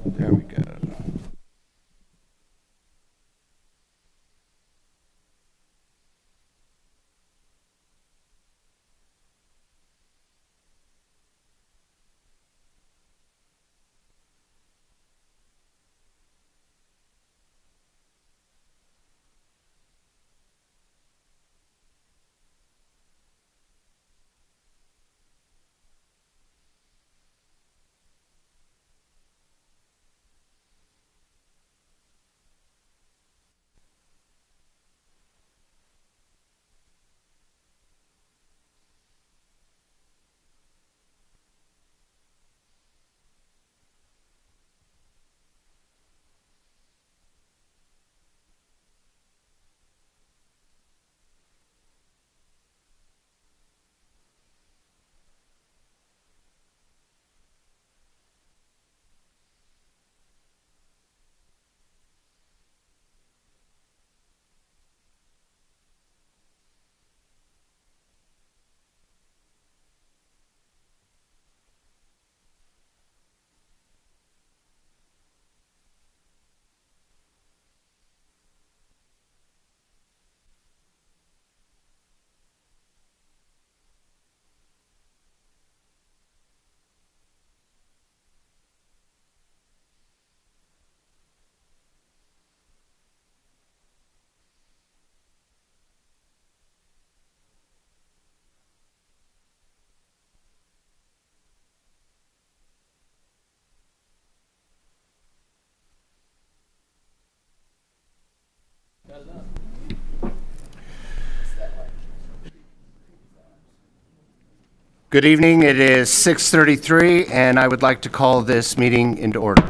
There we go. Good evening. It is 6:33, and I would like to call this meeting into order.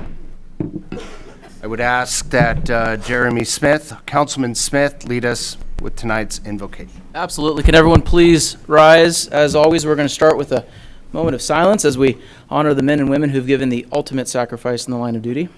I would ask that Jeremy Smith, Councilman Smith, lead us with tonight's invocation. Absolutely. Can everyone please rise? As always, we're going to start with a moment of silence as we honor the men and women who've given the ultimate sacrifice in the line of duty.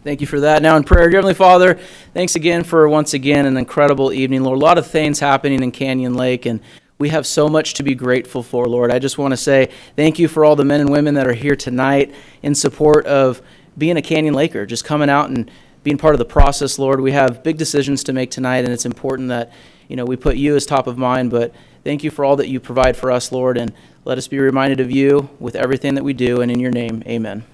Thank you for that. Now in prayer, dear Heavenly Father, thanks again for once again an incredible evening, Lord. A lot of things happening in Canyon Lake, and we have so much to be grateful for, Lord. I just want to say thank you for all the men and women that are here tonight in support of being a Canyon Laker, just coming out and being part of the process, Lord. We have big decisions to make tonight, and it's important that, we put you as top of mind, but thank you for all that you provide for us, Lord, and let us be reminded of you with everything that we do, and in your name, amen.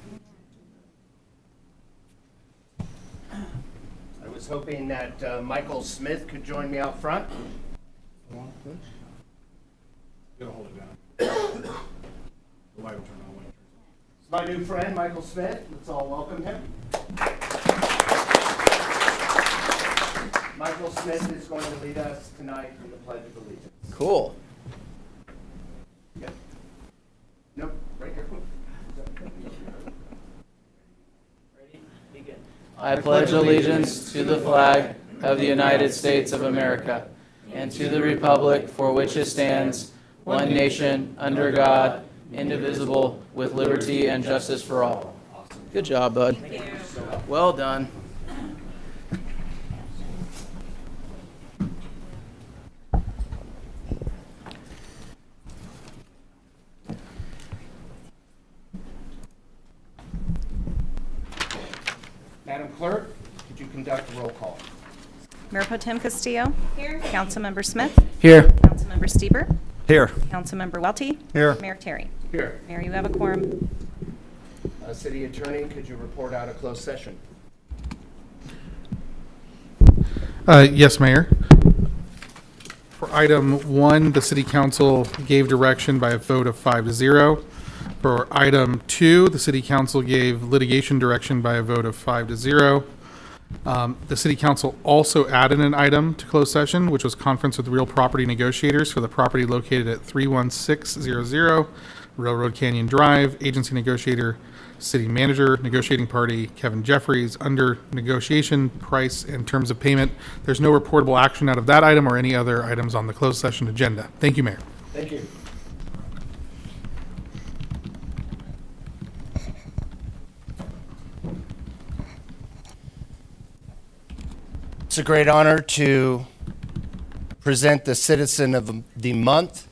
I was hoping that Michael Smith could join me out front. Gotta hold it down. The light will turn on when it turns on. It's my new friend, Michael Smith. Let's all welcome him. Michael Smith is going to lead us tonight in the Pledge of Allegiance. Cool. Yep. Nope, right here. I pledge allegiance to the flag of the United States of America and to the republic for which it stands, one nation, under God, indivisible, with liberty and justice for all. Good job, bud. Well done. Madam Clerk, could you conduct a roll call? Mayor Pro Tem Castillo. Here. Councilmember Smith. Here. Councilmember Stieber. Here. Councilmember Welty. Here. Mayor Terry. Here. Mayor, you have a quorum. City Attorney, could you report out a closed session? Yes, Mayor. For item 1, the City Council gave direction by a vote of 5-0. For item 2, the City Council gave litigation direction by a vote of 5-0. The City Council also added an item to closed session, which was conference with real property negotiators for the property located at 31600 Railroad Canyon Drive. Agency negotiator, city manager, negotiating party, Kevin Jeffries, under negotiation, price, and terms of payment. There's no reportable action out of that item or any other items on the closed session agenda. Thank you, Mayor. Thank you. It's a great honor to present the Citizen of the Month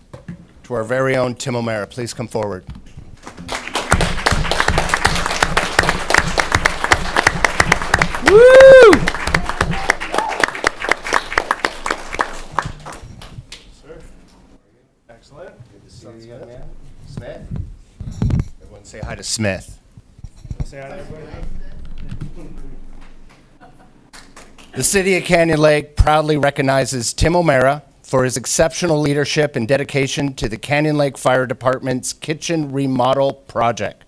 to our very own Tim O'Mara. Please come forward. Woo! Excellent. Good to see you, young man. Smith. Everyone say hi to Smith. Say hi to everybody. The City of Canyon Lake proudly recognizes Tim O'Mara for his exceptional leadership and dedication to the Canyon Lake Fire Department's kitchen remodel project.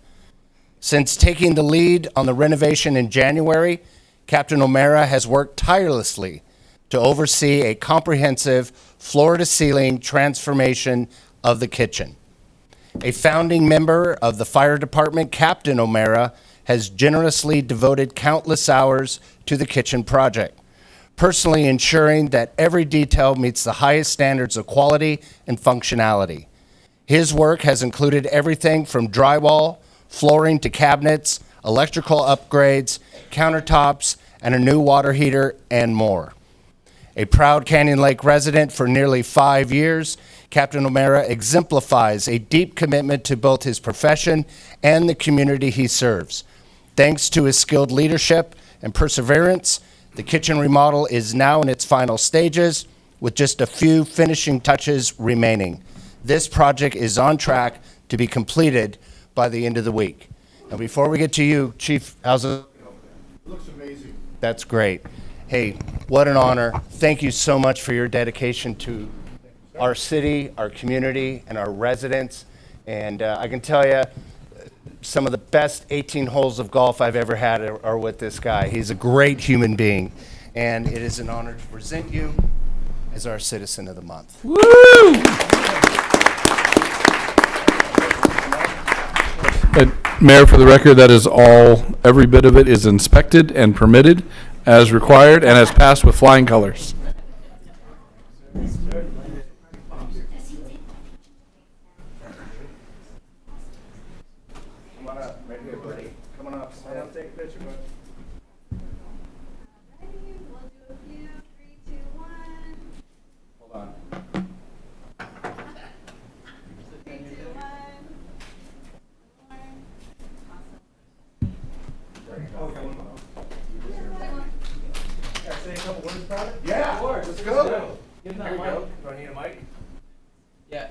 Since taking the lead on the renovation in January, Captain O'Mara has worked tirelessly to oversee a comprehensive floor-to-ceiling transformation of the kitchen. A founding member of the fire department, Captain O'Mara has generously devoted countless hours to the kitchen project, personally ensuring that every detail meets the highest standards of quality and functionality. His work has included everything from drywall, flooring to cabinets, electrical upgrades, countertops, and a new water heater, and more. A proud Canyon Lake resident for nearly 5 years, Captain O'Mara exemplifies a deep commitment to both his profession and the community he serves. Thanks to his skilled leadership and perseverance, the kitchen remodel is now in its final stages, with just a few finishing touches remaining. This project is on track to be completed by the end of the week. Now, before we get to you, Chief, how's it? Looks amazing. That's great. Hey, what an honor. Thank you so much for your dedication to our city, our community, and our residents. And I can tell you, some of the best 18 holes of golf I've ever had are with this guy. He's a great human being. And it is an honor to present you as our Citizen of the Month. Woo! Mayor, for the record, that is all, every bit of it is inspected and permitted as required and has passed with flying colors. Come on up, right here, buddy. Come on up. Stand up, take a picture, bud. Ready? We'll do a few. 3, 2, 1. Hold on. 3, 2, 1. Yeah, let's go. Give him that mic. Do I need a mic? Yeah.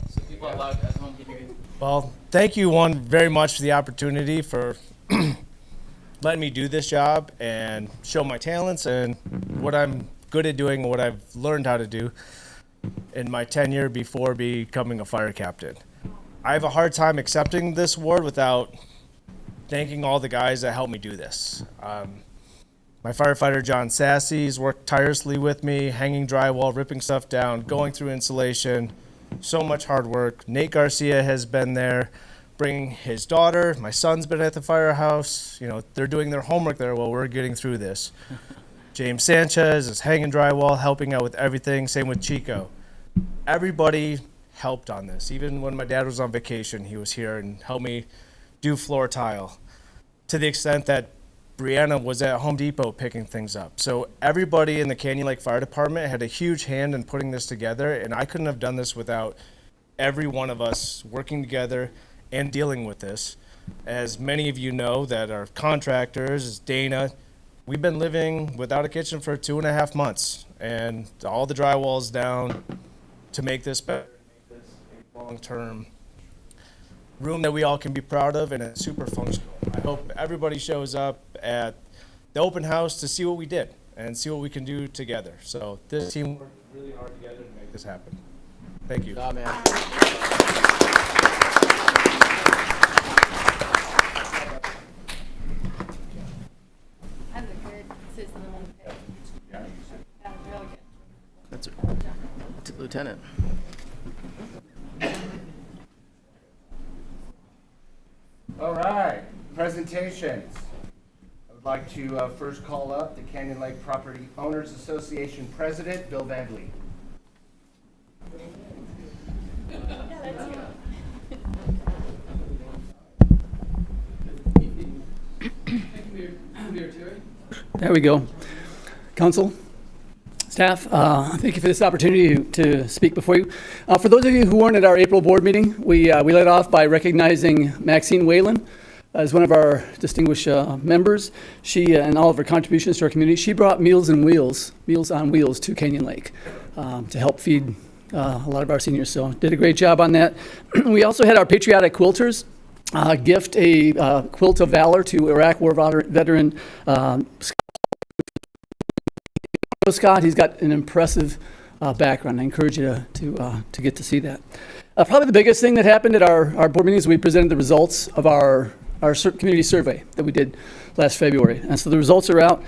So people out loud at home can hear you. Well, thank you very much for the opportunity for letting me do this job and show my talents and what I'm good at doing and what I've learned how to do in my tenure before becoming a fire captain. I have a hard time accepting this award without thanking all the guys that helped me do this. My firefighter, John Sassy, has worked tirelessly with me, hanging drywall, ripping stuff down, going through insulation, so much hard work. Nate Garcia has been there, bringing his daughter. My son's been at the firehouse. You know, they're doing their homework there while we're getting through this. James Sanchez is hanging drywall, helping out with everything. Same with Chico. Everybody helped on this. Even when my dad was on vacation, he was here and helped me do floor tile, to the extent that Brianna was at Home Depot picking things up. So everybody in the Canyon Lake Fire Department had a huge hand in putting this together, and I couldn't have done this without every one of us working together and dealing with this. As many of you know that are contractors, as Dana, we've been living without a kitchen for 2.5 months, and all the drywall's down to make this better, make this a long-term room that we all can be proud of, and it's super functional. I hope everybody shows up at the open house to see what we did and see what we can do together. So this team worked really hard together to make this happen. Thank you. Good job, man. I'm a good citizen of the month. That was really good. That's a lieutenant. All right, presentations. I would like to first call up the Canyon Lake Property Owners Association President, Bill Bagley. There we go. Council, staff, thank you for this opportunity to speak before you. For those of you who weren't at our April board meeting, we led off by recognizing Maxine Whalen as one of our distinguished members. She and all of her contributions to our community. She brought Meals on Wheels to Canyon Lake to help feed a lot of our seniors. So did a great job on that. We also had our patriotic quilters gift a quilt of valor to Iraq War veteran Scott. He's got an impressive background. I encourage you to get to see that. Probably the biggest thing that happened at our board meetings, we presented the results of our community survey that we did last February. And so the results are out.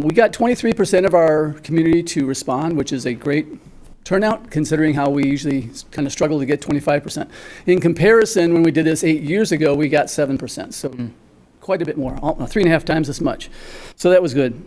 We got 23% of our community to respond, which is a great turnout considering how we usually kind of struggle to get 25%. In comparison, when we did this 8 years ago, we got 7%. So quite a bit more, 3.5 times as much. So that was good.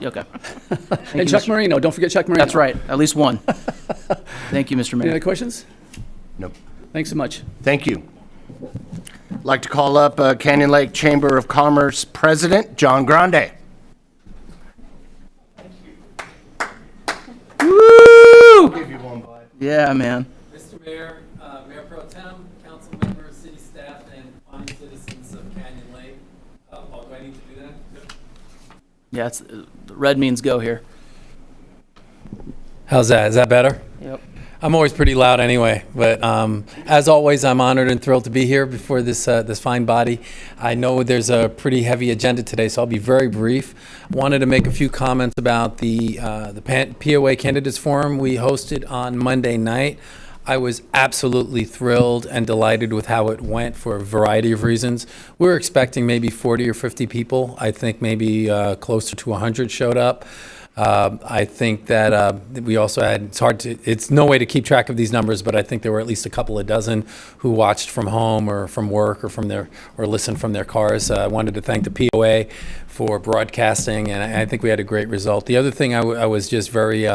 Okay. And Chuck Marino, don't forget Chuck Marino. That's right, at least one. Thank you, Mr. Any other Mayor. questions? Nope. Thanks so much. Thank you. I'd like to call up Canyon Lake Chamber of Commerce President John Grande. Woo! Yeah, man. Mr. Mayor, Mayor Pro Tem, council members, city staff, and fine citizens of Canyon Lake. Paul, do I need to do that? Yeah, red means go here. How's that? Is that better? Yep. I'm always pretty loud anyway, but as always, I'm honored and thrilled to be here before this fine body. I know there's a pretty heavy agenda today, so I'll be very brief. Wanted to make a few comments about the POA Candidates Forum we hosted on Monday night. I was absolutely thrilled and delighted with how it went for a variety of reasons. We were expecting maybe 40 or 50 people. I think maybe closer to 100 showed up. I think that we also had, it's no way to keep track of these numbers, but I think there were at least a couple of dozen who watched from home or from work or listened from their cars. I wanted to thank the POA for broadcasting, and I think we had a great result. The other thing I was just very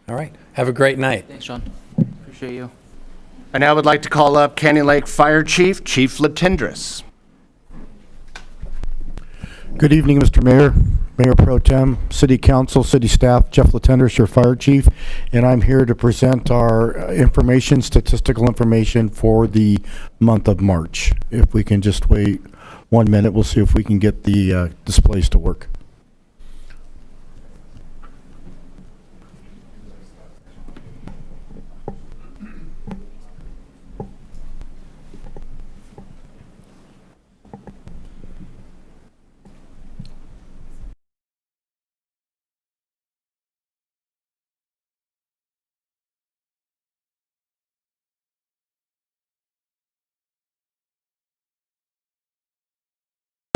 All right. Have a great night. Thanks, John. Appreciate you. I now would like to call up Canyon Lake Fire Chief, Chief Latendresse. Good evening, Mr. Mayor, Mayor Pro Tem, City Council, City Staff, Jeff Latendresse, your Fire Chief, and I'm here to present our information, statistical information for the month of March. If we can just wait 1 minute, we'll see if we can get the displays to work.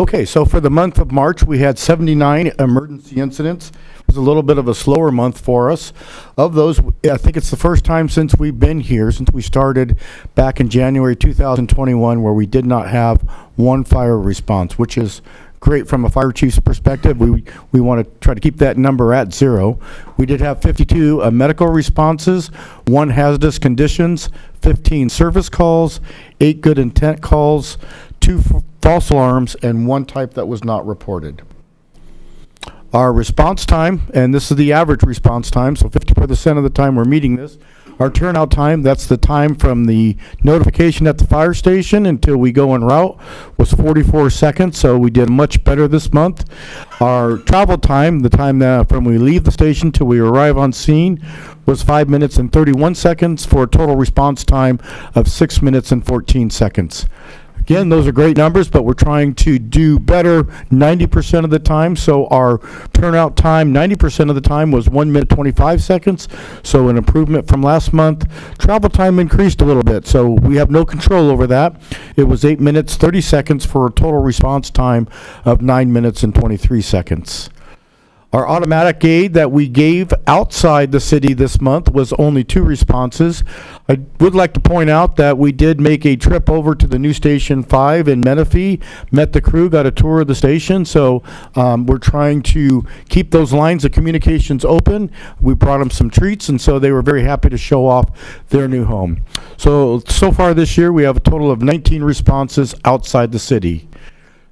Okay, so for the month of March, we had 79 emergency incidents. It was a little bit of a slower month for us. Of those, I think it's the first time since we've been here, since we started back in January 2021, where we did not have one fire response, which is great from a fire chief's perspective. We want to try to keep that number at 0. We did have 52 medical responses, 1 hazardous conditions, 15 service calls, 8 good intent calls, 2 false alarms, and 1 type that was not reported. Our response time, and this is the average response time, so 50% of the time we're meeting this. Our turnout time, that's the time from the notification at the fire station until we go en route, was 44 seconds, so we did much better this month. Our travel time, the time from we leave the station till we arrive on scene, was 5 minutes and 31 seconds for a total response time of 6 minutes and 14 seconds. Again, those are great numbers, but we're trying to do better 90% of the time. So our turnout time, 90% of the time, was 1 minute 25 seconds. So an improvement from last month. Travel time increased a little bit, so we have no control over that. It was 8 minutes 30 seconds for a total response time of 9 minutes and 23 seconds. Our automatic aid that we gave outside the city this month was only 2 responses. I would like to point out that we did make a trip over to the new Station 5 in Menifee, met the crew, got a tour of the station, so we're trying to keep those lines of communications open. We brought them some treats, and so they were very happy to show off their new home. So far this year, we have a total of 19 responses outside the city.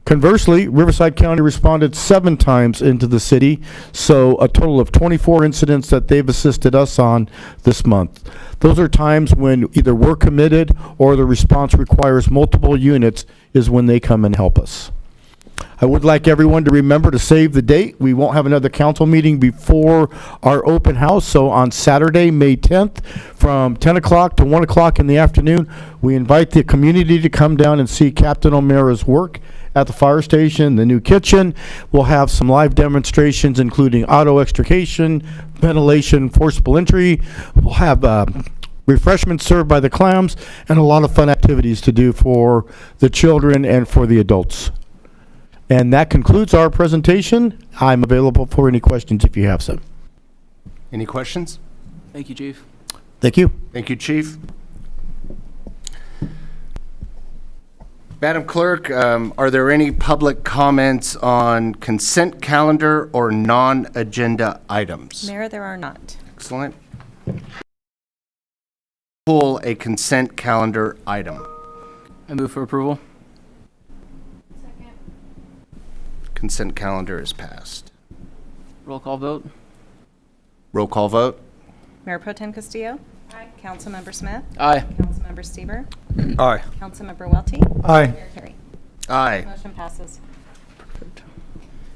Conversely, Riverside County responded 7 times into the city, so a total of 24 incidents that they've assisted us on this month. Those are times when either we're committed or the response requires multiple units is when they come and help us. I would like everyone to remember to save the date. We won't have another council meeting before our open house, so on Saturday, May 10th, from 10 o'clock to 1 o'clock in the afternoon, we invite the community to come down and see Captain O'Mara's work at the fire station, the new kitchen. We'll have some live demonstrations, including auto extrication, ventilation, forcible entry. We'll have refreshments served by the clams, and a lot of fun activities to do for the children and for the adults. And that concludes our presentation. I'm available for any questions if you have some. Any questions? Thank you, Chief. Thank you. Thank you, Chief. Madam Clerk, are there any public comments on consent calendar or non-agenda items? Mayor, there are not. Excellent. Pull a consent calendar item. I move for approval. Consent calendar is passed. Roll call vote. Roll call vote. Mayor Pro Tem Castillo? Aye. Councilmember Smith? Aye. Councilmember Stieber? Aye. Councilmember Welty? Aye. Mayor Perry? Aye. Motion passes.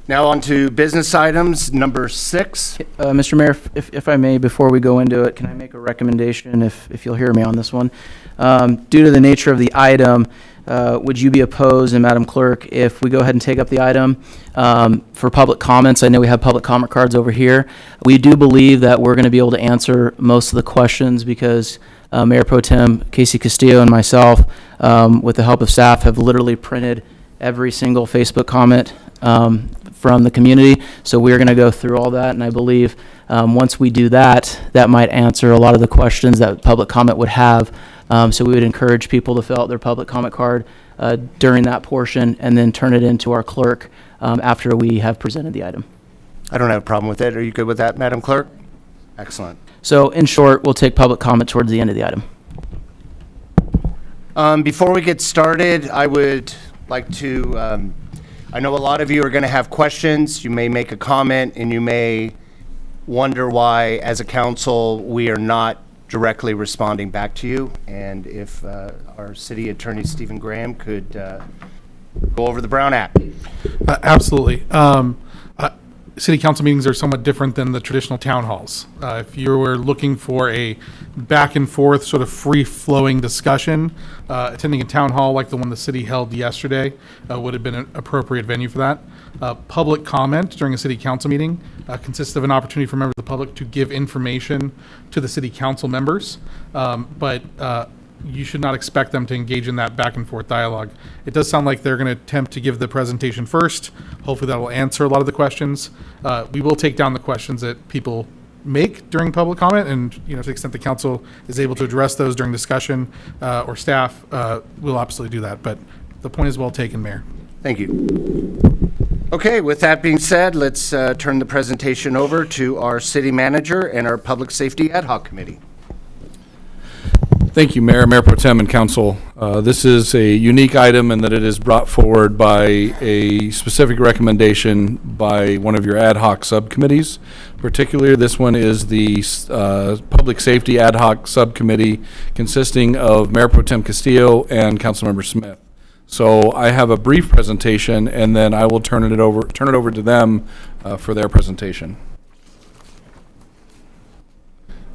Now on to business items, number 6. Mr. Mayor, if I may, before we go into it, can I make a recommendation, if you'll hear me on this one? Due to the nature of the item, would you be opposed, and Madam Clerk, if we go ahead and take up the item for public comments? I know we have public comment cards over here. We do believe that we're going to be able to answer most of the questions because Mayor Pro Tem Casey Castillo and myself, with the help of staff, have literally printed every single Facebook comment from the community. So we're going to go through all that, and I believe once we do that, that might answer a lot of the questions that public comment would have. So we would encourage people to fill out their public comment card during that portion and then turn it into our clerk after we have presented the item. I don't have a problem with it. Are you good with that, Madam Clerk? Excellent. So in short, we'll take public comment towards the end of the item. Before we get started, I would like to, I know a lot of you are going to have questions. You may make a comment and you may wonder why, as a council, we are not directly responding back to you. And if our city attorney, Stephen Graham, could go over the Brown Act. Absolutely. City council meetings are somewhat different than the traditional town halls. If you were looking for a back and forth, sort of free-flowing discussion, attending a town hall like the one the city held yesterday would have been an appropriate venue for that. Public comment during a city council meeting consists of an opportunity for members of the public to give information to the city council members, but you should not expect them to engage in that back and forth dialogue. It does sound like they're going to attempt to give the presentation first. Hopefully that will answer a lot of the questions. We will take down the questions that people make during public comment, and to the extent the council is able to address those during discussion or staff, we'll absolutely do that. But the point is well taken, Mayor. Thank you. Okay, with that being said, let's turn the presentation over to our city manager and our Public Safety Ad Hoc Committee. Thank you, Mayor, Mayor Pro Tem, and Council. This is a unique item in that it is brought forward by a specific recommendation by one of your ad hoc subcommittees. Particularly, this one is the Public Safety Ad Hoc Subcommittee consisting of Mayor Pro Tem Castillo and Councilmember Smith. So I have a brief presentation, and then I will turn it over to them for their presentation.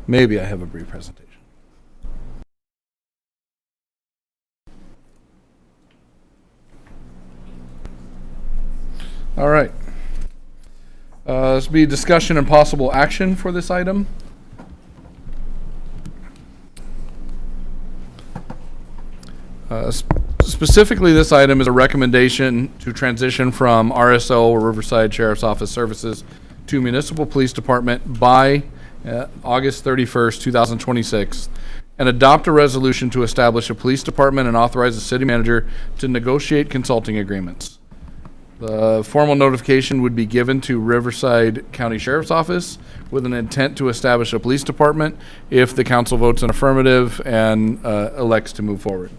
Maybe I have a brief presentation. All right. This will be discussion and possible action for this item. Specifically, this item is a recommendation to transition from RSO, or Riverside Sheriff's Office services, to Municipal Police Department by August 31st, 2026, and adopt a resolution to establish a police department and authorize the city manager to negotiate consulting agreements. The formal notification would be given to Riverside County Sheriff's Office with an intent to establish a police department if the council votes an affirmative and elects to move forward.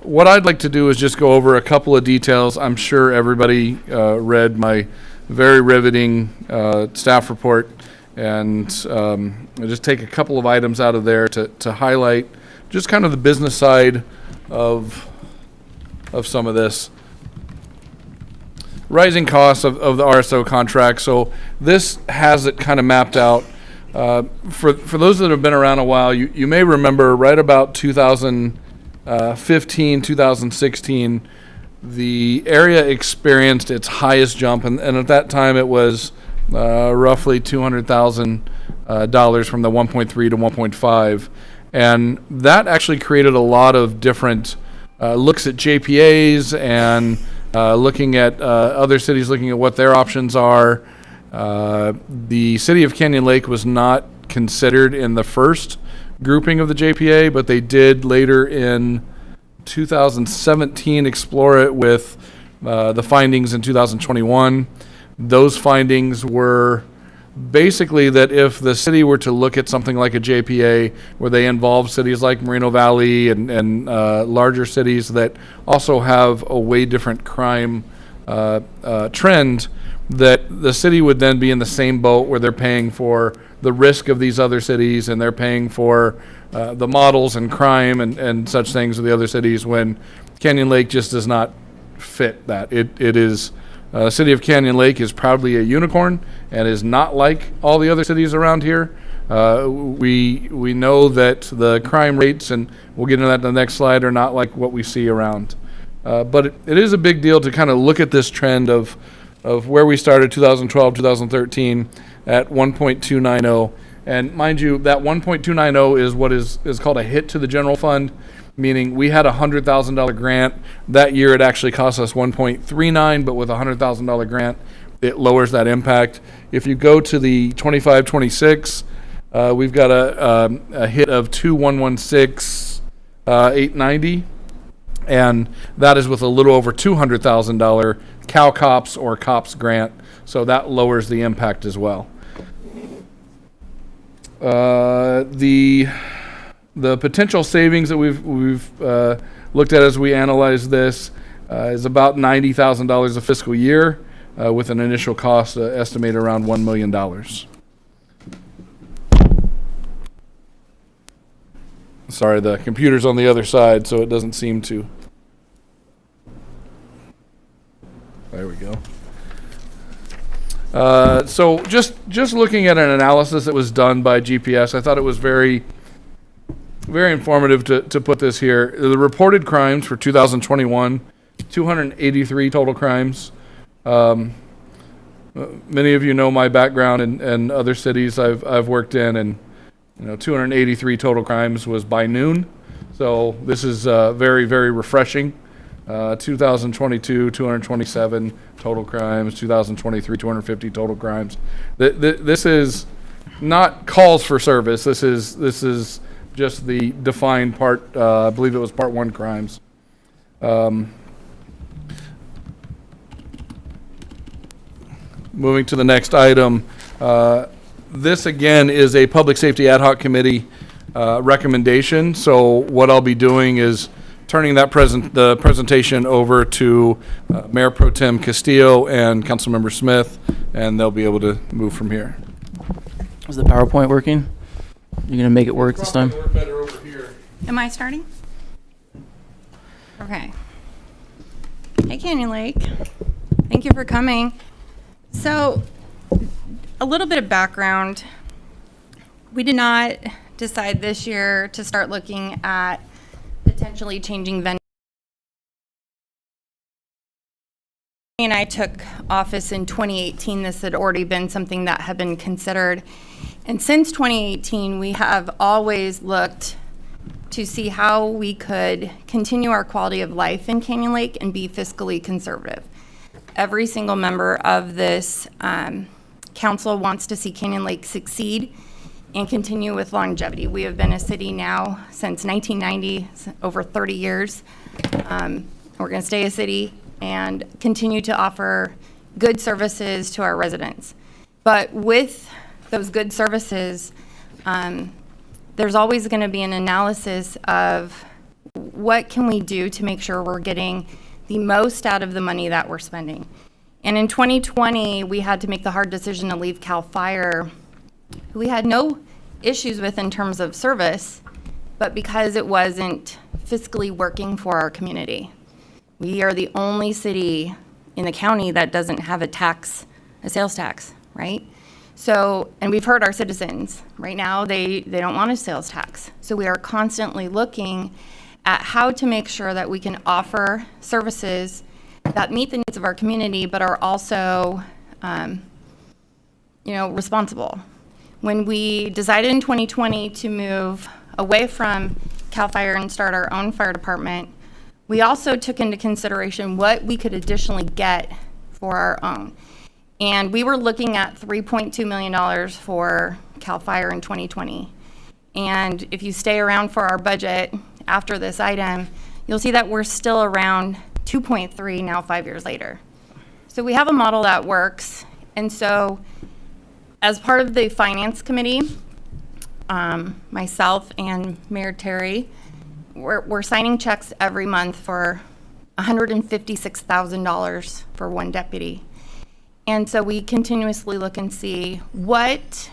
What I'd like to do is just go over a couple of details. I'm sure everybody read my very riveting staff report, and I'll just take a couple of items out of there to highlight just kind of the business side of some of this. Rising costs of the RSO contract. So this has it kind of mapped out. For those that have been around a while, you may remember right about 2015, 2016, the area experienced its highest jump, and at that time it was roughly $200,000 from the 1.3 to 1.5, and that actually created a lot of different looks at JPAs and looking at other cities, looking at what their options are. The city of Canyon Lake was not considered in the first grouping of the JPA, but they did later in 2017 explore it with the findings in 2021. Those findings were basically that if the city were to look at something like a JPA where they involve cities like Moreno Valley and larger cities that also have a way different crime trend, that the city would then be in the same boat where they're paying for the risk of these other cities and they're paying for the models and crime and such things of the other cities, when Canyon Lake just does not fit that. It is City of Canyon Lake is proudly a unicorn and is not like all the other cities around here. We know that the crime rates, and we'll get into that in the next slide, are not like what we see around. But it is a big deal to kind of look at this trend of where we started 2012, 2013 at 1.290. And mind you, that 1.290 is what is called a hit to the general fund, meaning we had a $100,000 grant. That year it actually cost us 1.39, but with a $100,000 grant, it lowers that impact. If you go to the 25-26, we've got a hit of 2,116,890, and that is with a little over $200,000 Cal Cops or Cops grant, so that lowers the impact as well. The potential savings that we've looked at as we analyze this is about $90,000 a fiscal year, with an initial cost estimated around $1 million. Sorry, the computer's on the other side, so it doesn't seem to. There we go. So just looking at an analysis that was done by GPS, I thought it was very informative to put this here. The reported crimes for 2021, 283 total crimes. Many of you know my background in other cities I've worked in, and 283 total crimes was by noon. So this is very, very refreshing. 2022, 227 total crimes. 2023, 250 total crimes. This is not calls for service. This is just the defined part. I believe it was part 1 crimes. Moving to the next item. This again is a Public Safety Ad Hoc Committee recommendation. So what I'll be doing is turning the presentation over to Mayor Pro Tem Castillo and Councilmember Smith, and they'll be able to move from here. Is the PowerPoint working? You gonna make it work this time? Work better over here. Am I starting? Okay. Hey, Canyon Lake. Thank you for coming. So, a little bit of background. We did not decide this year to start looking at potentially changing vendors. And I took office in 2018. This had already been something that had been considered. And since 2018, we have always looked to see how we could continue our quality of life in Canyon Lake and be fiscally conservative. Every single member of this council wants to see Canyon Lake succeed and continue with longevity. We have been a city now since 1990, over 30 years. We're going to stay a city and continue to offer good services to our residents. But with those good services, there's always going to be an analysis of what can we do to make sure we're getting the most out of the money that we're spending. And in 2020, we had to make the hard decision to leave CAL FIRE, who we had no issues with in terms of service, but because it wasn't fiscally working for our community. We are the only city in the county that doesn't have a sales tax, right? So, and we've heard our citizens, right now they don't want a sales tax. So we are constantly looking at how to make sure that we can offer services that meet the needs of our community, but are also, responsible. When we decided in 2020 to move away from CAL FIRE and start our own fire department, we also took into consideration what we could additionally get for our own. And we were looking at $3.2 million for CAL FIRE in 2020. And if you stay around for our budget after this item, you'll see that we're still around 2.3 now 5 years later. So we have a model that works. And so as part of the finance committee, myself and Mayor Terry, we're signing checks every month for $156,000 for one deputy. And so we continuously look and see what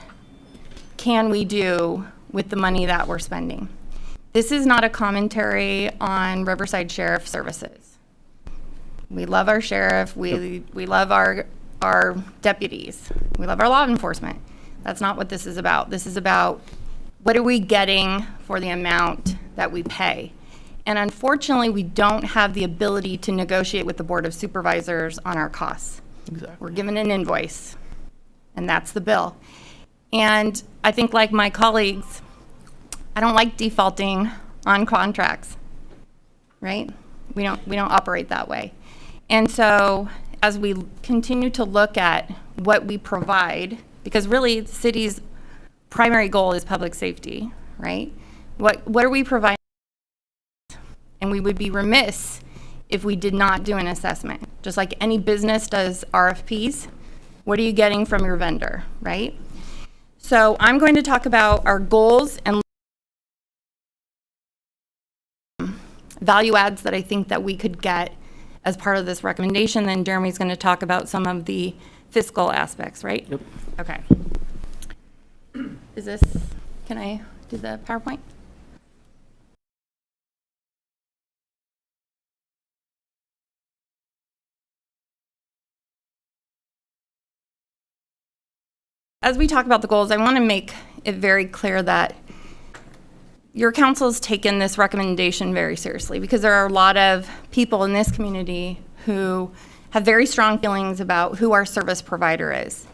can we do with the money that we're spending. This is not a commentary on Riverside Sheriff Services. We love our sheriff. We love our deputies. We love our law enforcement. That's not what this is about. This is about what are we getting for the amount that we pay. And unfortunately, we don't have the ability to negotiate with the Board of Supervisors on our costs. Exactly. We're given an invoice, and that's the bill. And I think, like my colleagues, I don't like defaulting on contracts, right? We don't operate that way. And so as we continue to look at what we provide, because really the city's primary goal is public safety, right? What are we providing? And we would be remiss if we did not do an assessment. Just like any business does RFPs, what are you getting from your vendor, right? So I'm going to talk about our goals and value adds that I think that we could get as part of this recommendation. Then Jeremy's going to talk about some of the fiscal aspects, right? Yep. Okay. Can I do the PowerPoint? As we talk about the goals, I want to make it very clear that your council's taken this recommendation very seriously, because there are a lot of people in this community who have very strong feelings about who our service provider is.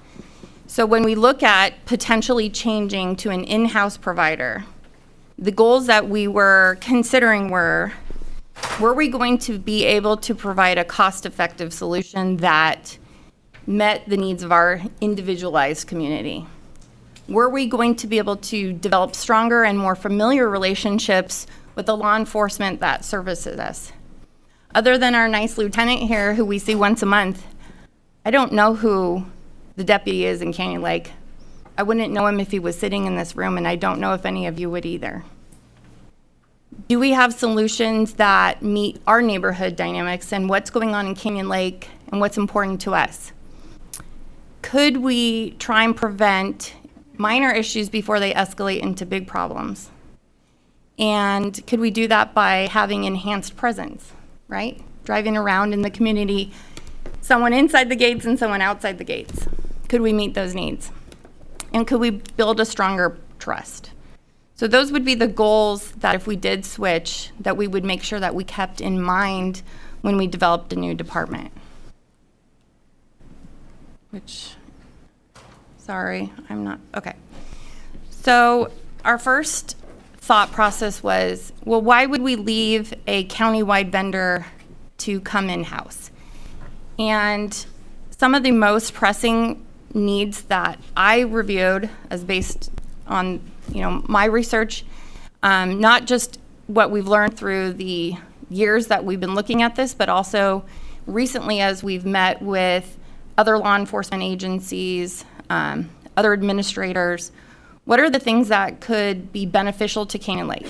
So when we look at potentially changing to an in-house provider, the goals that we were considering were we going to be able to provide a cost-effective solution that met the needs of our individualized community? Were we going to be able to develop stronger and more familiar relationships with the law enforcement that services us? Other than our nice lieutenant here, who we see once a month, I don't know who the deputy is in Canyon Lake. I wouldn't know him if he was sitting in this room, and I don't know if any of you would either. Do we have solutions that meet our neighborhood dynamics and what's going on in Canyon Lake and what's important to us? Could we try and prevent minor issues before they escalate into big problems? And could we do that by having enhanced presence, right? Driving around in the community, someone inside the gates and someone outside the gates. Could we meet those needs? And could we build a stronger trust? So those would be the goals that if we did switch, that we would make sure that we kept in mind when we developed a new department. Sorry, I'm not, okay. So our first thought process was, well, why would we leave a countywide vendor to come in-house? And some of the most pressing needs that I reviewed as based on, my research, not just what we've learned through the years that we've been looking at this, but also recently as we've met with other law enforcement agencies, other administrators. What are the things that could be beneficial to Canyon Lake?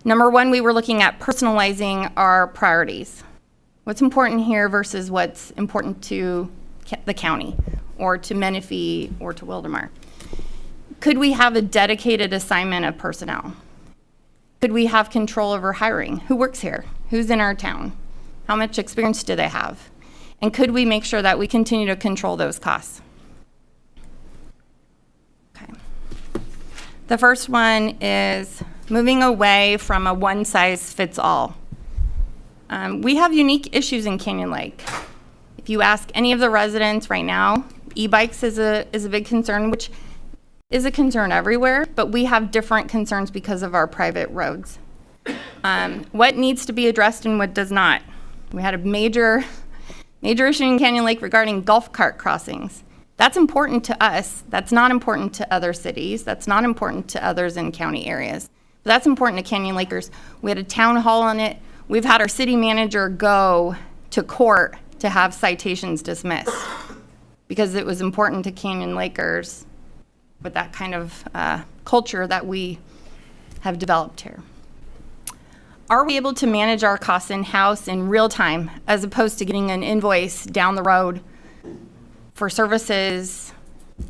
Number one, we were looking at personalizing our priorities. What's important here versus what's important to the county or to Menifee or to Wildomar? Could we have a dedicated assignment of personnel? Could we have control over hiring? Who works here? Who's in our town? How much experience do they have? And could we make sure that we continue to control those costs? Okay. The first one is moving away from a one-size-fits-all. We have unique issues in Canyon Lake. If you ask any of the residents right now, e-bikes is a big concern, which is a concern everywhere, but we have different concerns because of our private roads. What needs to be addressed and what does not? We had a major issue in Canyon Lake regarding golf cart crossings. That's important to us. That's not important to other cities. That's not important to others in county areas. But that's important to Canyon Lakers. We had a town hall on it. We've had our city manager go to court to have citations dismissed because it was important to Canyon Lakers with that kind of culture that we have developed here. Are we able to manage our costs in-house in real time as opposed to getting an invoice down the road for services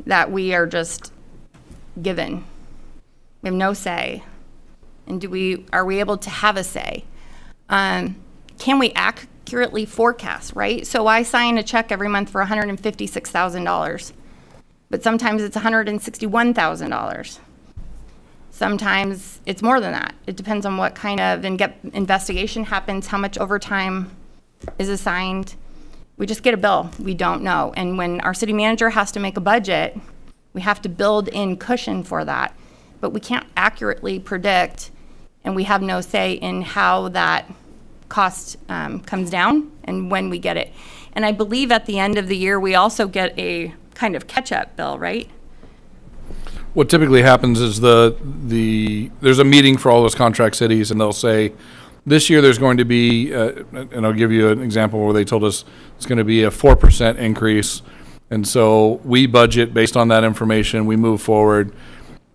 that we are just given? We have no say. And are we able to have a say? Can we accurately forecast, right? So I sign a check every month for $156,000, but sometimes it's $161,000. Sometimes it's more than that. It depends on what kind of investigation happens, how much overtime is assigned. We just get a bill. We don't know. And when our city manager has to make a budget, we have to build in cushion for that. But we can't accurately predict, and we have no say in how that cost comes down and when we get it. And I believe at the end of the year, we also get a kind of catch-up bill, right? What typically happens is there's a meeting for all those contract cities, and they'll say, this year there's going to be, and I'll give you an example where they told us it's going to be a 4% increase, And so we budget based on that information. We move forward.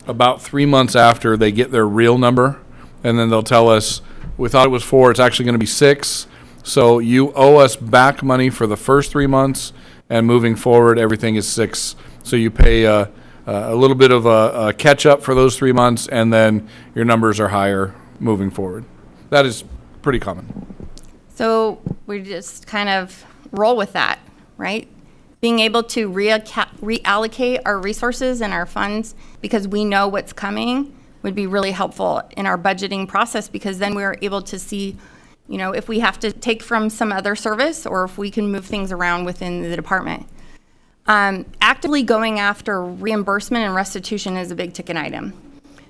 About 3 months after, they get their real number, and then they'll tell us, we thought it was 4, it's actually going to be 6. So you owe us back money for the first 3 months, and moving forward, everything is 6. So you pay a little bit of a catch-up for those 3 months, and then your numbers are higher moving forward. That is pretty common. So we just kind of roll with that, right? Being able to reallocate our resources and our funds because we know what's coming would be really helpful in our budgeting process, because then we're able to see, you know, if we have to take from some other service or if we can move things around within the department. Actively going after reimbursement and restitution is a big ticket item.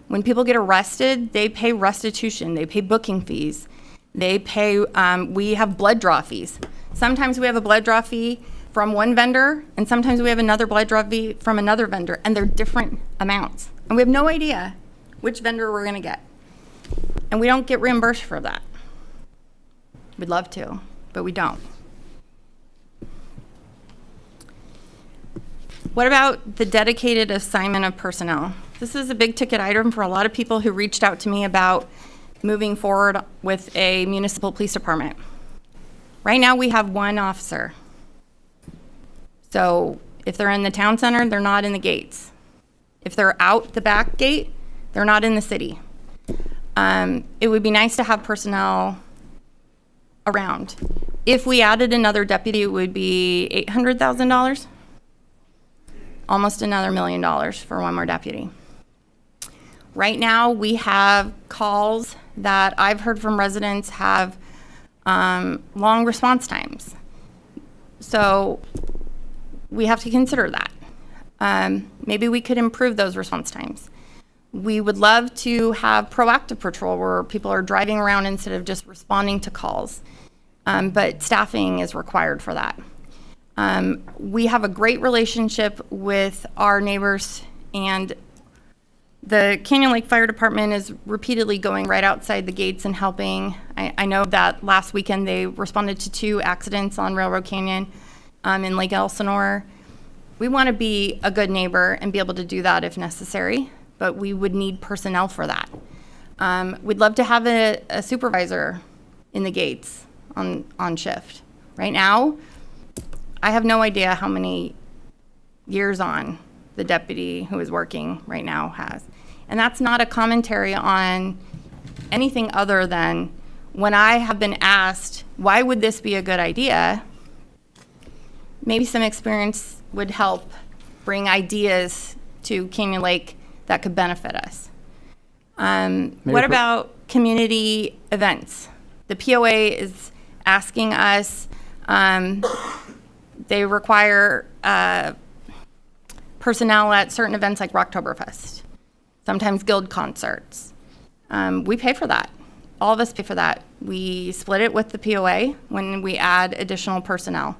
When people get arrested, they pay restitution, they pay booking fees, they pay, we have blood draw fees. Sometimes we have a blood draw fee from one vendor, and sometimes we have another blood draw fee from another vendor, and they're different amounts. And we have no idea which vendor we're gonna get. And we don't get reimbursed for that. We'd love to, but we don't. What about the dedicated assignment of personnel? This is a big ticket item for a lot of people who reached out to me about moving forward with a municipal police department. Right now we have one officer. So if they're in the town center, they're not in the gates. If they're out the back gate, they're not in the city. It would be nice to have personnel around. If we added another deputy, it would be $800,000. Almost another $1 million for one more deputy. Right now, we have calls that I've heard from residents have long response times. So we have to consider that. Maybe we could improve those response times. We would love to have proactive patrol where people are driving around instead of just responding to calls. But staffing is required for that. We have a great relationship with our neighbors, and the Canyon Lake Fire Department is repeatedly going right outside the gates and helping. I know that last weekend they responded to 2 accidents on Railroad Canyon in Lake Elsinore. We want to be a good neighbor and be able to do that if necessary, but we would need personnel for that. We'd love to have a supervisor in the gates on shift. Right now, I have no idea how many years on the deputy who is working right now has. And that's not a commentary on anything other than when I have been asked, why would this be a good idea? Maybe some experience would help bring ideas to Canyon Lake that could benefit us. What about community events? The POA is asking us, they require personnel at certain events like Rocktoberfest, sometimes guild concerts. We pay for that. All of us pay for that. We split it with the POA when we add additional personnel.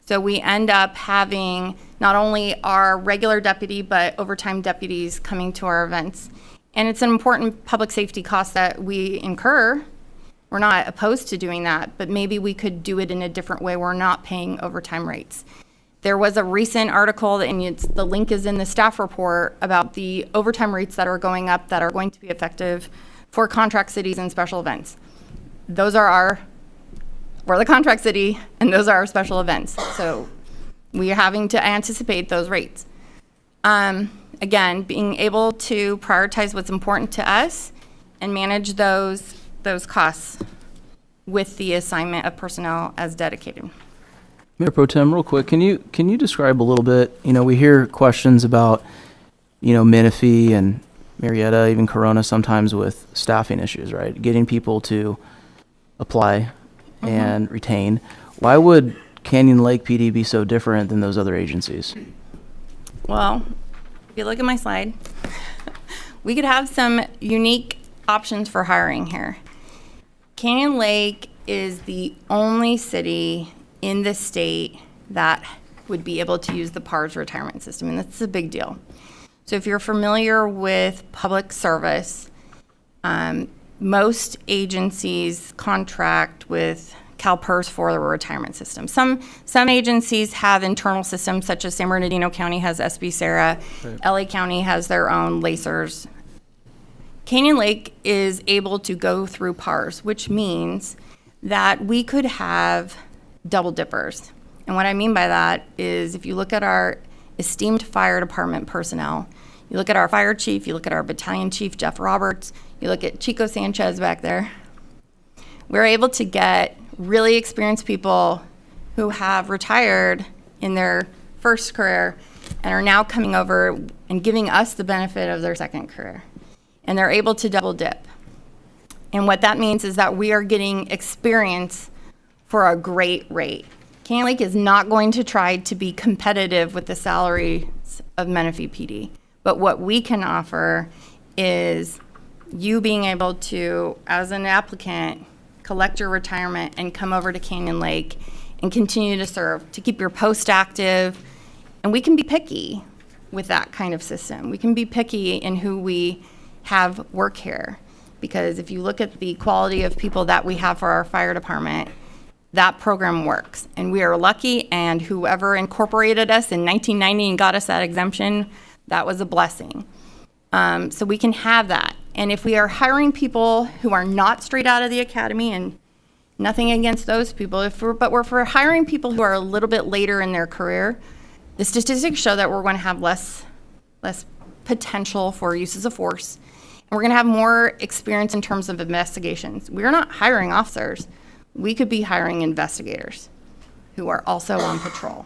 So we end up having not only our regular deputy, but overtime deputies coming to our events. And it's an important public safety cost that we incur. We're not opposed to doing that, but maybe we could do it in a different way. We're not paying overtime rates. There was a recent article, and the link is in the staff report, about the overtime rates that are going up that are going to be effective for contract cities and special events. We're the contract city, and those are our special events. So we are having to anticipate those rates. Again, being able to prioritize what's important to us and manage those costs with the assignment of personnel as dedicated. Mayor Pro Tem, real quick, can you describe a little bit, we hear questions about, Menifee and Marietta, even Corona sometimes with staffing issues, right? Getting people to apply and retain. Why would Canyon Lake PD be so different than those other agencies? Well, if you look at my slide, we could have some unique options for hiring here. Canyon Lake is the only city in the state that would be able to use the PARS retirement system, and that's a big deal. So if you're familiar with public service, most agencies contract with CalPERS for the retirement system. Some agencies have internal systems, such as San Bernardino County has SB Sarah, LA County has their own LACERS. Canyon Lake is able to go through PARS, which means that we could have double dippers. And what I mean by that is if you look at our esteemed fire department personnel, you look at our fire chief, you look at our battalion chief, Jeff Roberts, you look at Chico Sanchez back there, we're able to get really experienced people who have retired in their first career and are now coming over and giving us the benefit of their second career. And they're able to double dip. And what that means is that we are getting experience for a great rate. Canyon Lake is not going to try to be competitive with the salaries of Menifee PD. But what we can offer is you being able to, as an applicant, collect your retirement and come over to Canyon Lake and continue to serve, to keep your post active. And we can be picky with that kind of system. We can be picky in who we have work here. Because if you look at the quality of people that we have for our fire department, that program works. And we are lucky, and whoever incorporated us in 1990 and got us that exemption, that was a blessing. So we can have that. And if we are hiring people who are not straight out of the academy, and nothing against those people, but if we're hiring people who are a little bit later in their career, the statistics show that we're going to have less potential for uses of force. And we're going to have more experience in terms of investigations. We're not hiring officers. We could be hiring investigators who are also on patrol.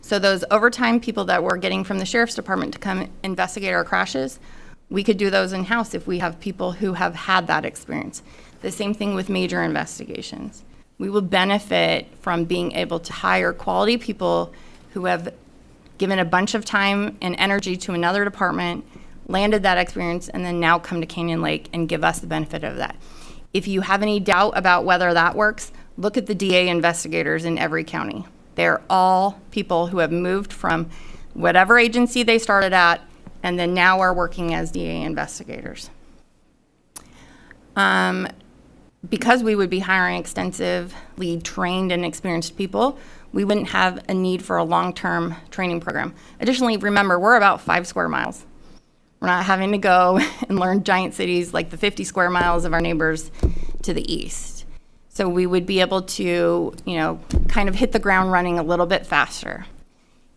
So those overtime people that we're getting from the sheriff's department to come investigate our crashes, we could do those in-house if we have people who have had that experience. The same thing with major investigations. We will benefit from being able to hire quality people who have given a bunch of time and energy to another department, landed that experience, and then now come to Canyon Lake and give us the benefit of that. If you have any doubt about whether that works, look at the DA investigators in every county. They're all people who have moved from whatever agency they started at and then now are working as DA investigators. Because we would be hiring extensively trained and experienced people, we wouldn't have a need for a long-term training program. Additionally, remember, we're about 5 square miles. We're not having to go and learn giant cities like the 50 square miles of our neighbors to the east. So we would be able to, kind of hit the ground running a little bit faster.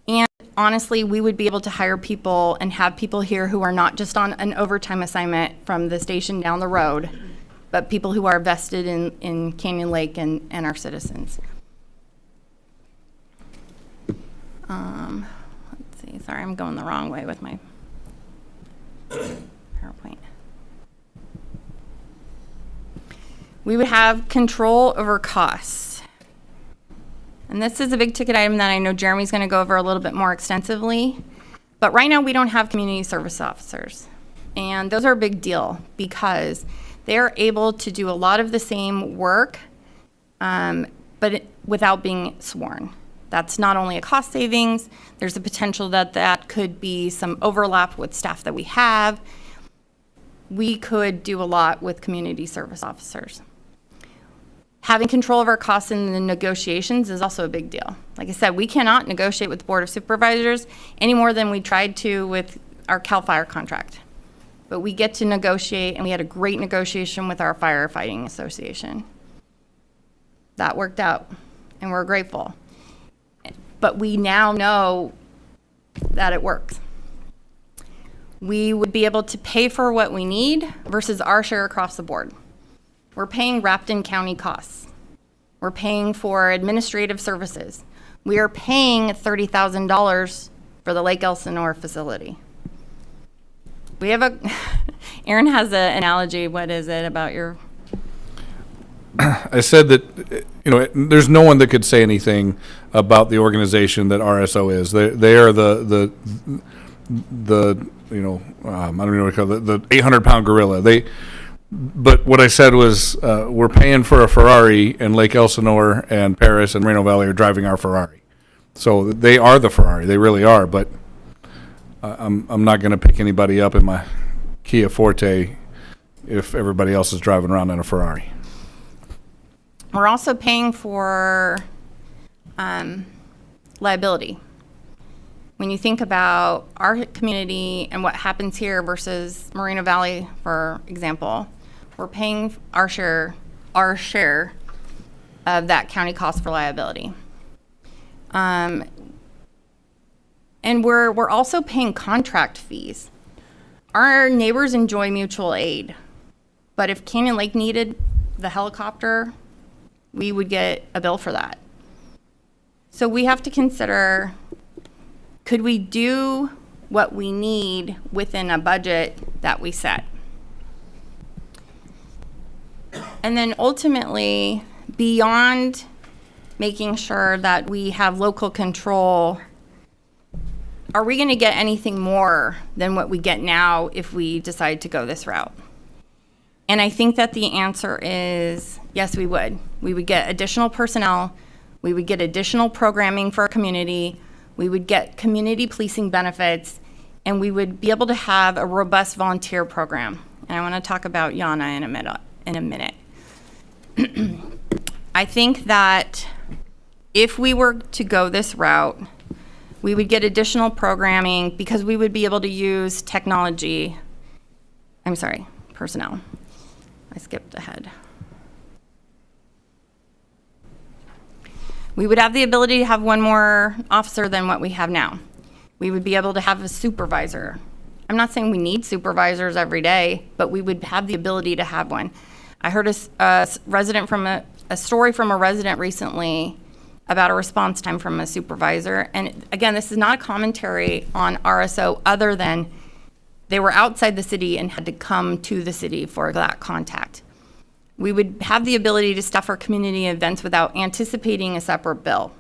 And honestly, we would be able to hire people and have people here who are not just on an overtime assignment from the station down the road, but people who are vested in Canyon Lake and our citizens. Let's see, sorry, I'm going the wrong way with my PowerPoint. We would have control over costs. And this is a big ticket item that I know Jeremy's going to go over a little bit more extensively. But right now we don't have community service officers. And those are a big deal because they're able to do a lot of the same work, but without being sworn. That's not only a cost savings, there's a potential that could be some overlap with staff that we have. We could do a lot with community service officers. Having control of our costs in the negotiations is also a big deal. Like I said, we cannot negotiate with the Board of Supervisors any more than we tried to with our CAL FIRE contract. But we get to negotiate, and we had a great negotiation with our firefighting association. That worked out, and we're grateful. But we now know that it works. We would be able to pay for what we need versus our share across the board. We're paying Rapton County costs. We're paying for administrative services. We are paying $30,000 for the Lake Elsinore facility. We have Aaron has an analogy. What is it about your? I said that, there's no one that could say anything about the organization that RSO is. They are the I don't know what to call it, the 800-pound gorilla. But what I said was, we're paying for a Ferrari, and Lake Elsinore and Paris and Reno Valley are driving our Ferrari. So they are the Ferrari. They really are. But I'm not going to pick anybody up in my Kia Forte if everybody else is driving around in a Ferrari. we're also paying for liability. When you think about our community and what happens here versus Moreno Valley, for example, we're paying our share of that county cost for liability. And we're also paying contract fees. Our neighbors enjoy mutual aid, but if Canyon Lake needed the helicopter, we would get a bill for that. So we have to consider, could we do what we need within a budget that we set? And then ultimately, beyond making sure that we have local control, are we going to get anything more than what we get now if we decide to go this route? And I think that the answer is yes, we would. We would get additional personnel. We would get additional programming for our community. We would get community policing benefits, and we would be able to have a robust volunteer program. And I want to talk about Yana in a minute. I think that if we were to go this route, we would get additional programming because we would be able to use technology. I'm sorry, personnel. I skipped ahead. We would have the ability to have one more officer than what we have now. We would be able to have a supervisor. I'm not saying we need supervisors every day, but we would have the ability to have one. I heard a story from a resident recently about a response time from a supervisor. And again, this is not a commentary on RSO other than they were outside the city and had to come to the city for that contact. We would have the ability to staff our community events without anticipating a separate bill.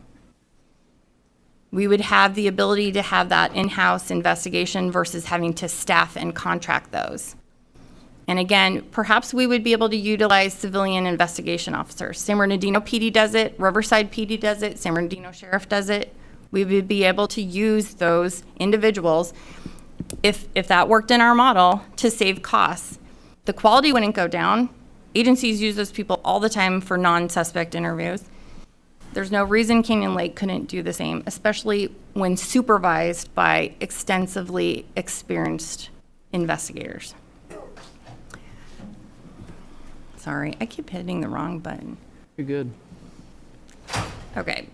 We would have the ability to have that in-house investigation versus having to staff and contract those. And again, perhaps we would be able to utilize civilian investigation officers. San Bernardino PD does it, Riverside PD does it, San Bernardino Sheriff does it. We would be able to use those individuals, if that worked in our model, to save costs. The quality wouldn't go down. Agencies use those people all the time for non-suspect interviews. There's no reason Canyon Lake couldn't do the same, especially when supervised by extensively experienced investigators. Sorry, I keep hitting the wrong button. You're good. Okay.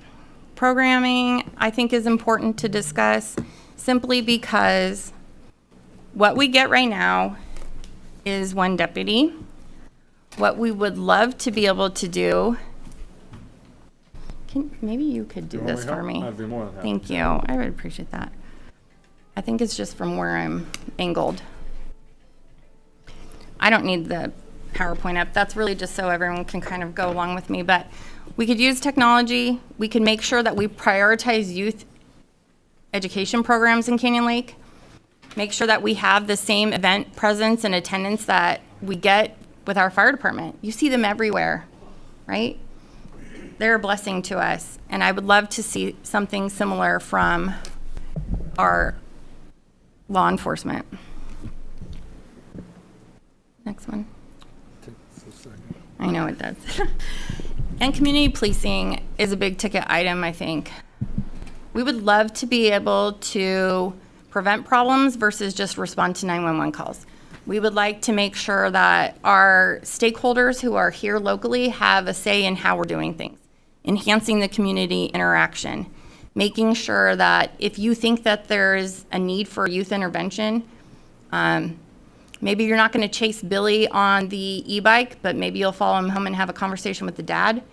Programming, I think, is important to discuss simply because what we get right now is one deputy. What we would love to be able to do, maybe you could do this for me. I'd be more than happy. Thank you. I would appreciate that. I think it's just from where I'm angled. I don't need the PowerPoint up. That's really just so everyone can kind of go along with me. But we could use technology. We could make sure that we prioritize youth education programs in Canyon Lake. Make sure that we have the same event presence and attendance that we get with our fire department. You see them everywhere, right? They're a blessing to us. And I would love to see something similar from our law enforcement. Next one. I know it does. And community policing is a big ticket item, I think. We would love to be able to prevent problems versus just respond to 911 calls. We would like to make sure that our stakeholders who are here locally have a say in how we're doing things, enhancing the community interaction, making sure that if you think that there is a need for youth intervention, maybe you're not going to chase Billy on the e-bike, but maybe you'll follow him home and have a conversation with the dad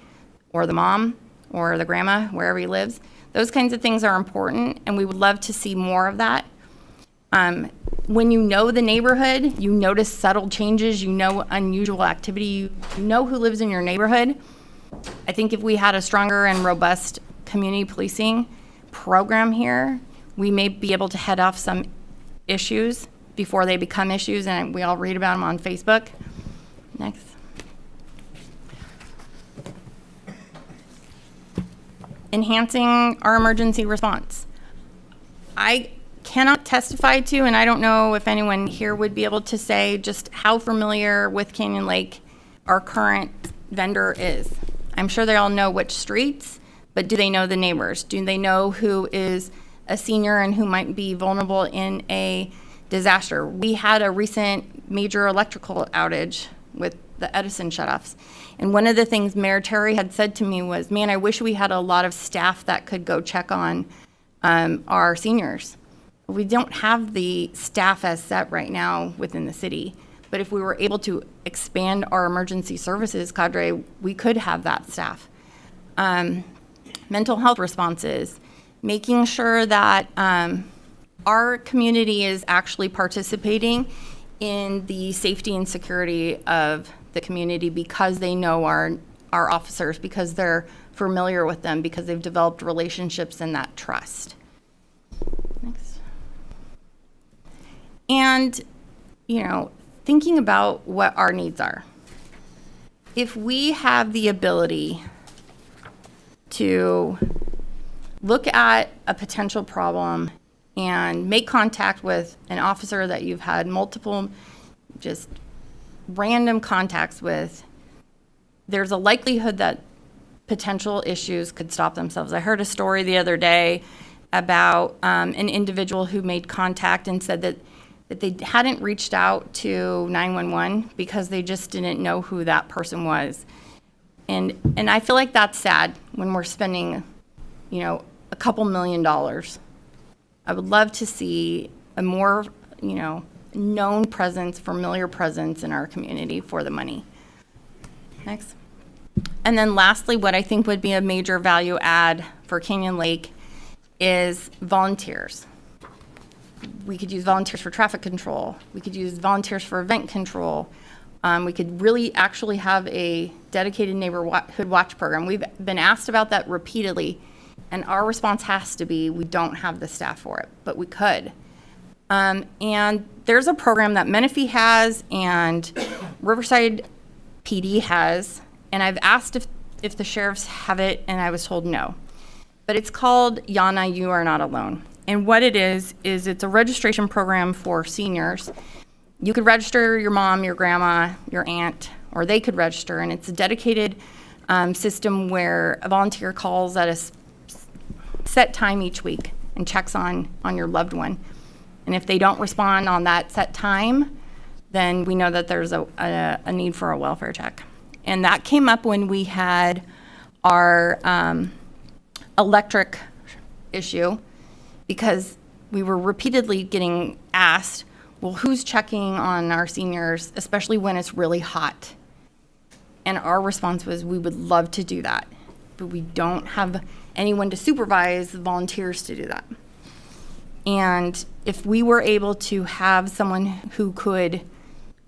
or the mom or the grandma, wherever he lives. Those kinds of things are important, and we would love to see more of that. When you know the neighborhood, you notice subtle changes, you know unusual activity, you know who lives in your neighborhood. I think if we had a stronger and robust community policing program here, we may be able to head off some issues before they become issues, and we all read about them on Facebook. Next. Enhancing our emergency response. I cannot testify to, and I don't know if anyone here would be able to say just how familiar with Canyon Lake our current vendor is. I'm sure they all know which streets, but do they know the neighbors? Do they know who is a senior and who might be vulnerable in a disaster? We had a recent major electrical outage with the Edison shutoffs. And one of the things Mayor Terry had said to me was, man, I wish we had a lot of staff that could go check on our seniors. We don't have the staff as set right now within the city. But if we were able to expand our emergency services cadre, we could have that staff. Mental health responses, making sure that our community is actually participating in the safety and security of the community because they know our officers, because they're familiar with them, because they've developed relationships and that trust. Next. And, you know, thinking about what our needs are. If we have the ability to look at a potential problem and make contact with an officer that you've had multiple just random contacts with, there's a likelihood that potential issues could stop themselves. I heard a story the other day about an individual who made contact and said that they hadn't reached out to 911 because they just didn't know who that person was. And I feel like that's sad when we're spending, you know, a couple $1 million. I would love to see a more, you know, known presence, familiar presence in our community for the money. Next. And then lastly, what I think would be a major value add for Canyon Lake is volunteers. We could use volunteers for traffic control. We could use volunteers for event control. We could really actually have a dedicated neighborhood watch program. We've been asked about that repeatedly, and our response has to be, we don't have the staff for it, but we could. And there's a program that Menifee has and Riverside PD has, and I've asked if the sheriffs have it, and I was told no. But it's called Yana, You Are Not Alone. And what it is it's a registration program for seniors. You could register your mom, your grandma, your aunt, or they could register, and it's a dedicated system where a volunteer calls at a set time each week and checks on your loved one. And if they don't respond on that set time, then we know that there's a need for a welfare check. And that came up when we had our electric issue, because we were repeatedly getting asked, well, who's checking on our seniors, especially when it's really hot? And our response was, we would love to do that, but we don't have anyone to supervise volunteers to do that. And if we were able to have someone who could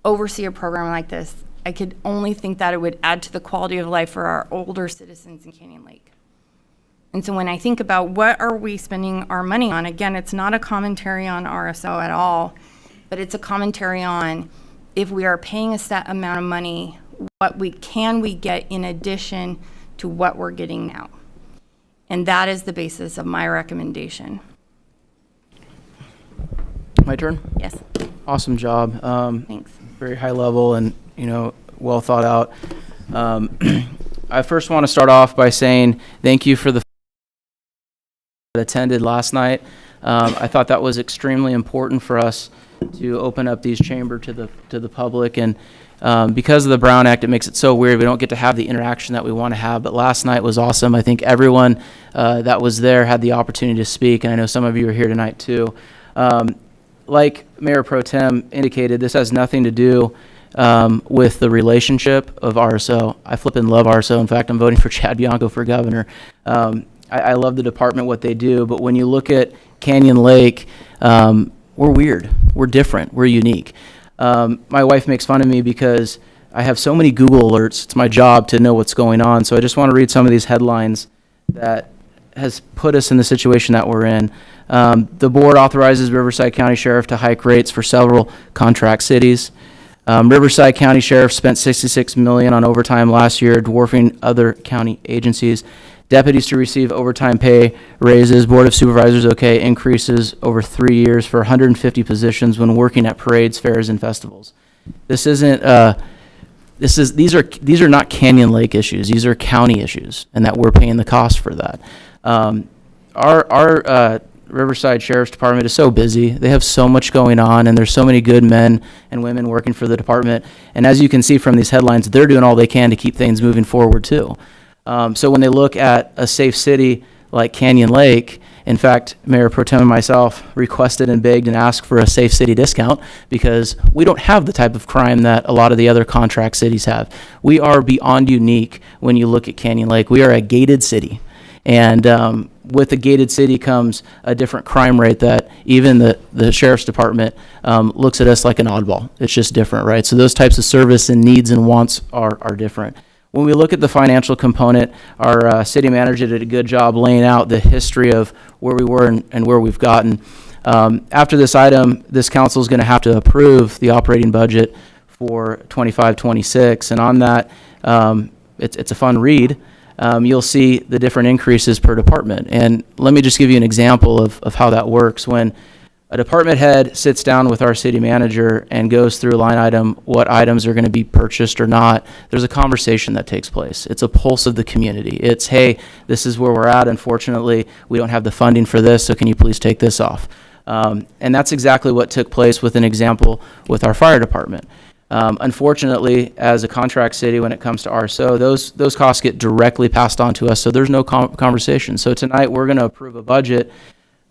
oversee a program like this, I could only think that it would add to the quality of life for our older citizens in Canyon Lake. And so when I think about what are we spending our money on, again, it's not a commentary on RSO at all, but it's a commentary on if we are paying a set amount of money, what we get in addition to what we're getting now. And that is the basis of my recommendation. My turn? Yes, Awesome job. thanks. Very high level and, you know, well thought out. I first want to start off by saying thank you for the that attended last night. I thought that was extremely important for us to open up these chamber to the public, and because of the Brown Act, it makes it so weird. We don't get to have the interaction that we want to have, but last night was awesome. I think everyone that was there had the opportunity to speak, and I know some of you are here tonight too. Like Mayor Pro Tem indicated, this has nothing to do with the relationship of RSO. I flippin' love RSO. In fact, I'm voting for Chad Bianco for governor. I love the department, what they do, but when you look at Canyon Lake, we're weird. We're different. We're unique. My wife makes fun of me because I have so many Google alerts. It's my job to know what's going on. So I just want to read some of these headlines that has put us in the situation that we're in. The board authorizes Riverside County Sheriff to hike rates for several contract cities. Riverside County Sheriff spent $66 million on overtime last year, dwarfing other county agencies. Deputies to receive overtime pay raises. Board of Supervisors okay increases over 3 years for 150 positions when working at parades, fairs, and festivals. This isn't these are not Canyon Lake issues. These are county issues, and that we're paying the cost for that. Our Riverside Sheriff's Department is so busy. They have so much going on, and there's so many good men and women working for the department. And as you can see from these headlines, they're doing all they can to keep things moving forward too. So when they look at a safe city like Canyon Lake, in fact, Mayor Pro Tem and myself requested and begged and asked for a safe city discount because we don't have the type of crime that a lot of the other contract cities have. We are beyond unique when you look at Canyon Lake. We are a gated city. And with a gated city comes a different crime rate that even the sheriff's department looks at us like an oddball. It's just different, right? So those types of service and needs and wants are different. When we look at the financial component, our city manager did a good job laying out the history of where we were and where we've gotten. After this item, this council is going to have to approve the operating budget for 25-26, and on that, it's a fun read. You'll see the different increases per department. And let me just give you an example of how that works. When a department head sits down with our city manager and goes through line item what items are going to be purchased or not, there's a conversation that takes place. It's a pulse of the community. It's, hey, this is where we're at. Unfortunately, we don't have the funding for this, so can you please take this off? And that's exactly what took place with an example with our fire department. Unfortunately, as a contract city, when it comes to RSO, those costs get directly passed on to us, so there's no conversation. So tonight, we're going to approve a budget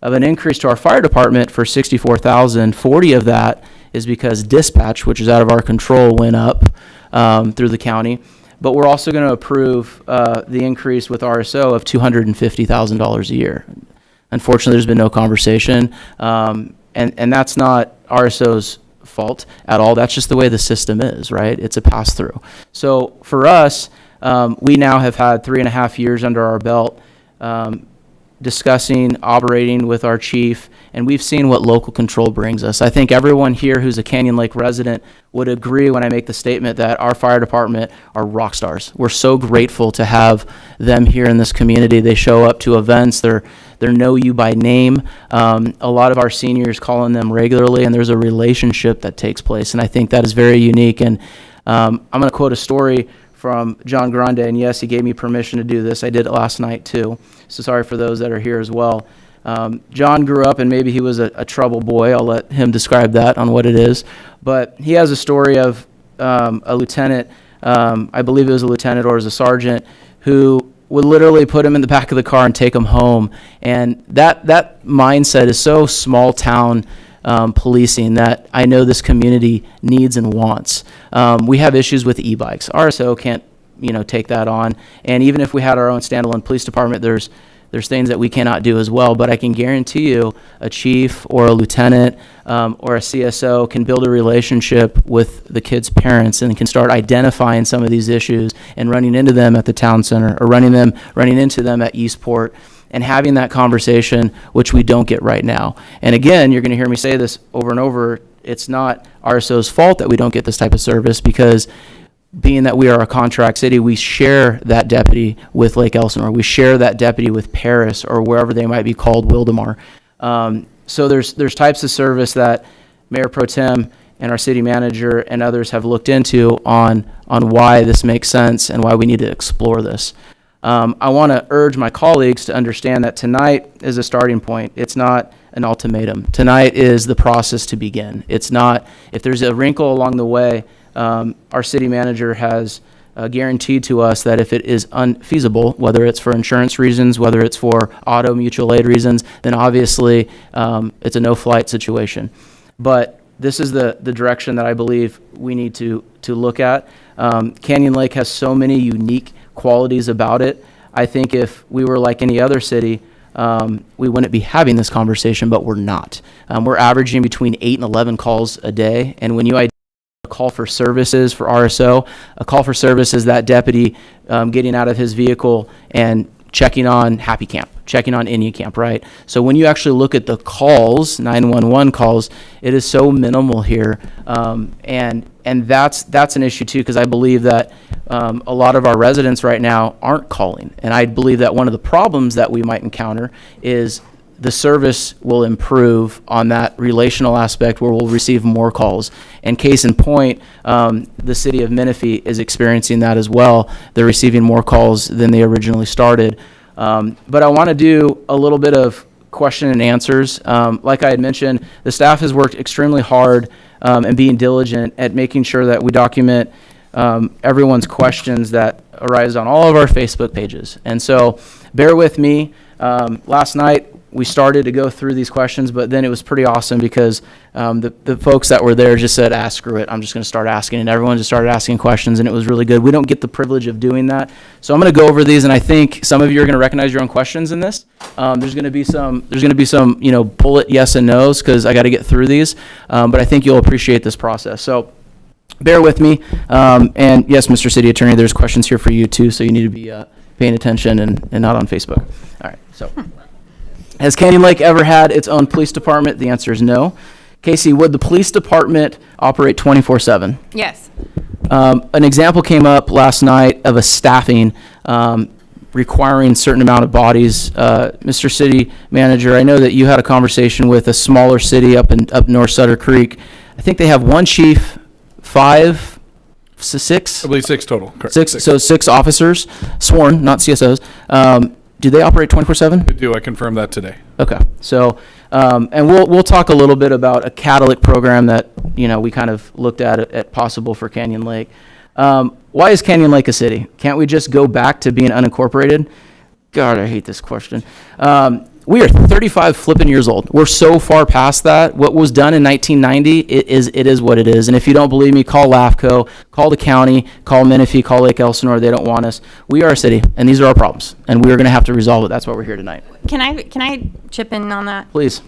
of an increase to our fire department for $64,000. 40 of that is because dispatch, which is out of our control, went up through the county. But we're also going to approve the increase with RSO of $250,000 a year. Unfortunately, there's been no conversation, and that's not RSO's fault at all. That's just the way the system is, right? It's a pass-through. So for us, we now have had 3.5 years under our belt discussing, operating with our chief, and we've seen what local control brings us. I think everyone here who's a Canyon Lake resident would agree when I make the statement that our fire department are rock stars. We're so grateful to have them here in this community. They show up to events. They know you by name. A lot of our seniors call on them regularly, and there's a relationship that takes place, and I think that is very unique. And I'm going to quote a story from John Grande, and yes, he gave me permission to do this. I did it last night too, so sorry for those that are here as well. John grew up, and maybe he was a trouble boy. I'll let him describe that on what it is. But he has a story of a lieutenant, I believe it was a lieutenant or it was a sergeant, who would literally put him in the back of the car and take him home. And that mindset is so small town policing that I know this community needs and wants. We have issues with e-bikes. RSO can't, take that on. And even if we had our own standalone police department, there's things that we cannot do as well. But I can guarantee you a chief or a lieutenant or a CSO can build a relationship with the kids' parents and can start identifying some of these issues and running into them at the town center or running into them at Eastport and having that conversation, which we don't get right now. And again, you're going to hear me say this over and over. It's not RSO's fault that we don't get this type of service, because being that we are a contract city, we share that deputy with Lake Elsinore. We share that deputy with Paris or wherever they might be called, Wildemar. So there's types of service that Mayor Pro Tem and our city manager and others have looked into on why this makes sense and why we need to explore this. I want to urge my colleagues to understand that tonight is a starting point. It's not an ultimatum. Tonight is the process to begin. It's not, if there's a wrinkle along the way, our city manager has guaranteed to us that if it is unfeasible, whether it's for insurance reasons, whether it's for auto mutual aid reasons, then obviously it's a no-flight situation. But this is the direction that I believe we need to look at. Canyon Lake has so many unique qualities about it. I think if we were like any other city, we wouldn't be having this conversation, but we're not. We're averaging between 8 and 11 calls a day, and when you identify a call for services for RSO, a call for service is that deputy getting out of his vehicle and checking on Happy Camp, checking on Indian Camp, right? So when you actually look at the calls, 911 calls, it is so minimal here, and that's an issue too, because I believe that a lot of our residents right now aren't calling, and I believe that one of the problems that we might encounter is the service will improve on that relational aspect where we'll receive more calls. And case in point, the city of Menifee is experiencing that as well. They're receiving more calls than they originally started. But I want to do a little bit of question and answers. Like I had mentioned, the staff has worked extremely hard and being diligent at making sure that we document everyone's questions that arise on all of our Facebook pages. And so bear with me. Last night, we started to go through these questions, but then it was pretty awesome because the folks that were there just said, screw it, I'm just going to start asking. And everyone just started asking questions, and it was really good. We don't get the privilege of doing that. So I'm going to go over these, and I think some of you are going to recognize your own questions in this. There's going to be some bullet yes and no's because I got to get through these. But I think you'll appreciate this process. So bear with me. And yes, Mr. City Attorney, there's questions here for you too, so you need to be paying attention and not on Facebook. All right, so. Has Canyon Lake ever had its own police department? The answer is no. Casey, would the police department operate 24/7? Yes. An example came up last night of a staffing requiring a certain amount of bodies. Mr. City Manager, I know that you had a conversation with a smaller city up North Sutter Creek. I think they have one chief, 5, 6? I believe 6 total. Correct. So 6 officers, sworn, not CSOs. Do they operate 24/7? I do. I confirmed that today. Okay, so, and we'll talk a little bit about a catalytic program that, we kind of looked at possible for Canyon Lake. Why is Canyon Lake a city? Can't we just go back to being unincorporated? God, I hate this question. We are 35 flipping years old. We're so far past that. What was done in 1990, it is what it is. And if you don't believe me, call LAFCO, call the county, call Menifee, call Lake Elsinore. They don't want us. We are a city, and these are our problems, and we are going to have to resolve it. That's why we're here tonight. Can I chip in on that? Please.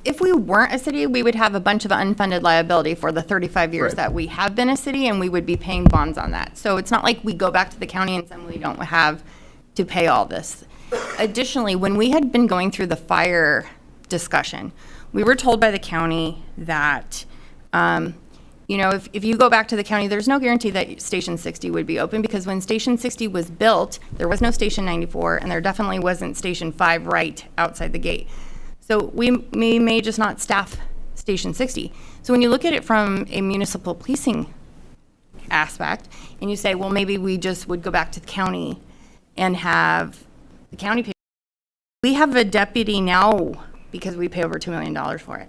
If we weren't a city, we would have a bunch of unfunded liability for the 35 years that we have been a city, and we would be paying bonds on that. So it's not like we go back to the county and suddenly don't have to pay all this. Additionally, when we had been going through the fire discussion, we were told by the county that, if you go back to the county, there's no guarantee that Station 60 would be open because when Station 60 was built, there was no Station 94 and there definitely wasn't Station 5 right outside the gate. So we may just not staff Station 60. So when you look at it from a municipal policing aspect and you say, well, maybe we just would go back to the county and have the county pay. We have a deputy now because we pay over $2 million for it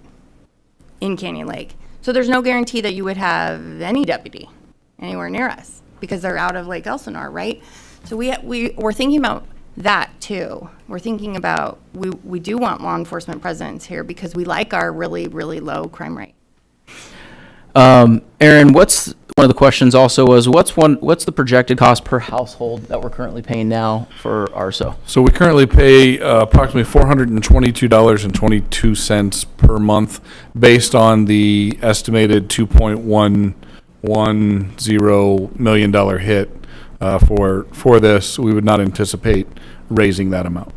in Canyon Lake. So there's no guarantee that you would have any deputy anywhere near us because they're out of Lake Elsinore, right? So we're thinking about that too. We're thinking about, we do want law enforcement presence here because we like our really, really low crime rate. Aaron, one of the questions also was, what's the projected cost per household that we're currently paying now for RSO? So we currently pay approximately $422.22 per month based on the estimated $2.110 million hit for this. We would not anticipate raising that amount.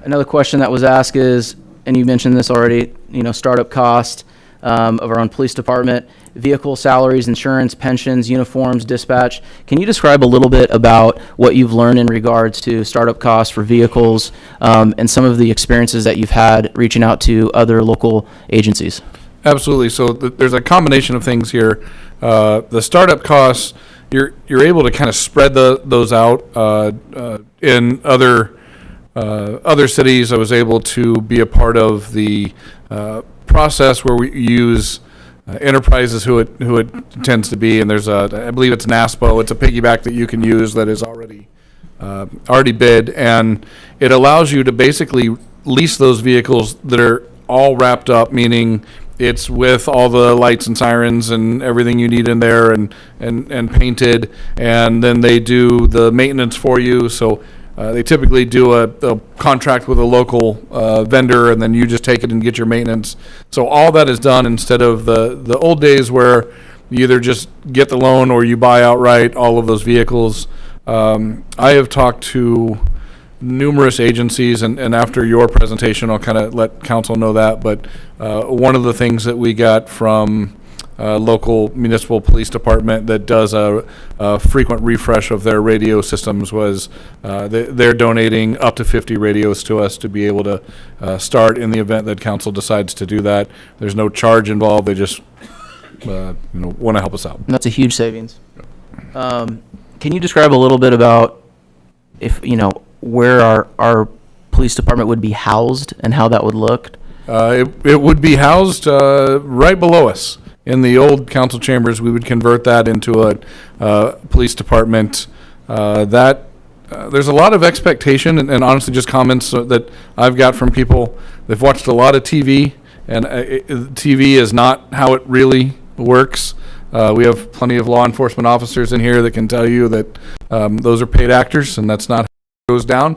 Another question that was asked is, and you mentioned this already, startup cost of our own police department, vehicle salaries, insurance, pensions, uniforms, dispatch. Can you describe a little bit about what you've learned in regards to startup costs for vehicles and some of the experiences that you've had reaching out to other local agencies? Absolutely. So there's a combination of things here. The startup costs, you're able to kind of spread those out. In other cities, I was able to be a part of the process where we use Enterprises, who it tends to be, and there's I believe it's NASPO. It's a piggyback that you can use that is already bid, and it allows you to basically lease those vehicles that are all wrapped up, meaning it's with all the lights and sirens and everything you need in there and painted, and then they do the maintenance for you. So they typically do a contract with a local vendor, and then you just take it and get your maintenance. So all that is done instead of the old days where you either just get the loan or you buy outright all of those vehicles. I have talked to numerous agencies, and after your presentation, I'll kind of let council know that. But one of the things that we got from local municipal police department that does a frequent refresh of their radio systems was they're donating up to 50 radios to us to be able to start in the event that council decides to do that. There's no charge involved. They just want to help us out. That's a huge savings. Can you describe a little bit about where our police department would be housed and how that would look? It would be housed right below us in the old council chambers. We would convert that into a police department. There's a lot of expectation and honestly just comments that I've got from people. They've watched a lot of TV, and TV is not how it really works. We have plenty of law enforcement officers in here that can tell you that those are paid actors, and that's not how it goes down.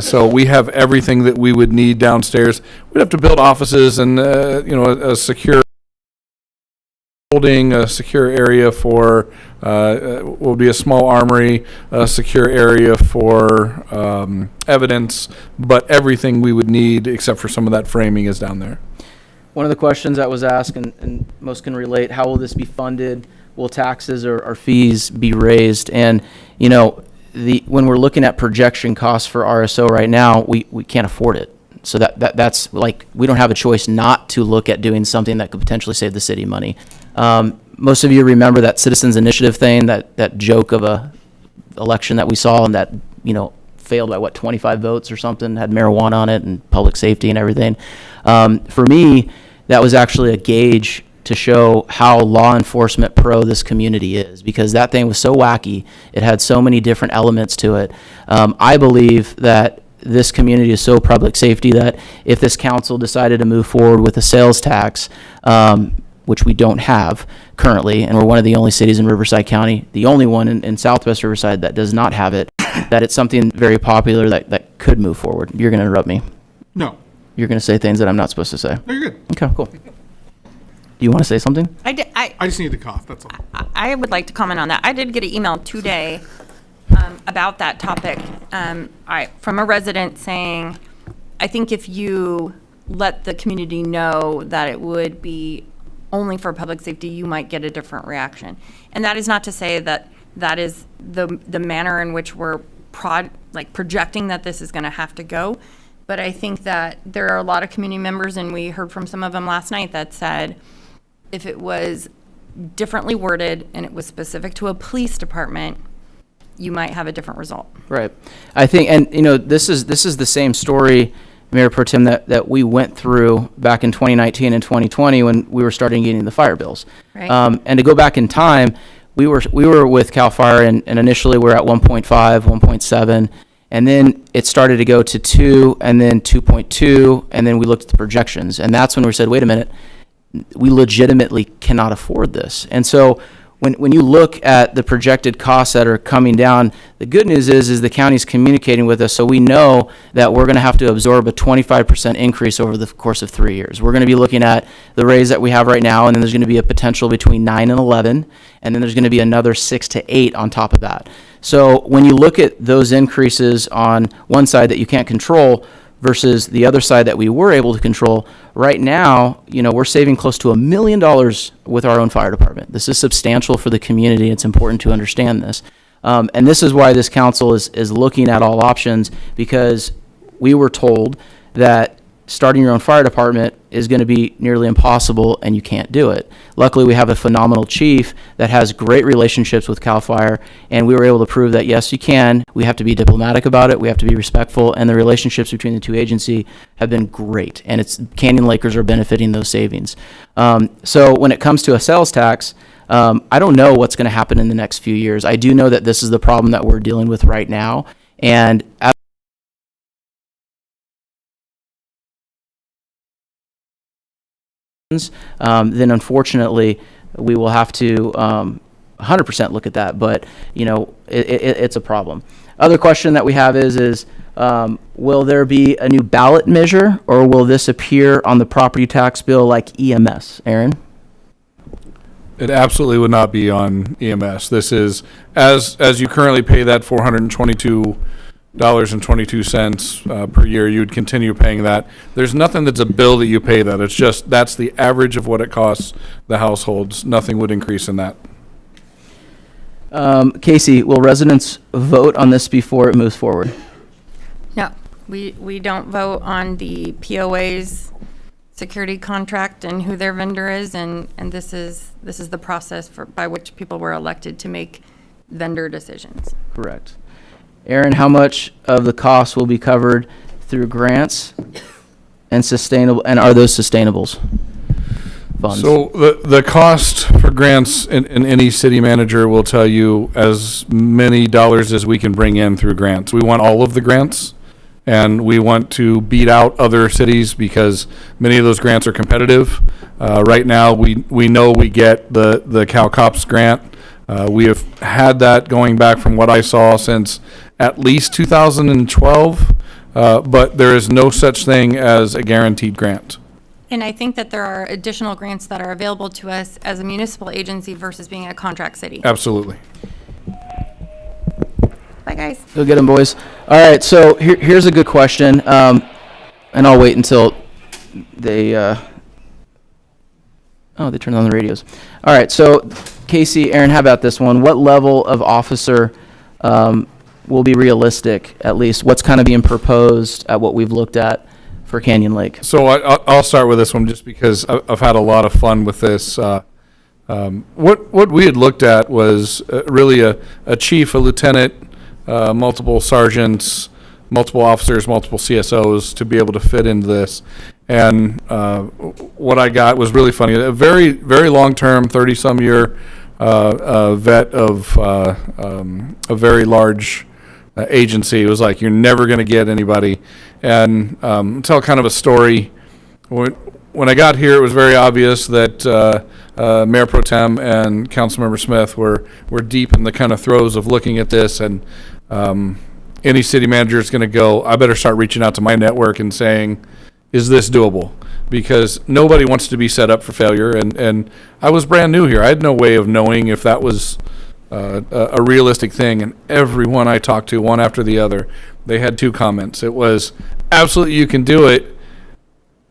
So we have everything that we would need downstairs. We'd have to build offices and a secure building, a secure area for will be a small armory, a secure area for evidence, but everything we would need except for some of that framing is down there. One of the questions that was asked, and most can relate, how will this be funded? Will taxes or fees be raised? And, when we're looking at projection costs for RSO right now, we can't afford it. So that's like, we don't have a choice not to look at doing something that could potentially save the city money. Most of you remember that Citizens Initiative thing, that joke of a election that we saw, and that, failed by 25 votes or something, had marijuana on it and public safety and everything. For me, that was actually a gauge to show how law enforcement pro this community is, because that thing was so wacky. It had so many different elements to it. I believe that this community is so public safety that if this council decided to move forward with a sales tax, which we don't have currently, and we're one of the only cities in Riverside County, the only one in Southwest Riverside that does not have it, that it's something very popular that could move forward. You're going to interrupt me. No. You're going to say things that I'm not supposed to say. No, you're good. Okay, cool. Do you want to say something? I just need to cough, that's all. I would like to comment on that. I did get an email today about that topic from a resident saying, I think if you let the community know that it would be only for public safety, you might get a different reaction. And that is not to say that that is the manner in which we're projecting that this is going to have to go. But I think that there are a lot of community members, and we heard from some of them last night, that said if it was differently worded and it was specific to a police department, you might have a different result. Right. I think, and this is the same story, Mayor Pro Tem, that we went through back in 2019 and 2020 when we were starting getting the fire bills. Right. And to go back in time, we were with CAL FIRE, and initially we're at 1.5, 1.7, and then it started to go to 2, and then 2.2, and then we looked at the projections, and that's when we said, wait a minute, we legitimately cannot afford this. And so when you look at the projected costs that are coming down, the good news is the county's communicating with us, so we know that we're going to have to absorb a 25% increase over the course of 3 years. We're going to be looking at the raise that we have right now, and then there's going to be a potential between 9 and 11, and then there's going to be another 6 to 8 on top of that. So when you look at those increases on one side that you can't control versus the other side that we were able to control, right now, we're saving close to $1 million with our own fire department. This is substantial for the community. It's important to understand this. And this is why this council is looking at all options, because we were told that starting your own fire department is going to be nearly impossible and you can't do it. Luckily, we have a phenomenal chief that has great relationships with CAL FIRE, and we were able to prove that, yes, you can. We have to be diplomatic about it. We have to be respectful, and the relationships between the two agencies have been great, and Canyon Lakers are benefiting those savings. So when it comes to a sales tax, I don't know what's going to happen in the next few years. I do know that this is the problem that we're dealing with right now, and then unfortunately we will have to 100% look at that, but it's a problem. Other question that we have is will there be a new ballot measure, or will this appear on the property tax bill like EMS? Aaron? It absolutely would not be on EMS. This is, as you currently pay that $422 $2,000.22 per year. You would continue paying that. There's nothing that's a bill that you pay that. It's just that's the average of what it costs the households. Nothing would increase in that. Casey, will residents vote on this before it moves forward? No, we don't vote on the POA's security contract and who their vendor is, and this is the process by which people were elected to make vendor decisions. Correct. Aaron, how much of the cost will be covered through grants and sustainable, and are those sustainables funds? So the cost for grants, and any city manager will tell you, as many dollars as we can bring in through grants. We want all of the grants, and we want to beat out other cities because many of those grants are competitive. Right now, we know we get the Cal Cops grant. We have had that going back from what I saw since at least 2012, but there is no such thing as a guaranteed grant. And I think that there are additional grants that are available to us as a municipal agency versus being a contract city. Absolutely. Bye, guys. Go get them, boys. All right, so here's a good question, and I'll wait until they turned on the radios. All right, so Casey, Aaron, how about this one? What level of officer will be realistic, at least? What's kind of being proposed at what we've looked at for Canyon Lake? So I'll start with this one just because I've had a lot of fun with this. What we had looked at was really a chief, a lieutenant, multiple sergeants, multiple officers, multiple CSOs to be able to fit into this. And what I got was really funny. A very, very long-term, 30-some year vet of a very large agency. It was like, you're never going to get anybody. And tell kind of a story. When I got here, it was very obvious that Mayor Pro Tem and Councilmember Smith were deep in the kind of throes of looking at this. And any city manager is going to go, I better start reaching out to my network and saying, is this doable? Because nobody wants to be set up for failure. And I was brand new here. I had no way of knowing if that was a realistic thing. And everyone I talked to, one after the other, they had two comments. It was, absolutely, you can do it.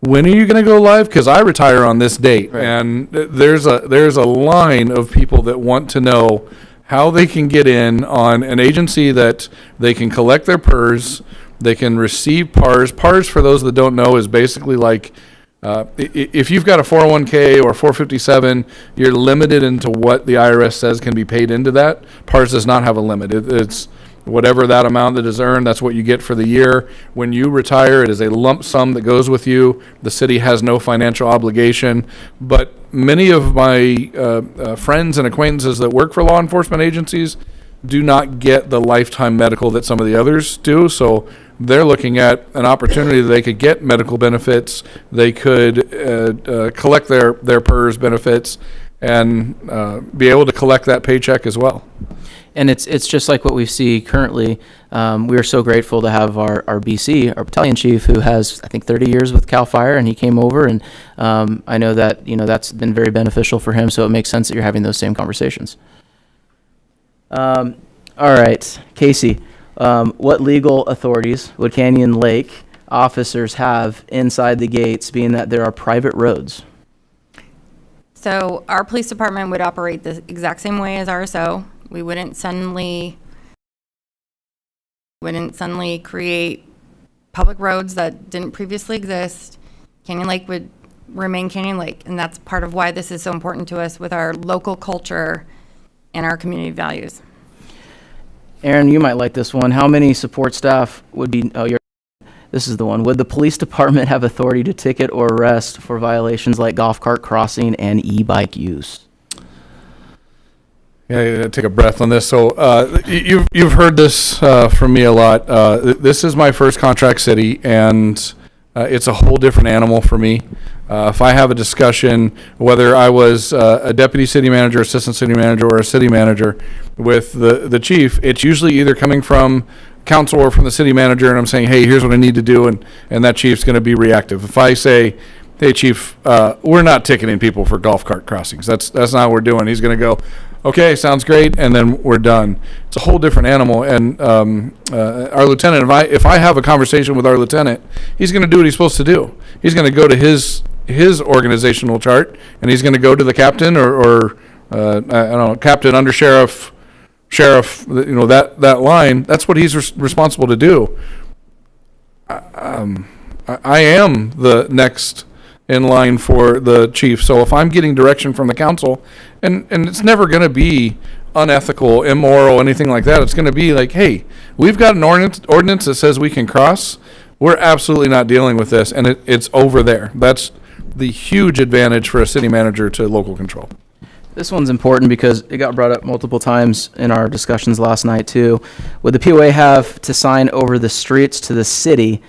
When are you going to go live? Because I retire on this date. Right. And there's a line of people that want to know how they can get in on an agency that they can collect their PERS, they can receive PARS. PARS, for those that don't know, is basically like if you've got a 401k or 457, you're limited into what the IRS says can be paid into that. PARS does not have a limit. It's whatever that amount that is earned, that's what you get for the year. When you retire, it is a lump sum that goes with you. The city has no financial obligation. But many of my friends and acquaintances that work for law enforcement agencies do not get the lifetime medical that some of the others do. So they're looking at an opportunity that they could get medical benefits. They could collect their PERS benefits and be able to collect that paycheck as well. And it's just like what we see currently. We are so grateful to have our BC, our battalion chief, who has, I think, 30 years with CAL FIRE, and he came over, and I know that, that's been very beneficial for him, so it makes sense that you're having those same conversations. All right, Casey, what legal authorities would Canyon Lake officers have inside the gates, being that there are private roads? So our police department would operate the exact same way as RSO. We wouldn't suddenly create public roads that didn't previously exist. Canyon Lake would remain Canyon Lake, and that's part of why this is so important to us with our local culture and our community values. Aaron, you might like this one. How many support staff would be, this is the one. Would the police department have authority to ticket or arrest for violations like golf cart crossing and e-bike use? Yeah, take a breath on this. So you've heard this from me a lot. This is my first contract city, and it's a whole different animal for me. If I have a discussion, whether I was a deputy city manager, assistant city manager, or a city manager with the chief, it's usually either coming from council or from the city manager, and I'm saying, hey, here's what I need to do, and that chief's going to be reactive. If I say, hey, chief, we're not ticketing people for golf cart crossings, that's not what we're doing, he's going to go, okay, sounds great, and then we're done. It's a whole different animal. And our lieutenant, if I have a conversation with our lieutenant, he's going to do what he's supposed to do. He's going to go to his organizational chart, and he's going to go to the captain or I don't know, captain, under sheriff, that line. That's what he's responsible to do. I am the next in line for the chief. So if I'm getting direction from the council, and it's never going to be unethical, immoral, anything like that. It's going to be like, hey, we've got an ordinance that says we can cross. We're absolutely not dealing with this, and it's over there. That's the huge advantage for a city manager to local control. This one's important because it got brought up multiple times in our discussions last night too. Would the POA have to sign over the streets to the city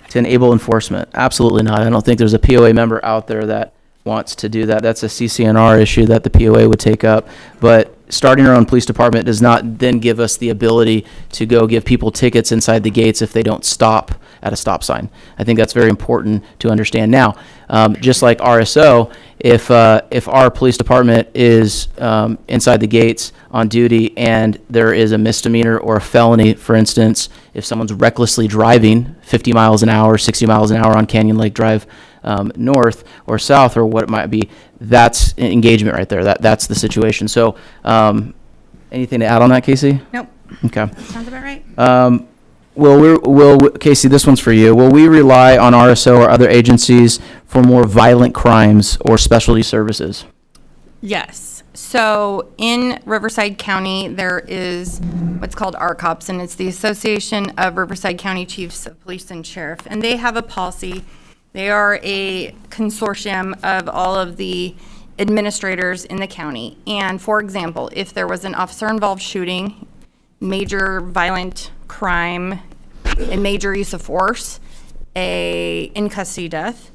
to enable enforcement? Absolutely not. I don't think there's a POA member out there that wants to do that. That's a CCNR issue that the POA would take up. But starting our own police department does not then give us the ability to go give people tickets inside the gates if they don't stop at a stop sign. I think that's very important to understand. Now, just like RSO, if our police department is inside the gates on duty and there is a misdemeanor or a felony, for instance, if someone's recklessly driving 50 miles an hour, 60 miles an hour on Canyon Lake Drive north or south or what it might be, that's engagement right there. That's the situation. So anything to add on that, Casey? Nope, Okay. sounds about right. Casey, this one's for you. Will we rely on RSO or other agencies for more violent crimes or specialty services? Yes. So in Riverside County, there is what's called RCOPS, and it's the Association of Riverside County Chiefs of Police and Sheriff. And they have a policy. They are a consortium of all of the administrators in the county. And for example, if there was an officer-involved shooting, major violent crime, a major use of force, a in-custody death,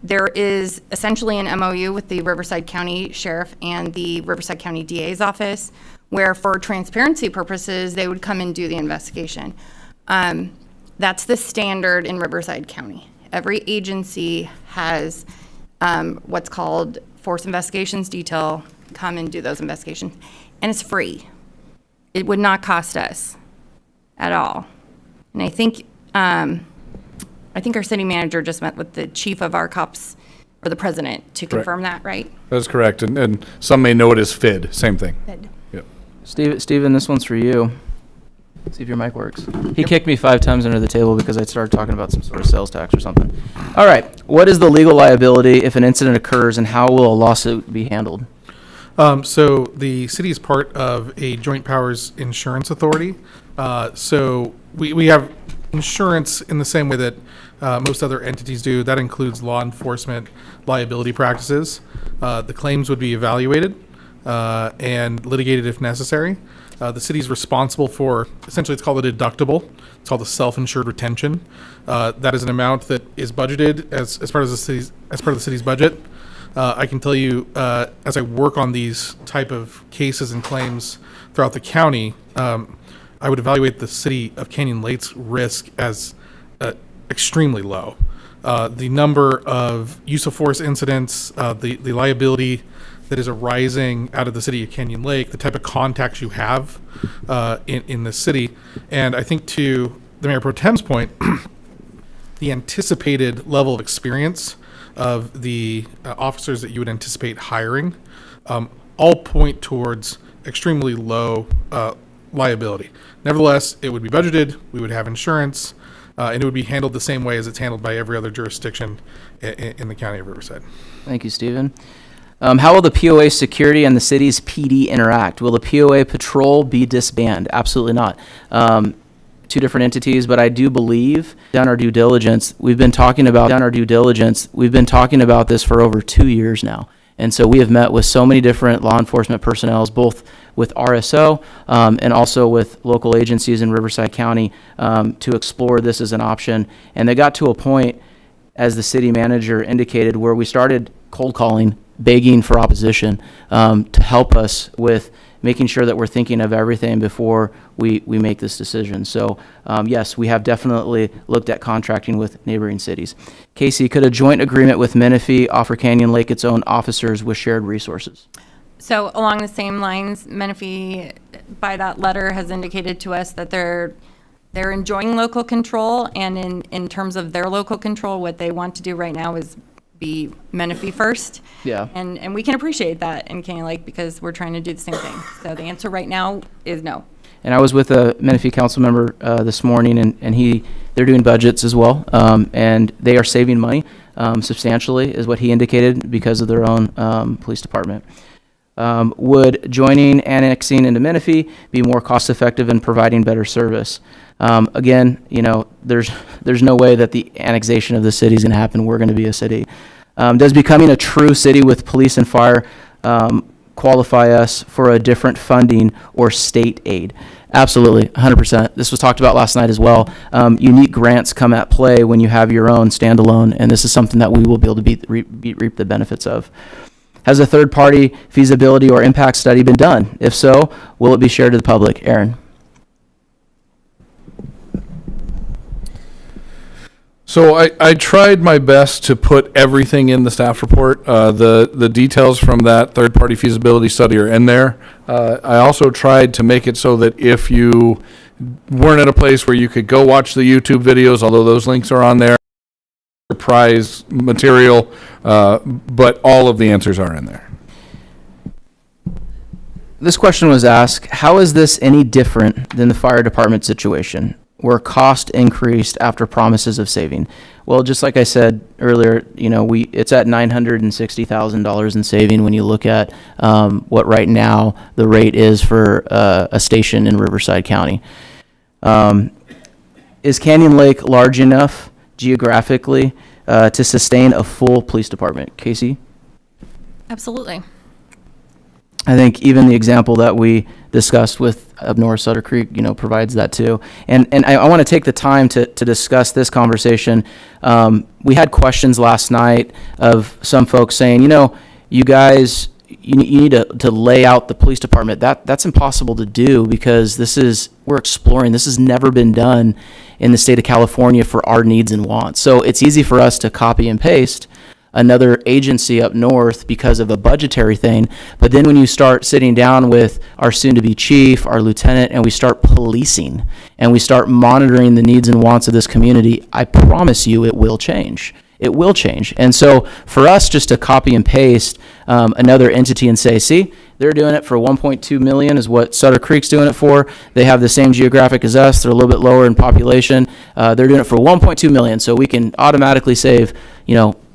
there is essentially an MOU with the Riverside County Sheriff and the Riverside County DA's office, where for transparency purposes, they would come and do the investigation. That's the standard in Riverside County. Every agency has what's called force investigations detail come and do those investigations, and it's free. It would not cost us at all. And I think our city manager just met with the chief of our cops, or the president, to confirm that, right? That's correct. And some may know it as FID, same thing. Good. Yep. Steven, this one's for you. See if your mic works. He kicked me 5 times under the table because I started talking about some sort of sales tax or something. All right. What is the legal liability if an incident occurs, and how will a lawsuit be handled? So the city is part of a joint powers insurance authority. So we have insurance in the same way that most other entities do. That includes law enforcement liability practices. The claims would be evaluated and litigated if necessary. The city is responsible for, essentially it's called a deductible. It's called a self-insured retention. That is an amount that is budgeted as part of the city's budget. I can tell you, as I work on these type of cases and claims throughout the county, I would evaluate the city of Canyon Lake's risk as extremely low. The number of use of force incidents, the liability that is arising out of the city of Canyon Lake, the type of contacts you have in the city, and I think to the Mayor Pro Tem's point, the anticipated level of experience of the officers that you would anticipate hiring all point towards extremely low liability. Nevertheless, it would be budgeted, we would have insurance, and it would be handled the same way as it's handled by every other jurisdiction in the county of Riverside. Thank you, Steven. How will the POA security and the city's PD interact? Will the POA patrol be disbanded? Absolutely not. 2 different entities, but I do believe, done our due diligence, we've been talking about this for over 2 years now. And so we have met with so many different law enforcement personnel, both with RSO and also with local agencies in Riverside County to explore this as an option. And they got to a point, as the city manager indicated, where we started cold calling, begging for opposition to help us with making sure that we're thinking of everything before we make this decision. So yes, we have definitely looked at contracting with neighboring cities. Casey, could a joint agreement with Menifee offer Canyon Lake its own officers with shared resources? So along the same lines, Menifee, by that letter, has indicated to us that they're enjoying local control, and in terms of their local control, what they want to do right now is be Menifee first. Yeah. And we can appreciate that in Canyon Lake because we're trying to do the same thing. So the answer right now is no. And I was with a Menifee council member this morning, and they're doing budgets as well, and they are saving money substantially, is what he indicated, because of their own police department. Would joining, annexing into Menifee be more cost-effective in providing better service? Again, there's no way that the annexation of the city is going to happen. We're going to be a city. Does becoming a true city with police and fire qualify us for a different funding or state aid? Absolutely, 100%. This was talked about last night as well. Unique grants come at play when you have your own standalone, and this is something that we will be able to reap the benefits of. Has a third-party feasibility or impact study been done? If so, will it be shared to the public? Aaron? So I tried my best to put everything in the staff report. The details from that third-party feasibility study are in there. I also tried to make it so that if you weren't at a place where you could go watch the YouTube videos, although those links are on there, prize material, but all of the answers are in there. This question was asked, how is this any different than the fire department situation, where cost increased after promises of saving? Well, just like I said earlier, it's at $960,000 in saving when you look at what right now the rate is for a station in Riverside County. Is Canyon Lake large enough geographically to sustain a full police department? Casey? Absolutely. I think even the example that we discussed with up north Sutter Creek, provides that too. And I want to take the time to discuss this conversation. We had questions last night of some folks saying, you guys, you need to lay out the police department. That's impossible to do because we're exploring. This has never been done in the state of California for our needs and wants. So it's easy for us to copy and paste another agency up north because of a budgetary thing. But then when you start sitting down with our soon-to-be chief, our lieutenant, and we start policing and we start monitoring the needs and wants of this community, I promise you it will change. It will change. And so for us just to copy and paste another entity and say, see, they're doing it for 1.2 million is what Sutter Creek's doing it for. They have the same geographic as us. They're a little bit lower in population. They're doing it for 1.2 million. So we can automatically save,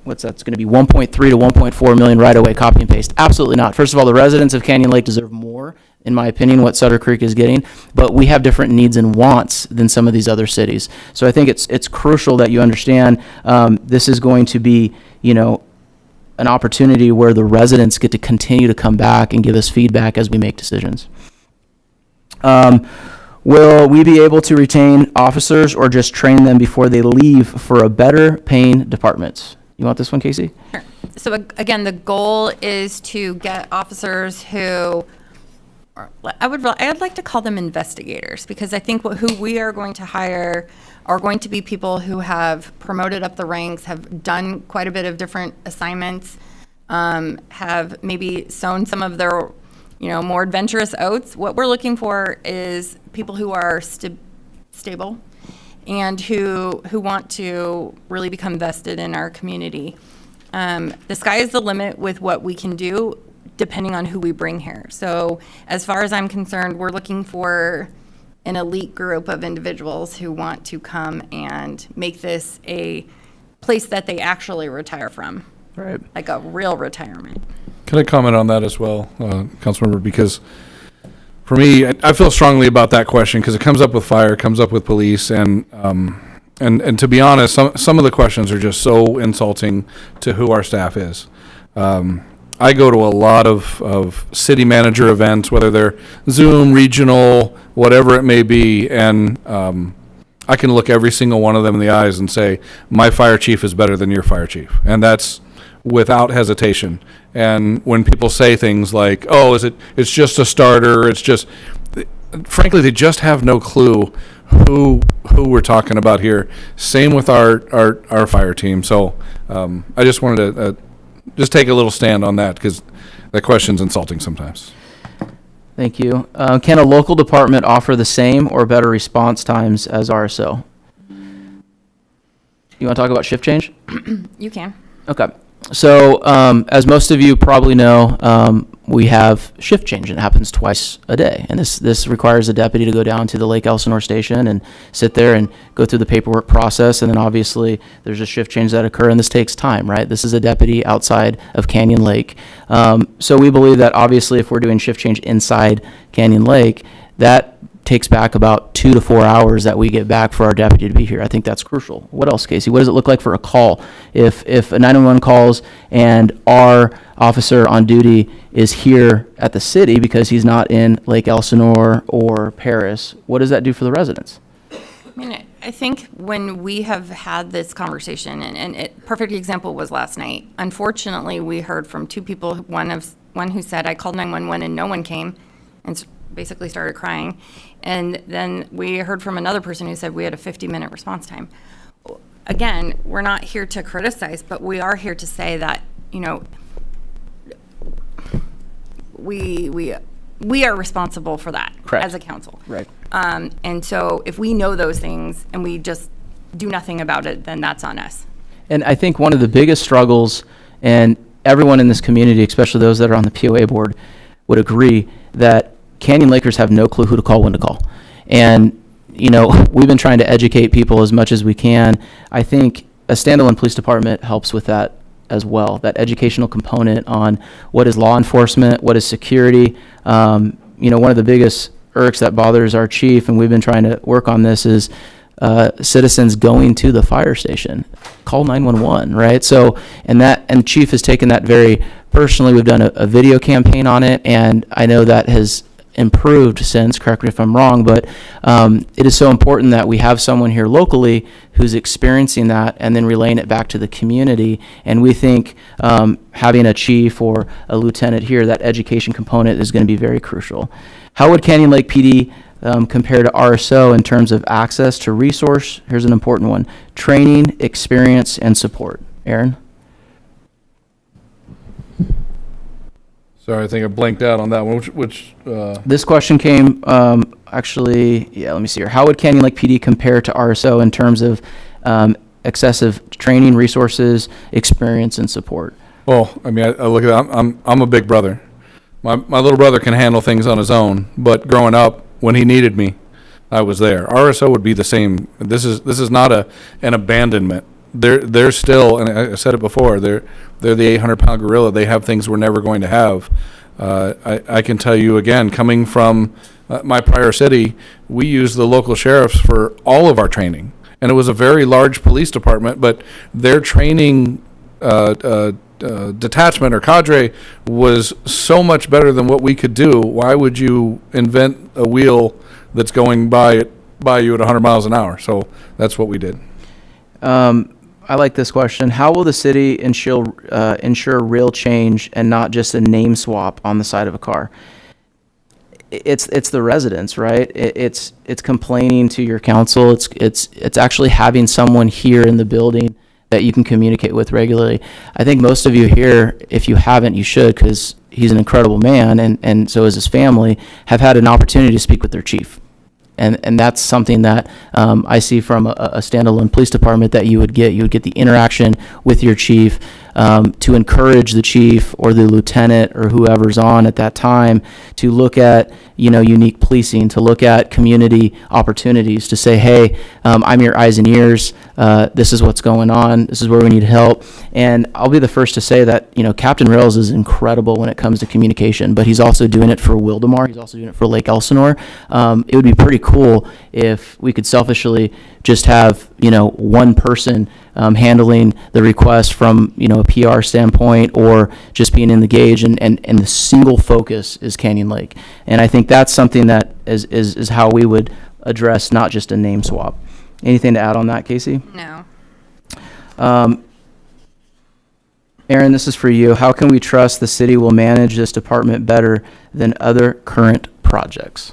it's going to be 1.3 to 1.4 million right away, copy and paste. Absolutely not. First of all, the residents of Canyon Lake deserve more, in my opinion, what Sutter Creek is getting, but we have different needs and wants than some of these other cities. So I think it's crucial that you understand this is going to be, an opportunity where the residents get to continue to come back and give us feedback as we make decisions. Will we be able to retain officers or just train them before they leave for a better paying department? You want this one, Casey? Sure. So again, the goal is to get officers who, I'd like to call them investigators, because I think who we are going to hire are going to be people who have promoted up the ranks, have done quite a bit of different assignments, have maybe sown some of their, more adventurous oats. What we're looking for is people who are stable and who want to really become vested in our community. The sky is the limit with what we can do depending on who we bring here. So as far as I'm concerned, we're looking for an elite group of individuals who want to come and make this a place that they actually retire from. Right. Like a real retirement. Can I comment on that as well, Councilmember? Because for me, I feel strongly about that question because it comes up with fire, it comes up with police, and to be honest, some of the questions are just so insulting to who our staff is. I go to a lot of city manager events, whether they're Zoom, regional, whatever it may be, and I can look every single one of them in the eyes and say, my fire chief is better than your fire chief. And that's without hesitation. And when people say things like, oh, it's just a starter, frankly, they just have no clue who we're talking about here. Same with our fire team. So I just wanted to just take a little stand on that, because that question's insulting sometimes. Thank you. Can a local department offer the same or better response times as RSO? You want to talk about shift change? You can. Okay. So, as most of you probably know, we have shift change, and it happens twice a day. And this requires a deputy to go down to the Lake Elsinore station and sit there and go through the paperwork process. And then obviously there's a shift change that occur, and this takes time, right? This is a deputy outside of Canyon Lake. So we believe that obviously if we're doing shift change inside Canyon Lake, that takes back about 2 to 4 hours that we get back for our deputy to be here. I think that's crucial. What else, Casey? What does it look like for a call? If a 911 calls and our officer on duty is here at the city because he's not in Lake Elsinore or Paris, what does that do for the residents? I mean, I think when we have had this conversation, and perfect example was last night. Unfortunately, we heard from two people, one who said, I called 911 and no one came, and basically started crying. And then we heard from another person who said we had a 50-minute response time. Again, we're not here to criticize, but we are here to say that, you know, we are responsible for that. Correct. As a council. Right. And so if we know those things and we just do nothing about it, then that's on us. And I think one of the biggest struggles, and everyone in this community, especially those that are on the POA board, would agree that Canyon Lakers have no clue who to call, when to call. And, you know, we've been trying to educate people as much as we can. I think a standalone police department helps with that as well, that educational component on what is law enforcement, what is security. You know, one of the biggest irks that bothers our chief, and we've been trying to work on this, is citizens going to the fire station. Call 911, right? So, and chief has taken that very personally. We've done a video campaign on it, and I know that has improved since, correct me if I'm wrong, but it is so important that we have someone here locally who's experiencing that and then relaying it back to the community. And we think having a chief or a lieutenant here, that education component is going to be very crucial. How would Canyon Lake PD compare to RSO in terms of access to resource? Here's an important one: training, experience, and support. Aaron? Sorry, I think I blanked out on that one. This question came, actually, let me see here. How would Canyon Lake PD compare to RSO in terms of excessive training, resources, experience, and support? Well, I mean, I look at that, I'm a big brother. My little brother can handle things on his own, but growing up, when he needed me, I was there. RSO would be the same. This is not an abandonment. They're still, and I said it before, they're the 800-pound gorilla. They have things we're never going to have. I can tell you again, coming from my prior city, we used the local sheriffs for all of our training, and it was a very large police department, but their training detachment or cadre was so much better than what we could do. Why would you invent a wheel that's going by you at 100 miles an hour? So that's what we did. I like this question. How will the city ensure real change and not just a name swap on the side of a car? It's the residents, right? It's complaining to your council. It's actually having someone here in the building that you can communicate with regularly. I think most of you here, if you haven't, you should, because he's an incredible man, and so is his family, have had an opportunity to speak with their chief. And that's something that I see from a standalone police department that you would get. You would get the interaction with your chief to encourage the chief or the lieutenant or whoever's on at that time to look at, unique policing, to look at community opportunities, to say, hey, I'm your eyes and ears. This is what's going on. This is where we need help. And I'll be the first to say that, Captain Rails is incredible when it comes to communication, but he's also doing it for Wildemar. He's also doing it for Lake Elsinore. It would be pretty cool if we could selfishly just have, one person handling the request from, a PR standpoint, or just being in the gauge, and the single focus is Canyon Lake. And I think that's something that is how we would address not just a name swap. Anything to add on that, Casey? No. Aaron, this is for you. How can we trust the city will manage this department better than other current projects?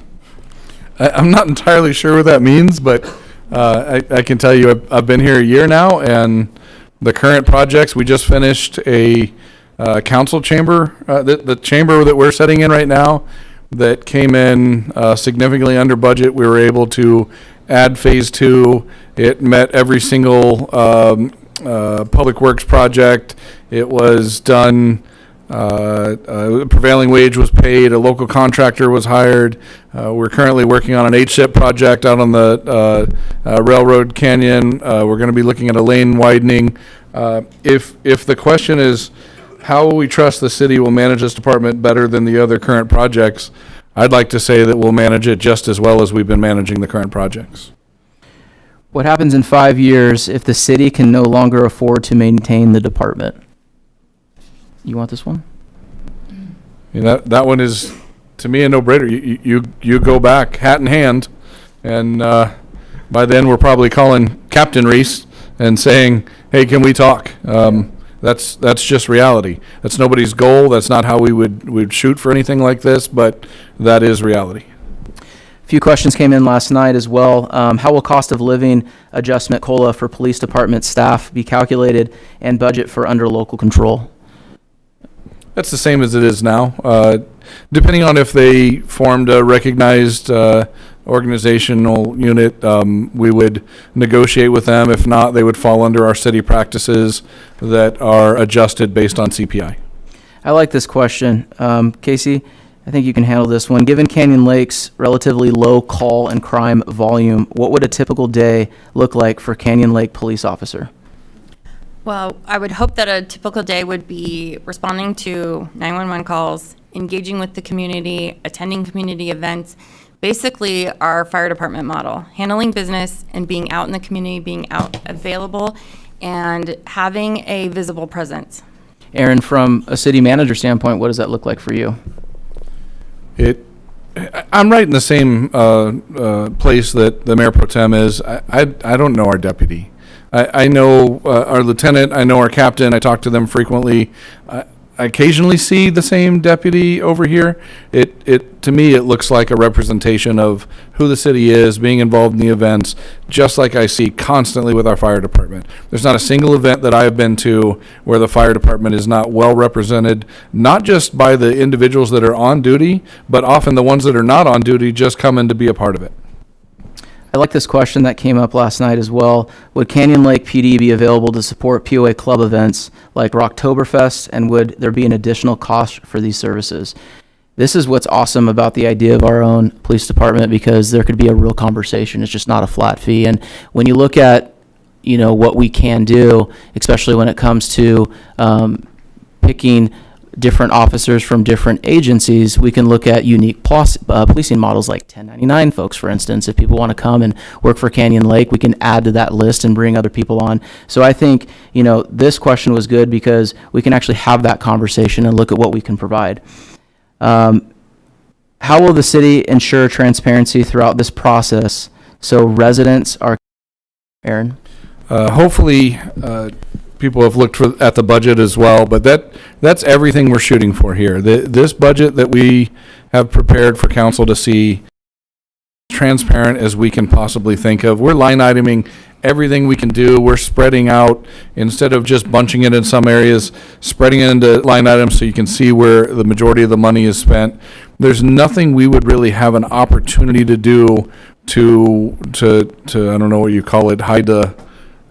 I'm not entirely sure what that means, but I can tell you I've been here a year now, and the current projects, we just finished a council chamber, the chamber that we're sitting in right now, that came in significantly under budget. We were able to add phase 2. It met every single public works project. It was done. Prevailing wage was paid. A local contractor was hired. We're currently working on an HSIP project out on the Railroad Canyon. We're going to be looking at a lane widening. If the question is, how will we trust the city will manage this department better than the other current projects? I'd like to say that we'll manage it just as well as we've been managing the current projects. What happens in 5 years if the city can no longer afford to maintain the department? You want this one? That one is, to me, a no-brainer. You go back, hat in hand, and by then we're probably calling Captain Reese and saying, hey, can we talk? That's just reality. That's nobody's goal. That's not how we would shoot for anything like this, but that is reality. A few questions came in last night as well. How will cost of living adjustment COLA for police department staff be calculated and budget for under local control? That's the same as it is now. Depending on if they formed a recognized organizational unit, we would negotiate with them. If not, they would fall under our city practices that are adjusted based on CPI. I like this question. Casey, I think you can handle this one. Given Canyon Lake's relatively low call and crime volume, what would a typical day look like for Canyon Lake police officer? Well, I would hope that a typical day would be responding to 911 calls, engaging with the community, attending community events, basically our fire department model, handling business and being out in the community, being out available, and having a visible presence. Aaron, from a city manager standpoint, what does that look like for you? I'm right in the same place that the Mayor Pro Tem is. I don't know our deputy. I know our lieutenant. I know our captain. I talk to them frequently. I occasionally see the same deputy over here. To me, it looks like a representation of who the city is, being involved in the events, just like I see constantly with our fire department. There's not a single event that I have been to where the fire department is not well represented, not just by the individuals that are on duty, but often the ones that are not on duty just come in to be a part of it. I like this question that came up last night as well. Would Canyon Lake PD be available to support POA club events like Rocktoberfest, and would there be an additional cost for these services? This is what's awesome about the idea of our own police department, because there could be a real conversation. It's just not a flat fee. And when you look at, what we can do, especially when it comes to picking different officers from different agencies, we can look at unique policing models like 1099 folks, for instance. If people want to come and work for Canyon Lake, we can add to that list and bring other people on. So I think, this question was good because we can actually have that conversation and look at what we can provide. How will the city ensure transparency throughout this process so residents are... Aaron? Hopefully, people have looked at the budget as well, but that's everything we're shooting for here. This budget that we have prepared for council to see, transparent as we can possibly think of. We're line iteming everything we can do. We're spreading out, instead of just bunching it in some areas, spreading it into line items so you can see where the majority of the money is spent. There's nothing we would really have an opportunity to do to I don't know what you call it, hide the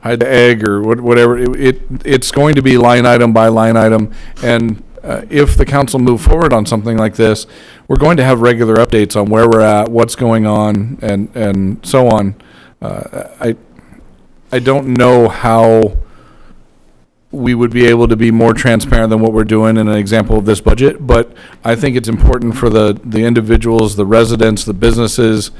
egg or whatever. It's going to be line item by line item, and if the council move forward on something like this, we're going to have regular updates on where we're at, what's going on, and so on. I don't know how we would be able to be more transparent than what we're doing in an example of this budget, but I think it's important for the individuals, the residents, the businesses,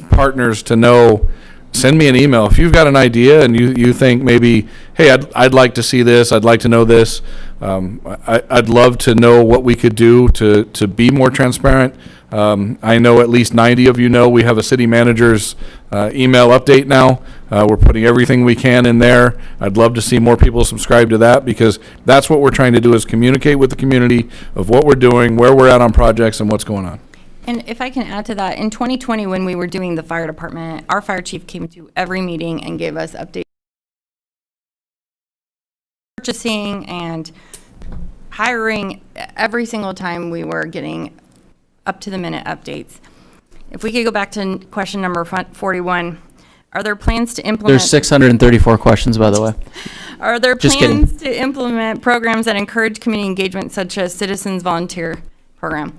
partners to know. Send me an email if you've got an idea and you think maybe, hey, I'd like to see this, I'd like to know this. I'd love to know what we could do to be more transparent. I know at least 90 of you know we have a city manager's email update now. We're putting everything we can in there. I'd love to see more people subscribe to that, because that's what we're trying to do, is communicate with the community of what we're doing, where we're at on projects, and what's going on. And if I can add to that, in 2020, when we were doing the fire department, our fire chief came to every meeting and gave us updates. purchasing and hiring. Every single time we were getting up-to-the-minute updates. If we could go back to question number 41, are there plans to implement? There's 634 questions, by the way. Are there Just kidding. plans to implement programs that encourage community engagement, such as Citizens Volunteer Program?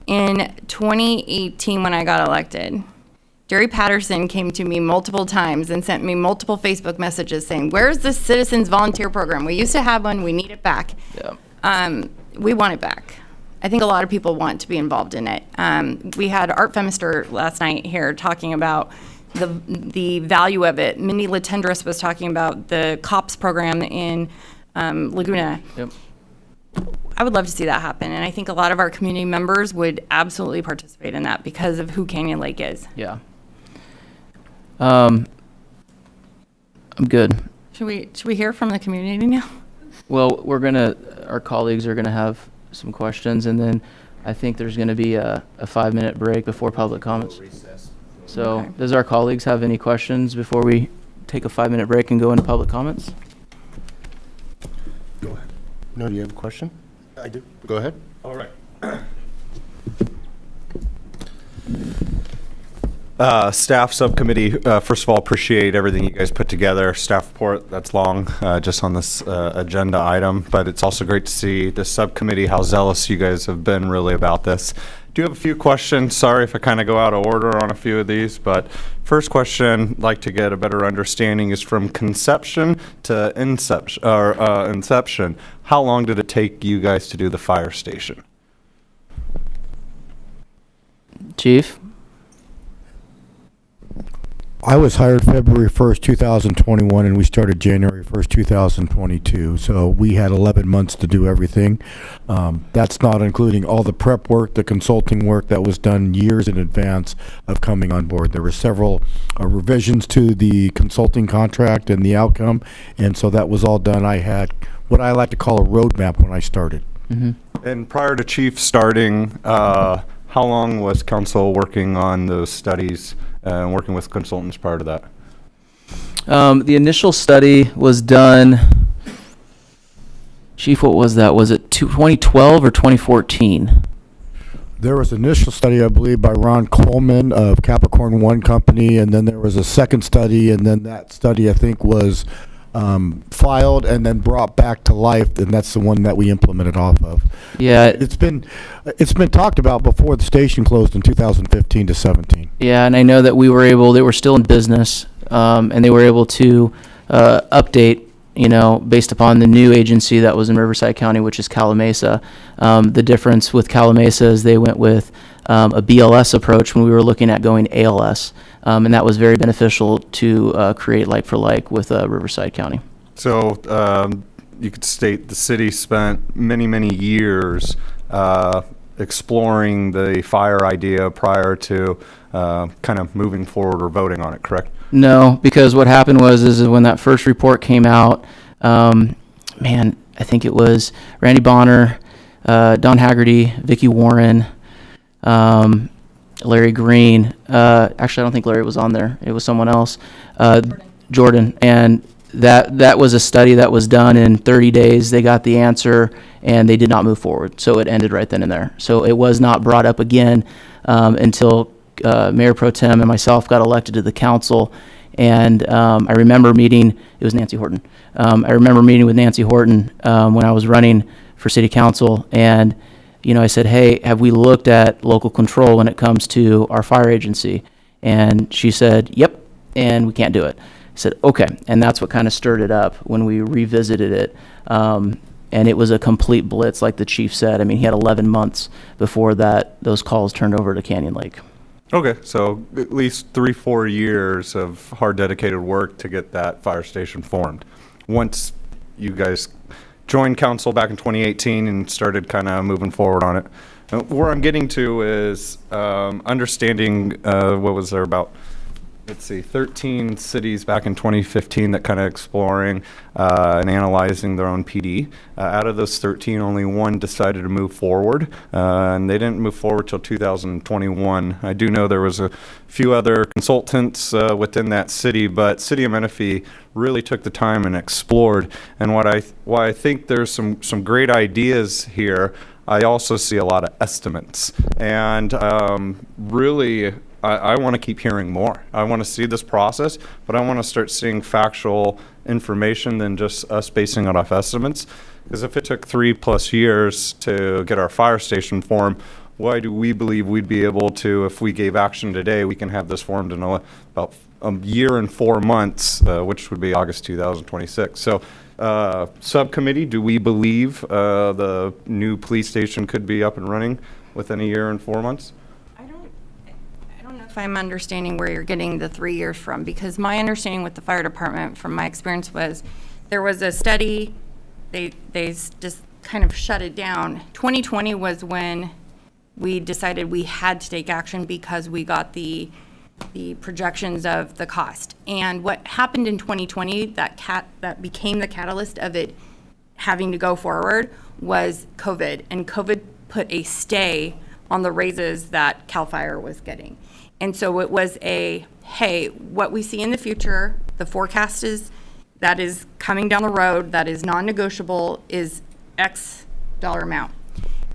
In 2018, when I got elected, Jerry Patterson came to me multiple times and sent me multiple Facebook messages saying, "Where's the Citizens Volunteer Program? We used to have one. We need it back." We want it back. I think a lot of people want to be involved in it. We had Art Femister last night here talking about the value of it. Mindy Latendress was talking about the COPS program in Laguna. Yep. I would love to see that happen, and I think a lot of our community members would absolutely participate in that because of who Canyon Lake is. Yeah. I'm good. Should we hear from the community now? Well, our colleagues are gonna have some questions, and then I think there's gonna be a 5-minute break before public comments. So, Okay. does our colleagues have any questions before we take a 5-minute break and go into public comments? No, do you have a question? I do. Go ahead. All right. Staff subcommittee, first of all, appreciate everything you guys put together. Staff report, that's long, just on this agenda item, but it's also great to see the subcommittee, how zealous you guys have been really about this. Do have a few questions. Sorry if I kind of go out of order on a few of these, but first question, like to get a better understanding, is from conception to inception. How long did it take you guys to do the fire station? Chief? I was hired February 1st, 2021, and we started January 1st, 2022. So we had 11 months to do everything. That's not including all the prep work, the consulting work that was done years in advance of coming on board. There were several revisions to the consulting contract and the outcome, and so that was all done. I had what I like to call a roadmap when I started. And prior to Chief starting, how long was council working on those studies and working with consultants prior to that? The initial study was done, Chief, what was that? Was it 2012 or 2014? There was an initial study, I believe, by Ron Coleman of Capricorn One Company, and then there was a second study, and then that study, I think, was filed and then brought back to life, and that's the one that we implemented off of. Yeah, It's been talked about before the station closed in 2015 to 17. yeah, and I know that they were still in business, and they were able to update, based upon the new agency that was in Riverside County, which is Calamasa. The difference with Calamasa is they went with a BLS approach when we were looking at going ALS, and that was very beneficial to create like for like with Riverside County. So you could state the city spent many, many years exploring the fire idea prior to kind of moving forward or voting on it, correct? No, because what happened is when that first report came out, I think it was Randy Bonner, Don Haggerty, Vicki Warren, Larry Green. Actually, I don't think Larry was on there. It was someone else. Jordan. And that was a study that was done in 30 days. They got the answer, and they did not move forward. So it ended right then and there. So it was not brought up again until Mayor Pro Tem and myself got elected to the council. And I remember meeting, it was Nancy Horton. I remember meeting with Nancy Horton when I was running for city council, and I said, hey, have we looked at local control when it comes to our fire agency? And she said, yep, and we can't do it. I said, okay, and that's what kind of stirred it up when we revisited it. And it was a complete blitz, like the chief said. I mean, he had 11 months before those calls turned over to Canyon Lake. Okay, so at least 3-4 years of hard, dedicated work to get that fire station formed. Once you guys joined council back in 2018 and started kind of moving forward on it, where I'm getting to is understanding, what was there, about let's see, 13 cities back in 2015 that kind of exploring and analyzing their own PD. Out of those 13, only one decided to move forward, and they didn't move forward till 2021. I do know there was a few other consultants within that city, but City of Menifee really took the time and explored. And why I think there's some great ideas here, I also see a lot of estimates. And really, I want to keep hearing more. I want to see this process, but I want to start seeing factual information than just us basing it off estimates. Because if it took 3+ years to get our fire station formed, why do we believe we'd be able to, if we gave action today, we can have this formed in about a year and 4 months, which would be August 2026. So subcommittee, do we believe the new police station could be up and running within a year and 4 months? I don't know if I'm understanding where you're getting the 3 years from, because my understanding with the fire department, from my experience, was there was a study, they just kind of shut it down. 2020 was when we decided we had to take action because we got the projections of the cost. And what happened in 2020 that became the catalyst of it having to go forward was COVID. And COVID put a stay on the raises that CAL FIRE was getting. And so it was hey, what we see in the future, the forecast that is coming down the road, that is non-negotiable, is X dollar amount.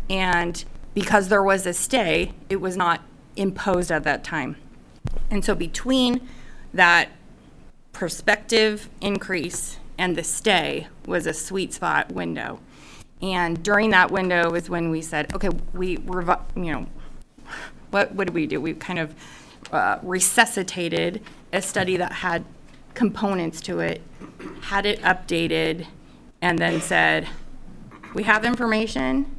And because there was a stay, it was not imposed at that time. And so between that prospective increase and the stay was a sweet spot window. And during that window is when we said, okay, what did we do? We kind of resuscitated a study that had components to it, had it updated, and then said, we have information.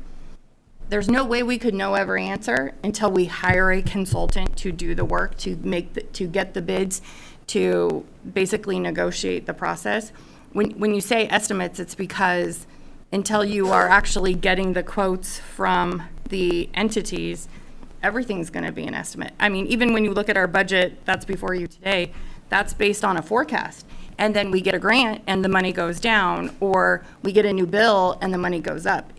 There's no way we could know every answer until we hire a consultant to do the work, to get the bids, to basically negotiate the process. When you say estimates, it's because until you are actually getting the quotes from the entities, everything's going to be an estimate. I mean, even when you look at our budget that's before you today, that's based on a forecast. And then we get a grant and the money goes down, or we get a new bill and the money goes up.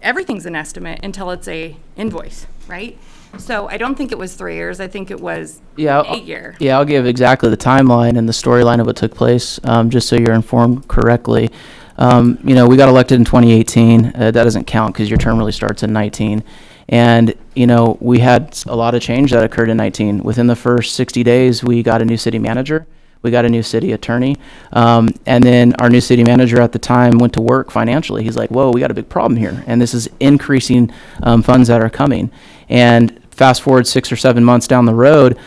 Everything's an estimate until it's a invoice, right? So I don't think it was 3 years. I think it was 8 year. Yeah, I'll give exactly the timeline and the storyline of what took place, just so you're informed correctly. We got elected in 2018. That doesn't count because your term really starts in 19. And, we had a lot of change that occurred in 19. Within the first 60 days, we got a new city manager. We got a new city attorney. And then our new city manager at the time went to work financially. He's like, whoa, we got a big problem here. And this is increasing funds that are coming. And fast forward 6 or 7 months down the road,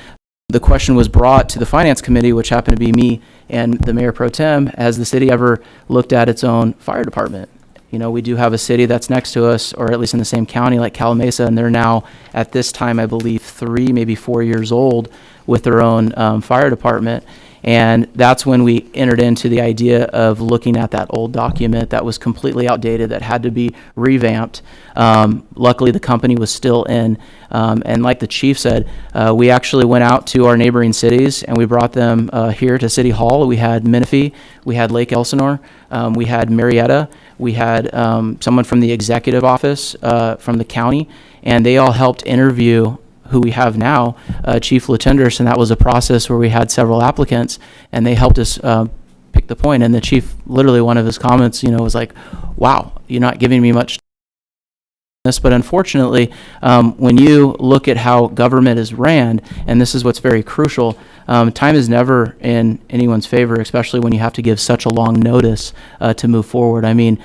the question was brought to the finance committee, which happened to be me and the mayor pro tem, has the city ever looked at its own fire department? We do have a city that's next to us, or at least in the same county, like Calimesa, and they're now, at this time, I believe 3, maybe 4 years old with their own fire department. And that's when we entered into the idea of looking at that old document that was completely outdated, that had to be revamped. Luckily, the company was still in. And like the chief said, we actually went out to our neighboring cities and we brought them here to City Hall. We had Menifee, we had Lake Elsinore, we had Marietta, we had someone from the executive office from the county, and they all helped interview who we have now, Chief Latenders, and that was a process where we had several applicants, and they helped us pick the point. And the chief, literally one of his comments, was like, wow, you're not giving me much. But unfortunately, when you look at how government is ran, and this is what's very crucial, time is never in anyone's favor, especially when you have to give such a long notice to move forward. I mean,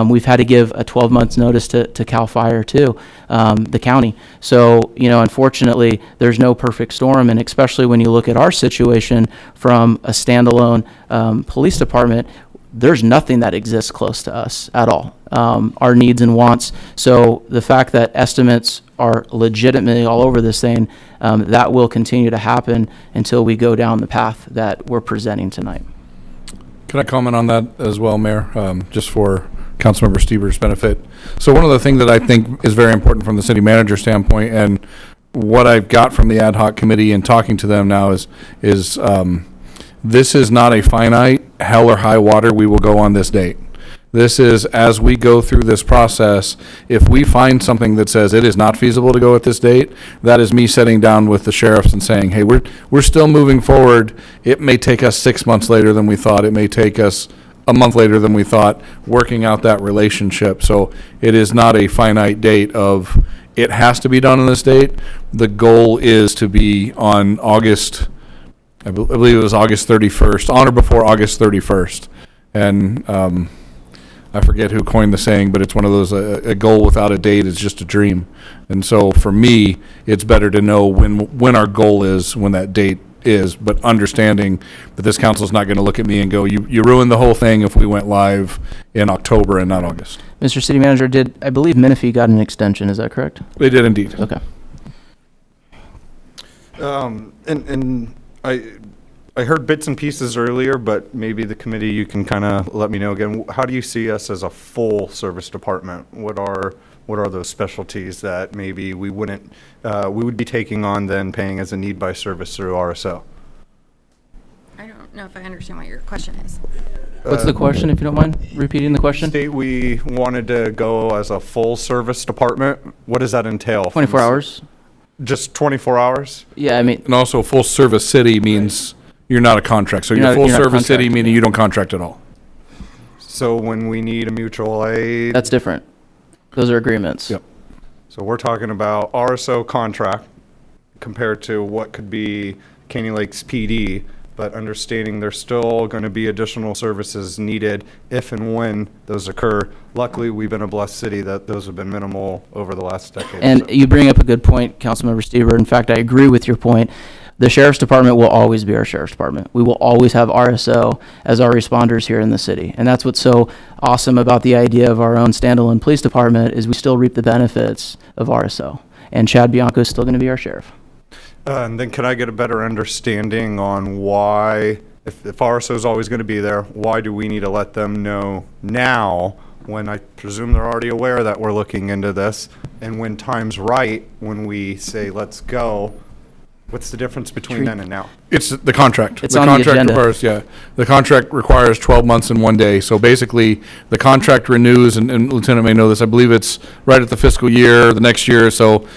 we've had to give a 12 months notice to CAL FIRE too, the county. So, unfortunately, there's no perfect storm, and especially when you look at our situation from a standalone police department, there's nothing that exists close to us at all, our needs and wants. So the fact that estimates are legitimately all over this thing, that will continue to happen until we go down the path that we're presenting tonight. Can I comment on that as well, Mayor, just for Councilmember Stieber's benefit? So one of the things that I think is very important from the city manager standpoint, and what I've got from the ad hoc committee and talking to them now is this is not a finite hell or high water, we will go on this date. This is, as we go through this process, if we find something that says it is not feasible to go at this date, that is me sitting down with the sheriffs and saying, hey, we're still moving forward. It may take us 6 months later than we thought. It may take us a month later than we thought, working out that relationship. So it is not a finite date of it has to be done on this date. The goal is to be on August, I believe it was August 31st, on or before August 31st. And I forget who coined the saying, but it's one of those, a goal without a date is just a dream. And so for me, it's better to know when our goal is, when that date is, but understanding that this council is not going to look at me and go, you ruined the whole thing if we went live in October and not August. Mr. City Manager, I believe Menifee got an extension, is that correct? They did indeed. Okay. And I heard bits and pieces earlier, but maybe the committee, you can kind of let me know again. How do you see us as a full service department? What are those specialties that maybe we would be taking on then paying as a need by service through RSO? I don't know if I understand what your question is. What's the question, if you don't mind repeating the question? State we wanted to go as a full service department. What does that entail? 24 hours? Just 24 hours? Yeah, I mean, And also, full service city means you're not a contract. So You're you're not- full you're not service city, contracted. meaning you don't contract at all. So when we need a mutual aid, that's different. Those are agreements. Yep. so we're talking about RSO contract compared to what could be Canyon Lakes PD, but understanding there's still going to be additional services needed if and when those occur. Luckily, we've been a blessed city that those have been minimal over the last decade. And you bring up a good point, Councilmember Stever. In fact, I agree with your point. The Sheriff's Department will always be our Sheriff's Department. We will always have RSO as our responders here in the city. And that's what's so awesome about the idea of our own standalone police department is we still reap the benefits of RSO. And Chad Bianco is still going to be our sheriff. And then can I get a better understanding on why, if RSO is always going to be there, why do we need to let them know now when I presume they're already aware that we're looking into this? And when time's right, when we say, let's go, what's the difference between then and now? It's the contract. It's on the agenda. The contract requires 12 months and 1 day. So basically, the contract renews, and Lieutenant may know this, I believe it's right at the fiscal year, the next year. So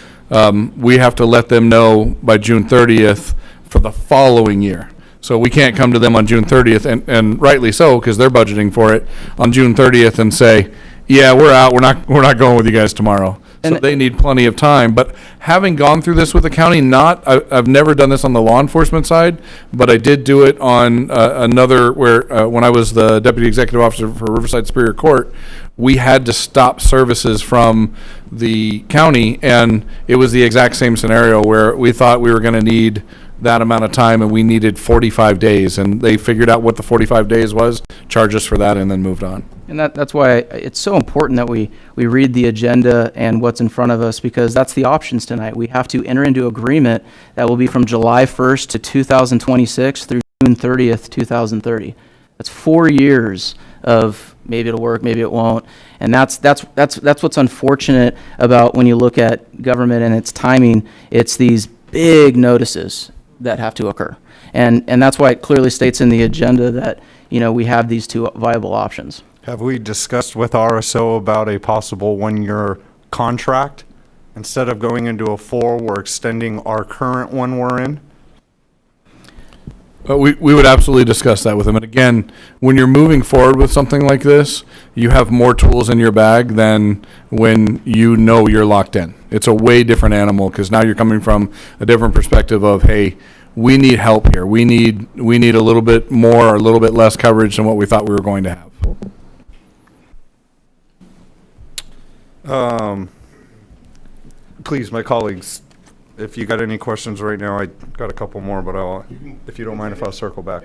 we have to let them know by June 30th for the following year. So we can't come to them on June 30th, and rightly so, because they're budgeting for it, on June 30th and say, yeah, we're out, we're not going with you guys tomorrow. So And- they need plenty of time. But having gone through this with the county, I've never done this on the law enforcement side, but I did do it on another, where when I was the deputy executive officer for Riverside Superior Court, we had to stop services from the county, and it was the exact same scenario where we thought we were going to need that amount of time, and we needed 45 days, and they figured out what the 45 days was, charged us for that, and then moved on. And that's why it's so important that we read the agenda and what's in front of us, because that's the options tonight. We have to enter into agreement that will be from July 1st to 2026 through June 30th, 2030. That's 4 years of maybe it'll work, maybe it won't. And that's what's unfortunate about when you look at government and its timing. It's these big notices that have to occur. And that's why it clearly states in the agenda that, we have these two viable options. Have we discussed with RSO about a possible one-year contract? Instead of going into a 4, we're extending our current one we're in? We would absolutely discuss that with them. And again, when you're moving forward with something like this, you have more tools in your bag than when you're locked in. It's a way different animal, because now you're coming from a different perspective of, hey, we need help here. We need a little bit more or a little bit less coverage than what we thought we were going to have. Please, my colleagues, if you got any questions right now, I got a couple more, but if you don't mind if I'll circle back.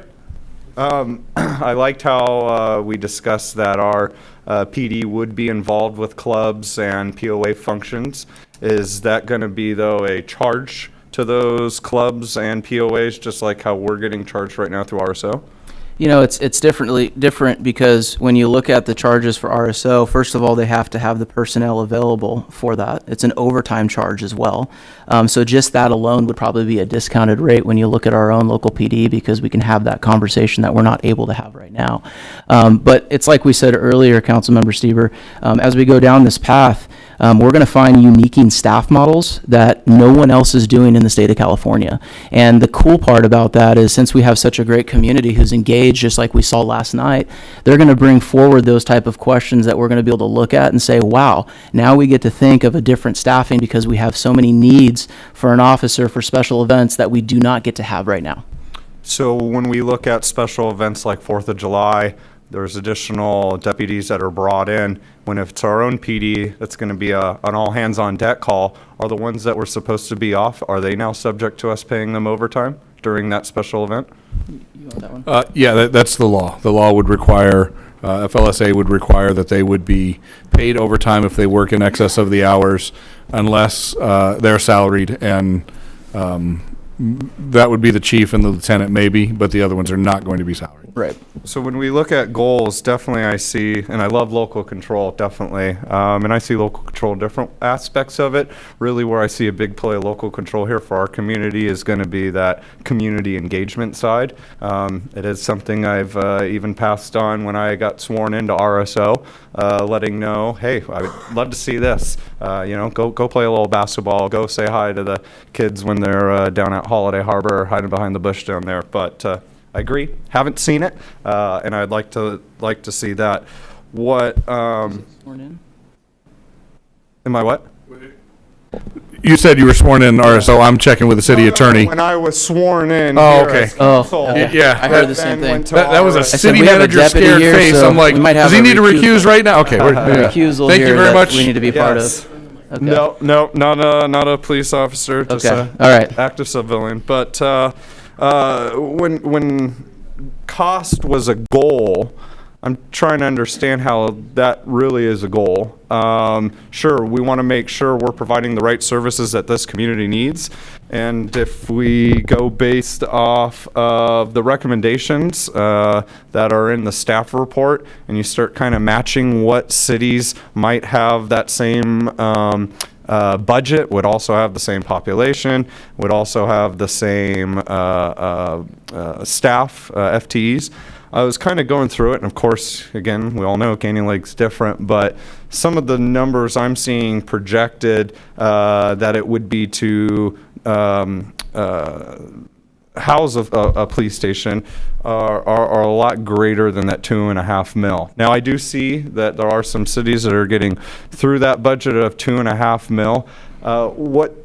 I liked how we discussed that our PD would be involved with clubs and POA functions. Is that going to be, though, a charge to those clubs and POAs, just like how we're getting charged right now through RSO? You know, it's different because when you look at the charges for RSO, first of all, they have to have the personnel available for that. It's an overtime charge as well. So just that alone would probably be a discounted rate when you look at our own local PD, because we can have that conversation that we're not able to have right now. But it's like we said earlier, Councilmember Stieber, as we go down this path, we're going to find uniquing staff models that no one else is doing in the state of California. And the cool part about that is, since we have such a great community who's engaged, just like we saw last night, they're going to bring forward those type of questions that we're going to be able to look at and say, wow, now we get to think of a different staffing because we have so many needs for an officer for special events that we do not get to have right now. So when we look at special events like 4th of July, there's additional deputies that are brought in. When if it's our own PD, that's going to be an all-hands-on-deck call. Are the ones that were supposed to be off, are they now subject to us paying them overtime during that special event? You want that one? Yeah, that's the law. The law would require, FLSA would require that they would be paid overtime if they work in excess of the hours, unless they're salaried, and that would be the chief and the lieutenant maybe, but the other ones are not going to be salaried. Right. So when we look at goals, definitely I see, and I love local control, definitely. And I see local control, different aspects of it. Really where I see a big play of local control here for our community is going to be that community engagement side. It is something I've even passed on when I got sworn into RSO, letting know, hey, I would love to see this. Go play a little basketball, go say hi to the kids when they're down at Holiday Harbor or hiding behind the bush down there. But I agree. Haven't seen it, and I'd like to see that. What? Sworn in? Am I what? You said you were sworn in, RSO. I'm checking with the city attorney. When I was sworn in. Oh, here okay. as council, Yeah, I heard the same thing. That was a said, city we have a manager deputy scared here, face. so I'm like, we might have does he a need to recusal. recuse right now? Okay. Recusal Thank here you very that much. we need to be part Yes. of. Okay. No, not a police officer, just Okay. a All right. active civilian. But when cost was a goal, I'm trying to understand how that really is a goal. Sure, we want to make sure we're providing the right services that this community needs. And if we go based off of the recommendations that are in the staff report, and you start kind of matching what cities might have that same budget, would also have the same population, would also have the same staff, FTEs. I was kind of going through it, and of course, again, we all know Canyon Lake's different, but some of the numbers I'm seeing projected that it would be to house a police station are a lot greater than that $2.5 million. Now, I do see that there are some cities that are getting through that budget of $2.5 million.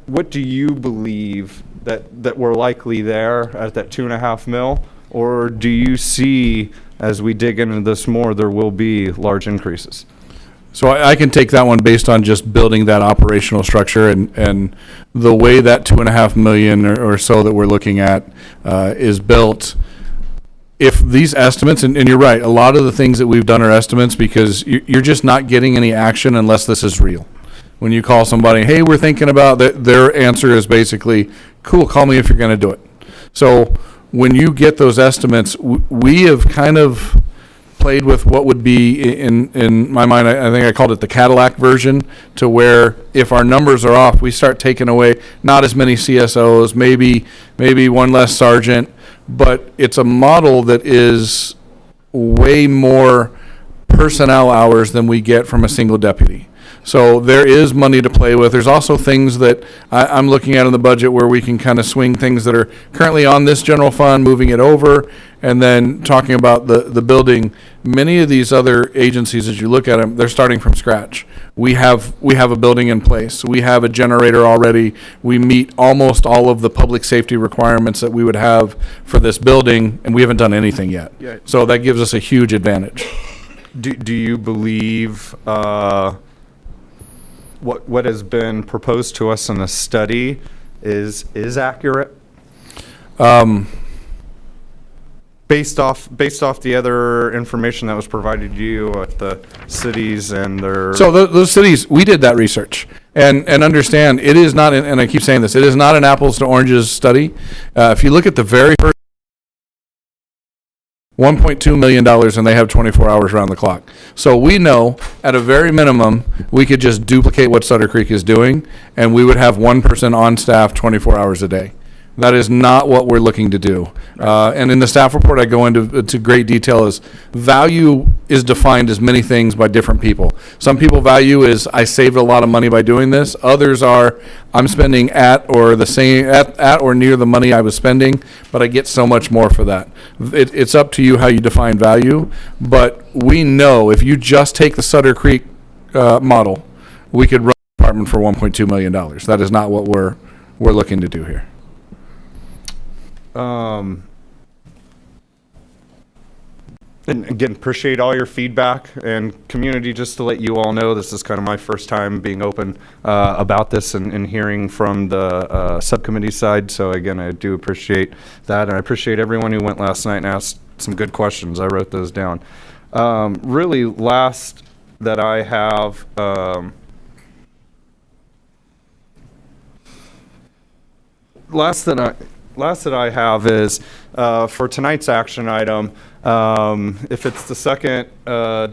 What do you believe that we're likely there at that $2.5 million? Or do you see, as we dig into this more, there will be large increases? So I can take that one based on just building that operational structure and the way that $2.5 million or so that we're looking at is built. If these estimates, and you're right, a lot of the things that we've done are estimates because you're just not getting any action unless this is real. When you call somebody, hey, we're thinking about that, their answer is basically, cool, call me if you're going to do it. So when you get those estimates, we have kind of played with what would be, in my mind, I think I called it the Cadillac version, to where if our numbers are off, we start taking away not as many CSOs, maybe one less sergeant, but it's a model that is way more personnel hours than we get from a single deputy. So there is money to play with. There's also things that I'm looking at in the budget where we can kind of swing things that are currently on this general fund, moving it over, and then talking about the building. Many of these other agencies, as you look at them, they're starting from scratch. We have a building in place. We have a generator already. We meet almost all of the public safety requirements that we would have for this building, and we haven't done anything yet. So that gives us a huge advantage. Do you believe what has been proposed to us in the study is accurate? Based off the other information that was provided to you at the cities and their. So those cities, we did that research, and understand it is not, and I keep saying this, it is not an apples to oranges study. If you look at the very first, $1.2 million, and they have 24 hours around the clock. So we know at a very minimum, we could just duplicate what Sutter Creek is doing, and we would have one person on staff 24 hours a day. That is not what we're looking to do. And in the staff report, I go into great detail as value is defined as many things by different people. Some people value is I saved a lot of money by doing this. Others are I'm spending at or the same at or near the money I was spending, but I get so much more for that. It's up to you how you define value. But we know if you just take the Sutter Creek model, we could run the department for $1.2 million. That is not what we're looking to do here. And again, appreciate all your feedback and community. Just to let you all know, this is kind of my first time being open about this and hearing from the subcommittee side. So again, I do appreciate that, and I appreciate everyone who went last night and asked some good questions. I wrote those down. Really, last that I have. Last that I have is for tonight's action item. If it's the second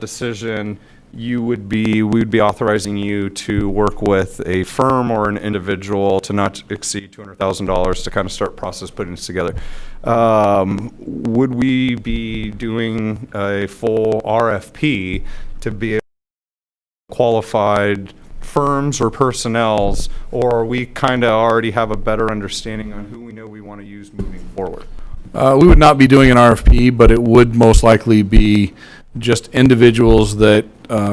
decision, we would be authorizing you to work with a firm or an individual to not exceed $200,000 to kind of start process putting this together. Would we be doing a full RFP to be qualified firms or personnels, or we kind of already have a better understanding on who we know we want to use moving forward? We would not be doing an RFP, but it would most likely be just individuals that,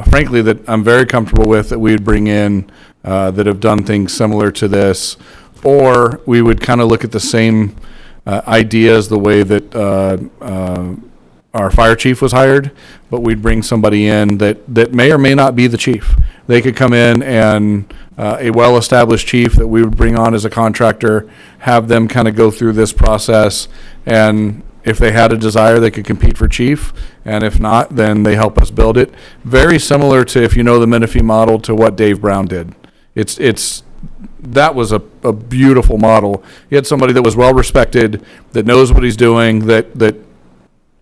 frankly, that I'm very comfortable with, that we would bring in that have done things similar to this. Or we would kind of look at the same ideas the way that our fire chief was hired, but we'd bring somebody in that may or may not be the chief. They could come in and a well-established chief that we would bring on as a contractor, have them kind of go through this process, and if they had a desire, they could compete for chief, and if not, then they help us build it. Very similar to, if you know the Menifee model, to what Dave Brown did. That was a beautiful model. He had somebody that was well-respected, that knows what he's doing, that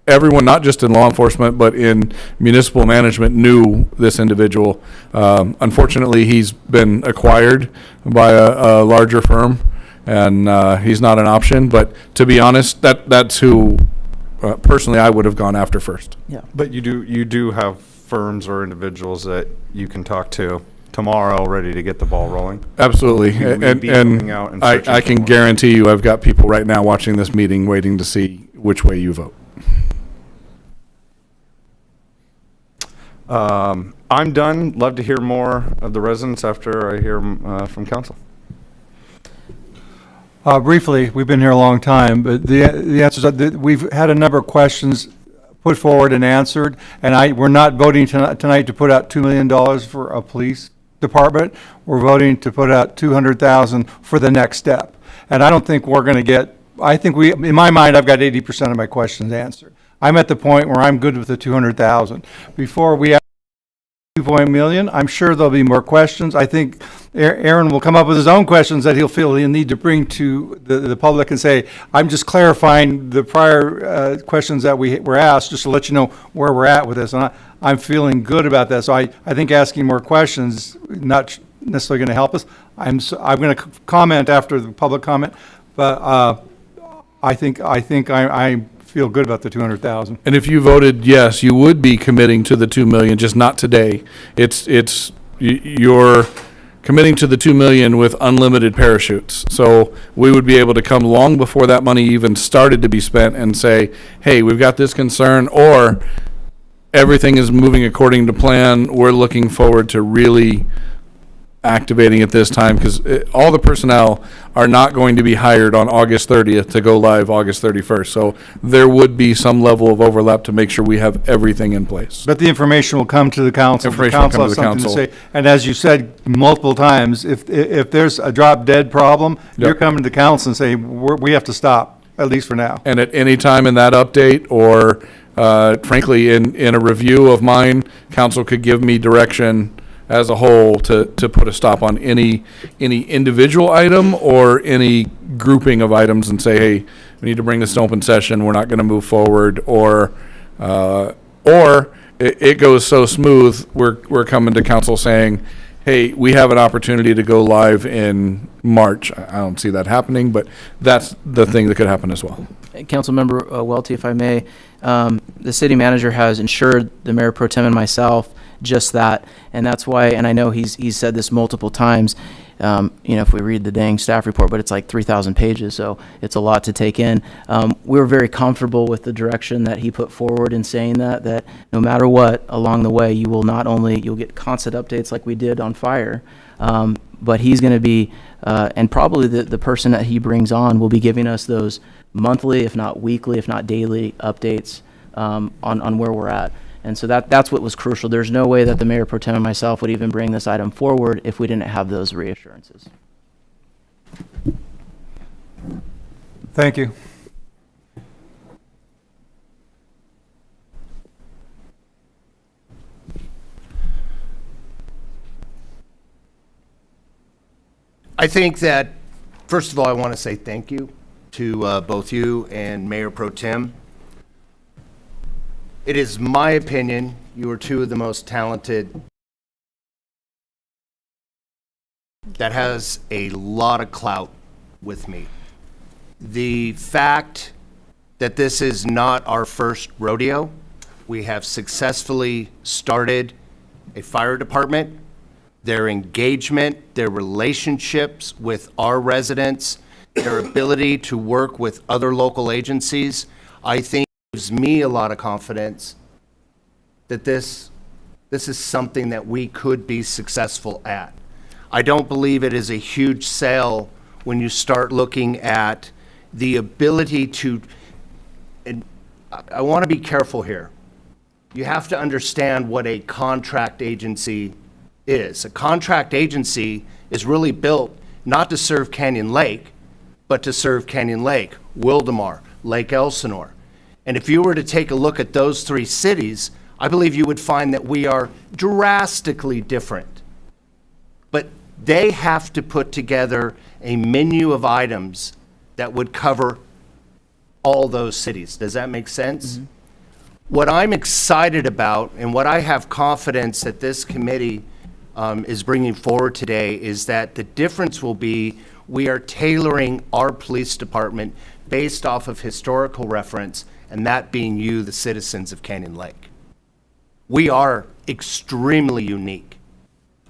everyone, not just in law enforcement, but in municipal management, knew this individual. Unfortunately, he's been acquired by a larger firm, and he's not an option. But to be honest, that's who, personally, I would have gone after first. But you do have firms or individuals that you can talk to tomorrow, ready to get the ball rolling? Absolutely. Going out and searching I can for guarantee you I've got people right now watching this meeting waiting to see which way you vote. I'm done. Love to hear more of the residents after I hear from council. Briefly, we've been here a long time, but the answers are that we've had a number of questions put forward and answered, and we're not voting tonight to put out $2 million for a police department. We're voting to put out $200,000 for the next step. And I don't think we're going to get, in my mind, I've got 80% of my questions answered. I'm at the point where I'm good with the $200,000. Before we have $2 million, I'm sure there'll be more questions. I think Aaron will come up with his own questions that he'll feel he'll need to bring to the public and say, I'm just clarifying the prior questions that we were asked, just to let you know where we're at with this. And I'm feeling good about that. So I think asking more questions not necessarily going to help us. I'm going to comment after the public comment, but I think I feel good about the 200,000. And if you voted yes, you would be committing to the 2 million, just not today. You're committing to the 2 million with unlimited parachutes. So we would be able to come long before that money even started to be spent and say, hey, we've got this concern, or everything is moving according to plan. We're looking forward to really activating at this time, because all the personnel are not going to be hired on August 30th to go live August 31st. So there would be some level of overlap to make sure we have everything in place. But the information will come to the council. Information will come to the Something council. say. And as you said multiple times, if there's a drop dead problem, you're coming to the council and say, we have to stop, at least for now. And at any time in that update, or frankly, in a review of mine, council could give me direction as a whole to put a stop on any individual item or any grouping of items and say, hey, we need to bring this to open session, we're not going to move forward, or it goes so smooth, we're coming to council saying, hey, we have an opportunity to go live in March. I don't see that happening, but that's the thing that could happen as well. Councilmember Welty, if I may, the city manager has ensured the mayor pro tem and myself just that, and that's why, and I know he's said this multiple times, if we read the dang staff report, but it's like 3,000 pages, so it's a lot to take in. We're very comfortable with the direction that he put forward in saying that no matter what, along the way, you'll get constant updates like we did on fire, but he's going to be, and probably the person that he brings on will be giving us those monthly, if not weekly, if not daily updates on where we're at. And so that's what was crucial. There's no way that the mayor pro tem and myself would even bring this item forward if we didn't have those reassurances. Thank you. I think that, first of all, I want to say thank you to both you and Mayor Pro Tem. It is my opinion you are two of the most talented that has a lot of clout with me. The fact that this is not our first rodeo, we have successfully started a fire department, their engagement, their relationships with our residents, their ability to work with other local agencies, I think gives me a lot of confidence that this is something that we could be successful at. I don't believe it is a huge sale when you start looking at the ability to, and I want to be careful here. You have to understand what a contract agency is. A contract agency is really built not to serve Canyon Lake, but to serve Canyon Lake, Wildemar, Lake Elsinore. And if you were to take a look at those three cities, I believe you would find that we are drastically different. But they have to put together a menu of items that would cover all those cities. Does that make sense? Mm-hmm. What I'm excited about and what I have confidence that this committee is bringing forward today is that the difference will be we are tailoring our police department based off of historical reference, and that being you, the citizens of Canyon Lake. We are extremely unique.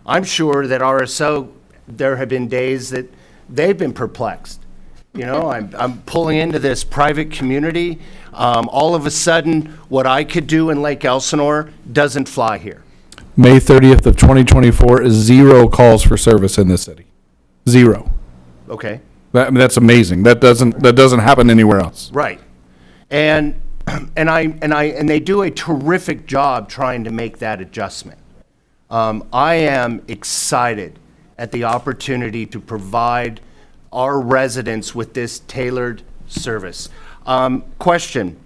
I'm sure that RSO, there have been days that they've been perplexed. You know, I'm pulling into this private community. All of a sudden, what I could do in Lake Elsinore doesn't fly here. May 30th of 2024 is 0 calls for service in this city. 0. Okay. That's amazing. That doesn't happen anywhere else. Right. And they do a terrific job trying to make that adjustment. I am excited at the opportunity to provide our residents with this tailored service. Question.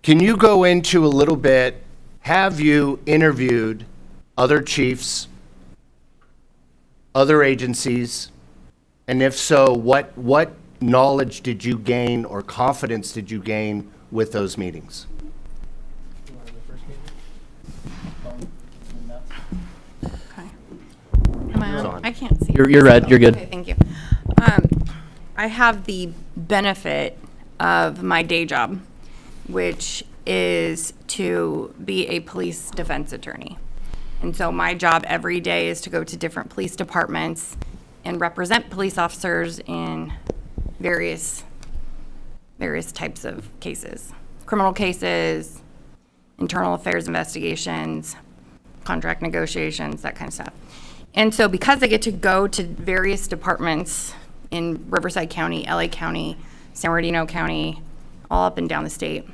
Can you go into a little bit, have you interviewed other chiefs, other agencies, and if so, what knowledge did you gain or confidence did you gain with those meetings? Okay. Am I on? I can't see. You're red. You're good. Okay, thank you. I have the benefit of my day job, which is to be a police defense attorney. And so my job every day is to go to different police departments and represent police officers in various types of cases. Criminal cases, internal affairs investigations, contract negotiations, that kind of stuff. And so because I get to go to various departments in Riverside County, LA County, San Bernardino County, all up and down the state,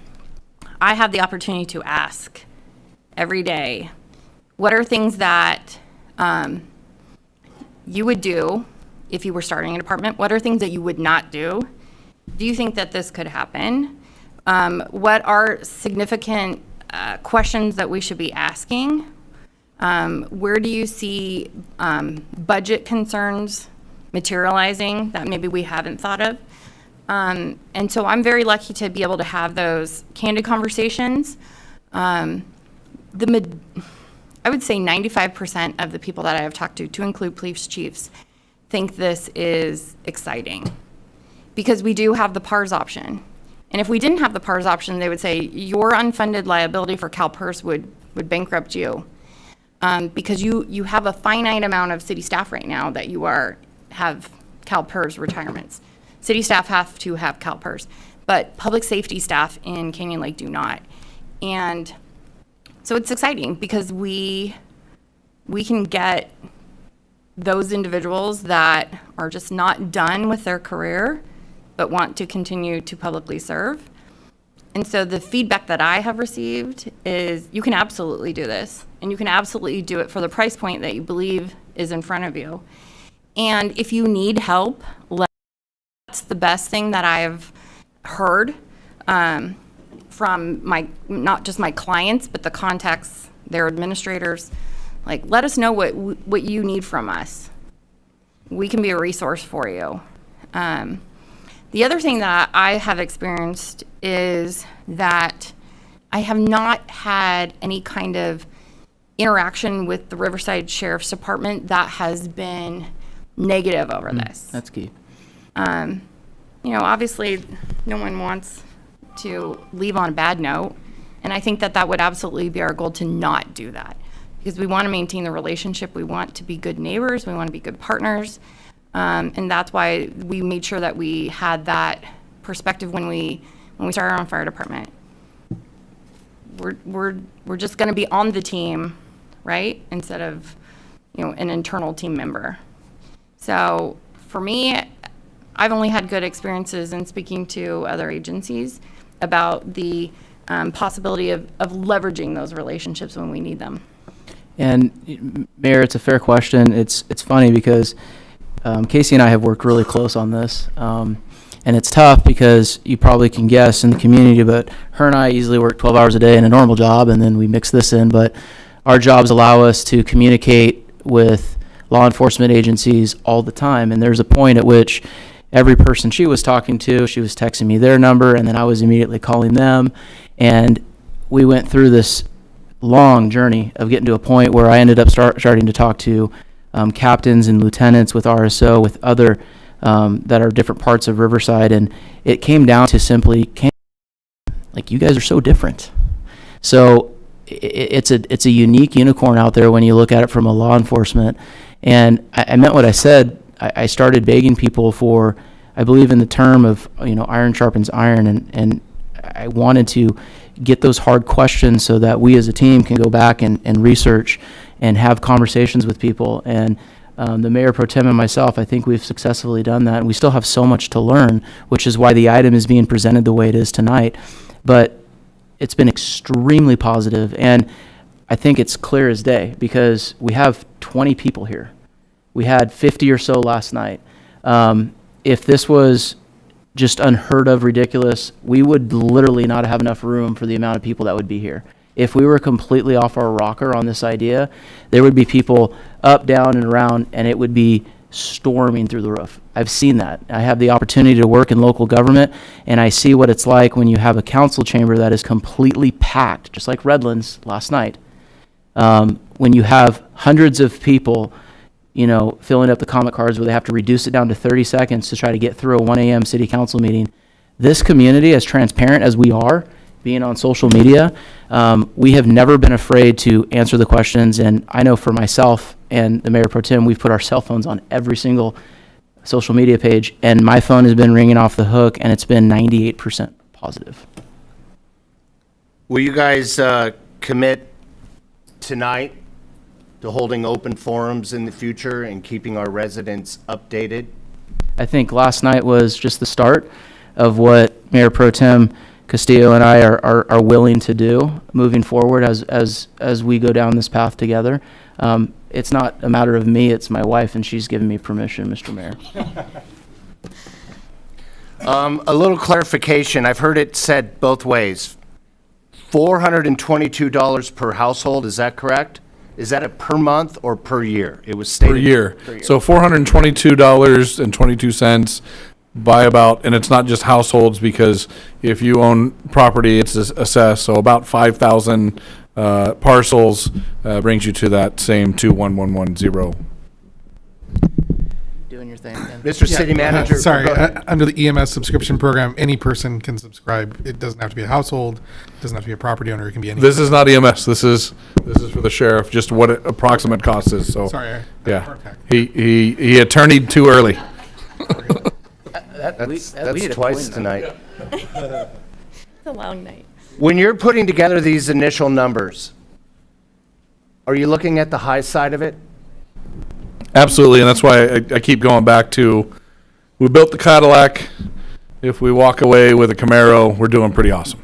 I have the opportunity to ask every day, what are things that you would do if you were starting a department? What are things that you would not do? Do you think that this could happen? What are significant questions that we should be asking? Where do you see budget concerns materializing that maybe we haven't thought of. And so I'm very lucky to be able to have those candid conversations. I would say 95% of the people that I have talked to include police chiefs, think this is exciting because we do have the PARS option. And if we didn't have the PARS option, they would say your unfunded liability for CalPERS would bankrupt you. Because you have a finite amount of city staff right now that have CalPERS retirements. City staff have to have CalPERS, but public safety staff in Canyon Lake do not. And so it's exciting because we can get those individuals that are just not done with their career but want to continue to publicly serve. And so the feedback that I have received is you can absolutely do this, and you can absolutely do it for the price point that you believe is in front of you. And if you need help, that's the best thing that I've heard from not just my clients, but the contacts, their administrators. Like, let us know what you need from us. We can be a resource for you. The other thing that I have experienced is that I have not had any kind of interaction with the Riverside Sheriff's Department that has been negative over this. That's key. Obviously, no one wants to leave on a bad note, and I think that would absolutely be our goal to not do that, because we want to maintain the relationship. We want to be good neighbors. We want to be good partners. And that's why we made sure that we had that perspective when we started our own fire department. We're just going to be on the team, right? Instead of, an internal team member. So for me, I've only had good experiences in speaking to other agencies about the possibility of leveraging those relationships when we need them. And Mayor, it's a fair question. It's funny because Casey and I have worked really close on this. And it's tough because you probably can guess in the community, but her and I easily work 12 hours a day in a normal job, and then we mix this in. But our jobs allow us to communicate with law enforcement agencies all the time. And there's a point at which every person she was talking to, she was texting me their number, and then I was immediately calling them. And we went through this long journey of getting to a point where I ended up starting to talk to captains and lieutenants with RSO, with other that are different parts of Riverside, and it came down to simply, you guys are so different. So it's a unique unicorn out there when you look at it from a law enforcement. And I meant what I said. I started begging people for, I believe in the term of, iron sharpens iron, and I wanted to get those hard questions so that we as a team can go back and research and have conversations with people. And the Mayor Pro Tem and myself, I think we've successfully done that. And we still have so much to learn, which is why the item is being presented the way it is tonight. But it's been extremely positive, and I think it's clear as day because we have 20 people here. We had 50 or so last night. If this was just unheard of ridiculous, we would literally not have enough room for the amount of people that would be here. If we were completely off our rocker on this idea, there would be people up, down, and around, and it would be storming through the roof. I've seen that. I have the opportunity to work in local government, and I see what it's like when you have a council chamber that is completely packed, just like Redlands last night. When you have hundreds of people, filling up the comment cards where they have to reduce it down to 30 seconds to try to get through a 1 a.m. city council meeting. This community, as transparent as we are, being on social media, we have never been afraid to answer the questions. And I know for myself and the Mayor Pro Tem, we've put our cell phones on every single social media page, and my phone has been ringing off the hook, and it's been 98% positive. Will you guys commit tonight to holding open forums in the future and keeping our residents updated? I think last night was just the start of what Mayor Pro Tem Castillo and I are willing to do moving forward as we go down this path together. It's not a matter of me, it's my wife, and she's given me permission, Mr. Mayor. A little clarification. I've heard it said both ways. $422 per household, is that correct? Is that a per month or per year? It was stated. Per year. So $422.22 by about, and it's not just households, because if you own property, it's assessed, so about 5,000 parcels brings you to that same 21110. Doing your thing, Ken. Mr. City Manager. Sorry, go ahead. under the EMS subscription program, any person can subscribe. It doesn't have to be a household, it doesn't have to be a property owner, it can be any. This is not EMS, this is for the sheriff, just what it approximate cost is, so. Sorry, I had a Yeah, heart attack. he attorneyed too early. That's need a twice coin, though. tonight. It's a long night. When you're putting together these initial numbers, are you looking at the high side of it? Absolutely, and that's why I keep going back to, we built the Cadillac. If we walk away with a Camaro, we're doing pretty awesome.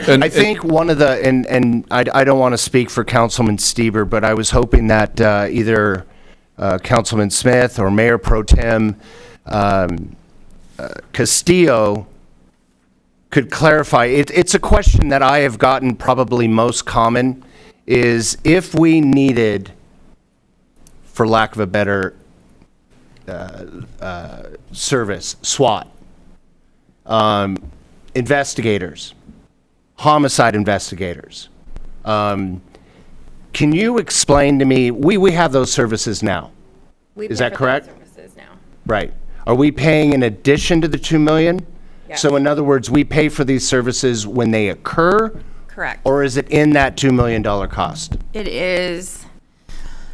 And I think one of the, and I don't want to speak for Councilman Stieber, but I was hoping that either Councilman Smith or Mayor Pro Tem Castillo could clarify. It's a question that I have gotten probably most common, is if we needed, for lack of a better service, SWAT, investigators, homicide investigators. Can you explain to me, we have those services now, We Is pay that for those correct? Services now. right? Are we paying in addition to the 2 million? So in other words, we pay for these services when they occur, Correct. or is it in that $2 million cost? It is,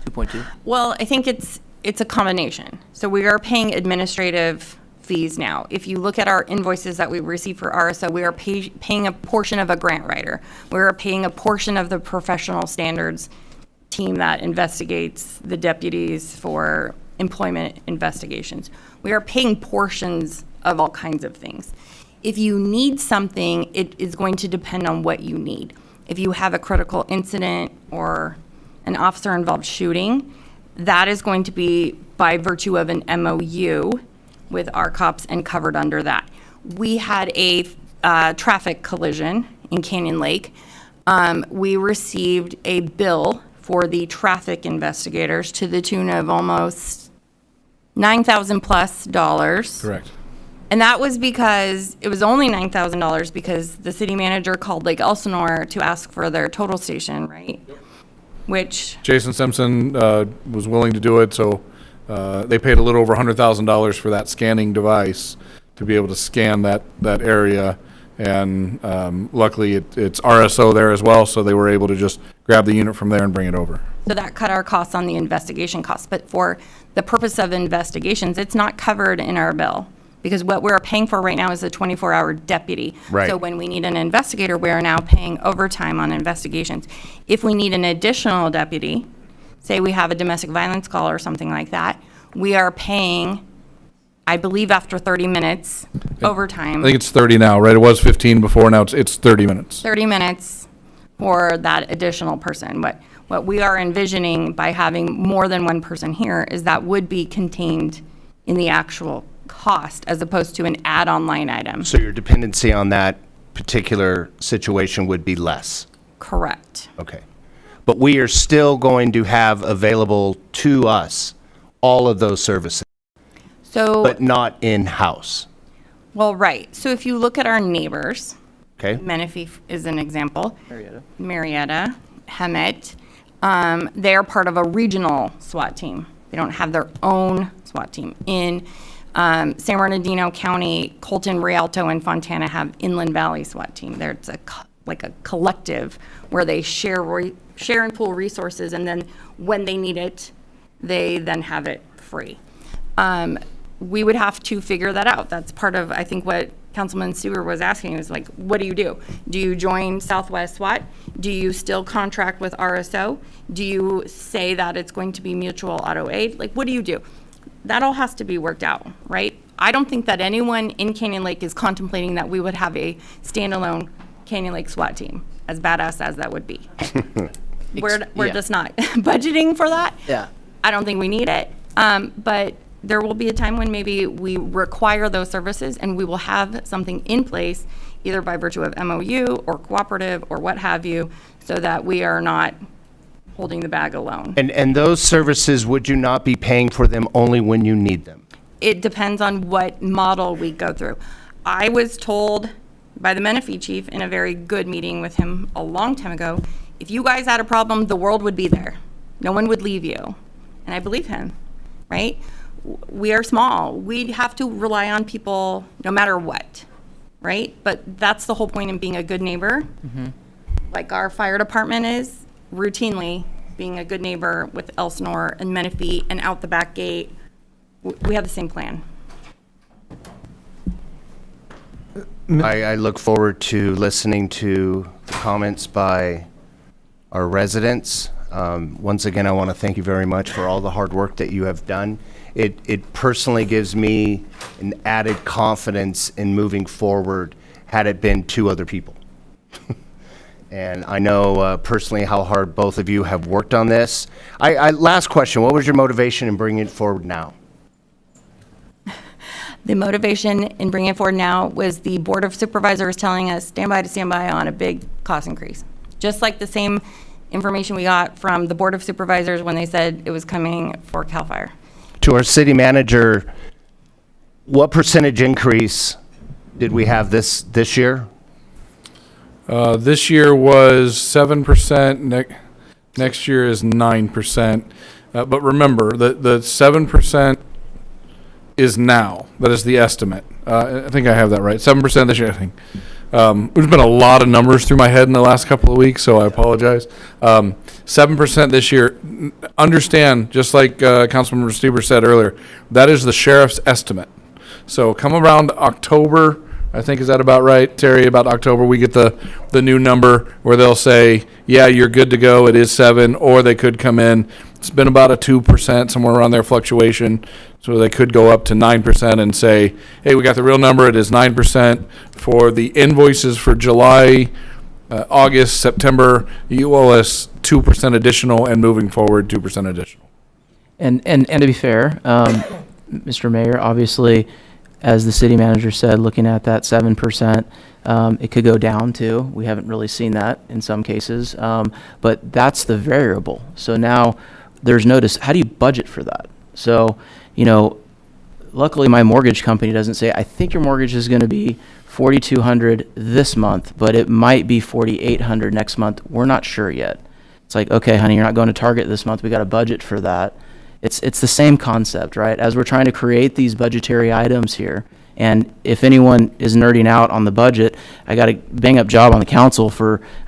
2.2. well, I think it's a combination. So we are paying administrative fees now. If you look at our invoices that we receive for RSO, we are paying a portion of a grant writer. We are paying a portion of the professional standards team that investigates the deputies for employment investigations. We are paying portions of all kinds of things. If you need something, it is going to depend on what you need. If you have a critical incident or an officer-involved shooting, that is going to be by virtue of an MOU with our cops and covered under that. We had a traffic collision in Canyon Lake. We received a bill for the traffic investigators to the tune of almost $9,000 plus dollars. correct. And that was because, it was only $9,000 because the city manager called Lake Elsinore to ask for their total station, right? Which, Jason Simpson was willing to do it, so they paid a little over $100,000 for that scanning device to be able to scan that area. And luckily, it's RSO there as well, so they were able to just grab the unit from there and bring it over. so that cut our costs on the investigation costs. But for the purpose of investigations, it's not covered in our bill. Because what we're paying for right now is a 24-hour deputy. Right. So when we need an investigator, we are now paying overtime on investigations. If we need an additional deputy, say we have a domestic violence call or something like that, we are paying, I believe after 30 minutes, overtime. I think it's 30 now, right? It was 15 before, now it's 30 minutes. 30 minutes for that additional person. What we are envisioning by having more than one person here is that would be contained in the actual cost as opposed to an add-on line item. So your dependency on that particular situation would be less? Correct. Okay. But we are still going to have available to us all of those services, So, but not in-house, well, right. So if you look at our neighbors, okay? Menifee is an example. Marietta. Marietta, Hemet, they are part of a regional SWAT team. They don't have their own SWAT team. In San Bernardino County, Colton, Rialto, and Fontana have Inland Valley SWAT team. There's like a collective where they share and pool resources, and then when they need it, they then have it free. We would have to figure that out. That's part of, I think, what Councilman Stewart was asking is like, what do you do? Do you join Southwest SWAT? Do you still contract with RSO? Do you say that it's going to be mutual auto aid? Like, what do you do? That all has to be worked out, right? I don't think that anyone in Canyon Lake is contemplating that we would have a standalone Canyon Lake SWAT team, as badass as that would be. We're yeah. just not budgeting for that. Yeah. I don't think we need it. But there will be a time when maybe we require those services and we will have something in place either by virtue of MOU or cooperative or what have you, so that we are not holding the bag alone. And those services, would you not be paying for them only when you need them? It depends on what model we go through. I was told by the Menifee chief in a very good meeting with him a long time ago, if you guys had a problem, the world would be there. No one would leave you. And I believe him, right? We are small. We have to rely on people no matter what, right? But that's the whole point in being a good neighbor. Like our fire department is routinely being a good neighbor with Elsinore and Menifee and out the back gate. We have the same plan. I look forward to listening to the comments by our residents. Once again, I want to thank you very much for all the hard work that you have done. It personally gives me an added confidence in moving forward had it been two other people. And I know personally how hard both of you have worked on this. Last question, what was your motivation in bringing it forward now? The motivation in bringing it forward now was the Board of Supervisors telling us stand by on a big cost increase. Just like the same information we got from the Board of Supervisors when they said it was coming for CAL FIRE. To our city manager, what percentage increase did we have this year? This year was 7%. Next year is 9%. But remember, the 7% is now. That is the estimate. I think I have that right. 7% this year, I think. There's been a lot of numbers through my head in the last couple of weeks, so I apologize. 7% this year. Understand, just like Councilmember Stuber said earlier, that is the sheriff's estimate. So come around October, I think, is that about right, Terry? About October, we get the new number where they'll say, yeah, you're good to go, it is 7, or they could come in. It's been about a 2%, somewhere around there, fluctuation. So they could go up to 9% and say, hey, we got the real number, it is 9%. For the invoices for July, August, September, you owe us 2% additional, and moving forward, 2% additional. And to be fair, Mr. Mayor, obviously, as the city manager said, looking at that 7%, it could go down too. We haven't really seen that in some cases, but that's the variable. So now there's how do you budget for that? So, luckily my mortgage company doesn't say, I think your mortgage is going to be $4,200 this month, but it might be $4,800 next month. We're not sure yet. It's like, okay, honey, you're not going to Target this month. We got a budget for that. It's the same concept, right? As we're trying to create these budgetary items here, and if anyone is nerding out on the budget, I got a bang up job on the council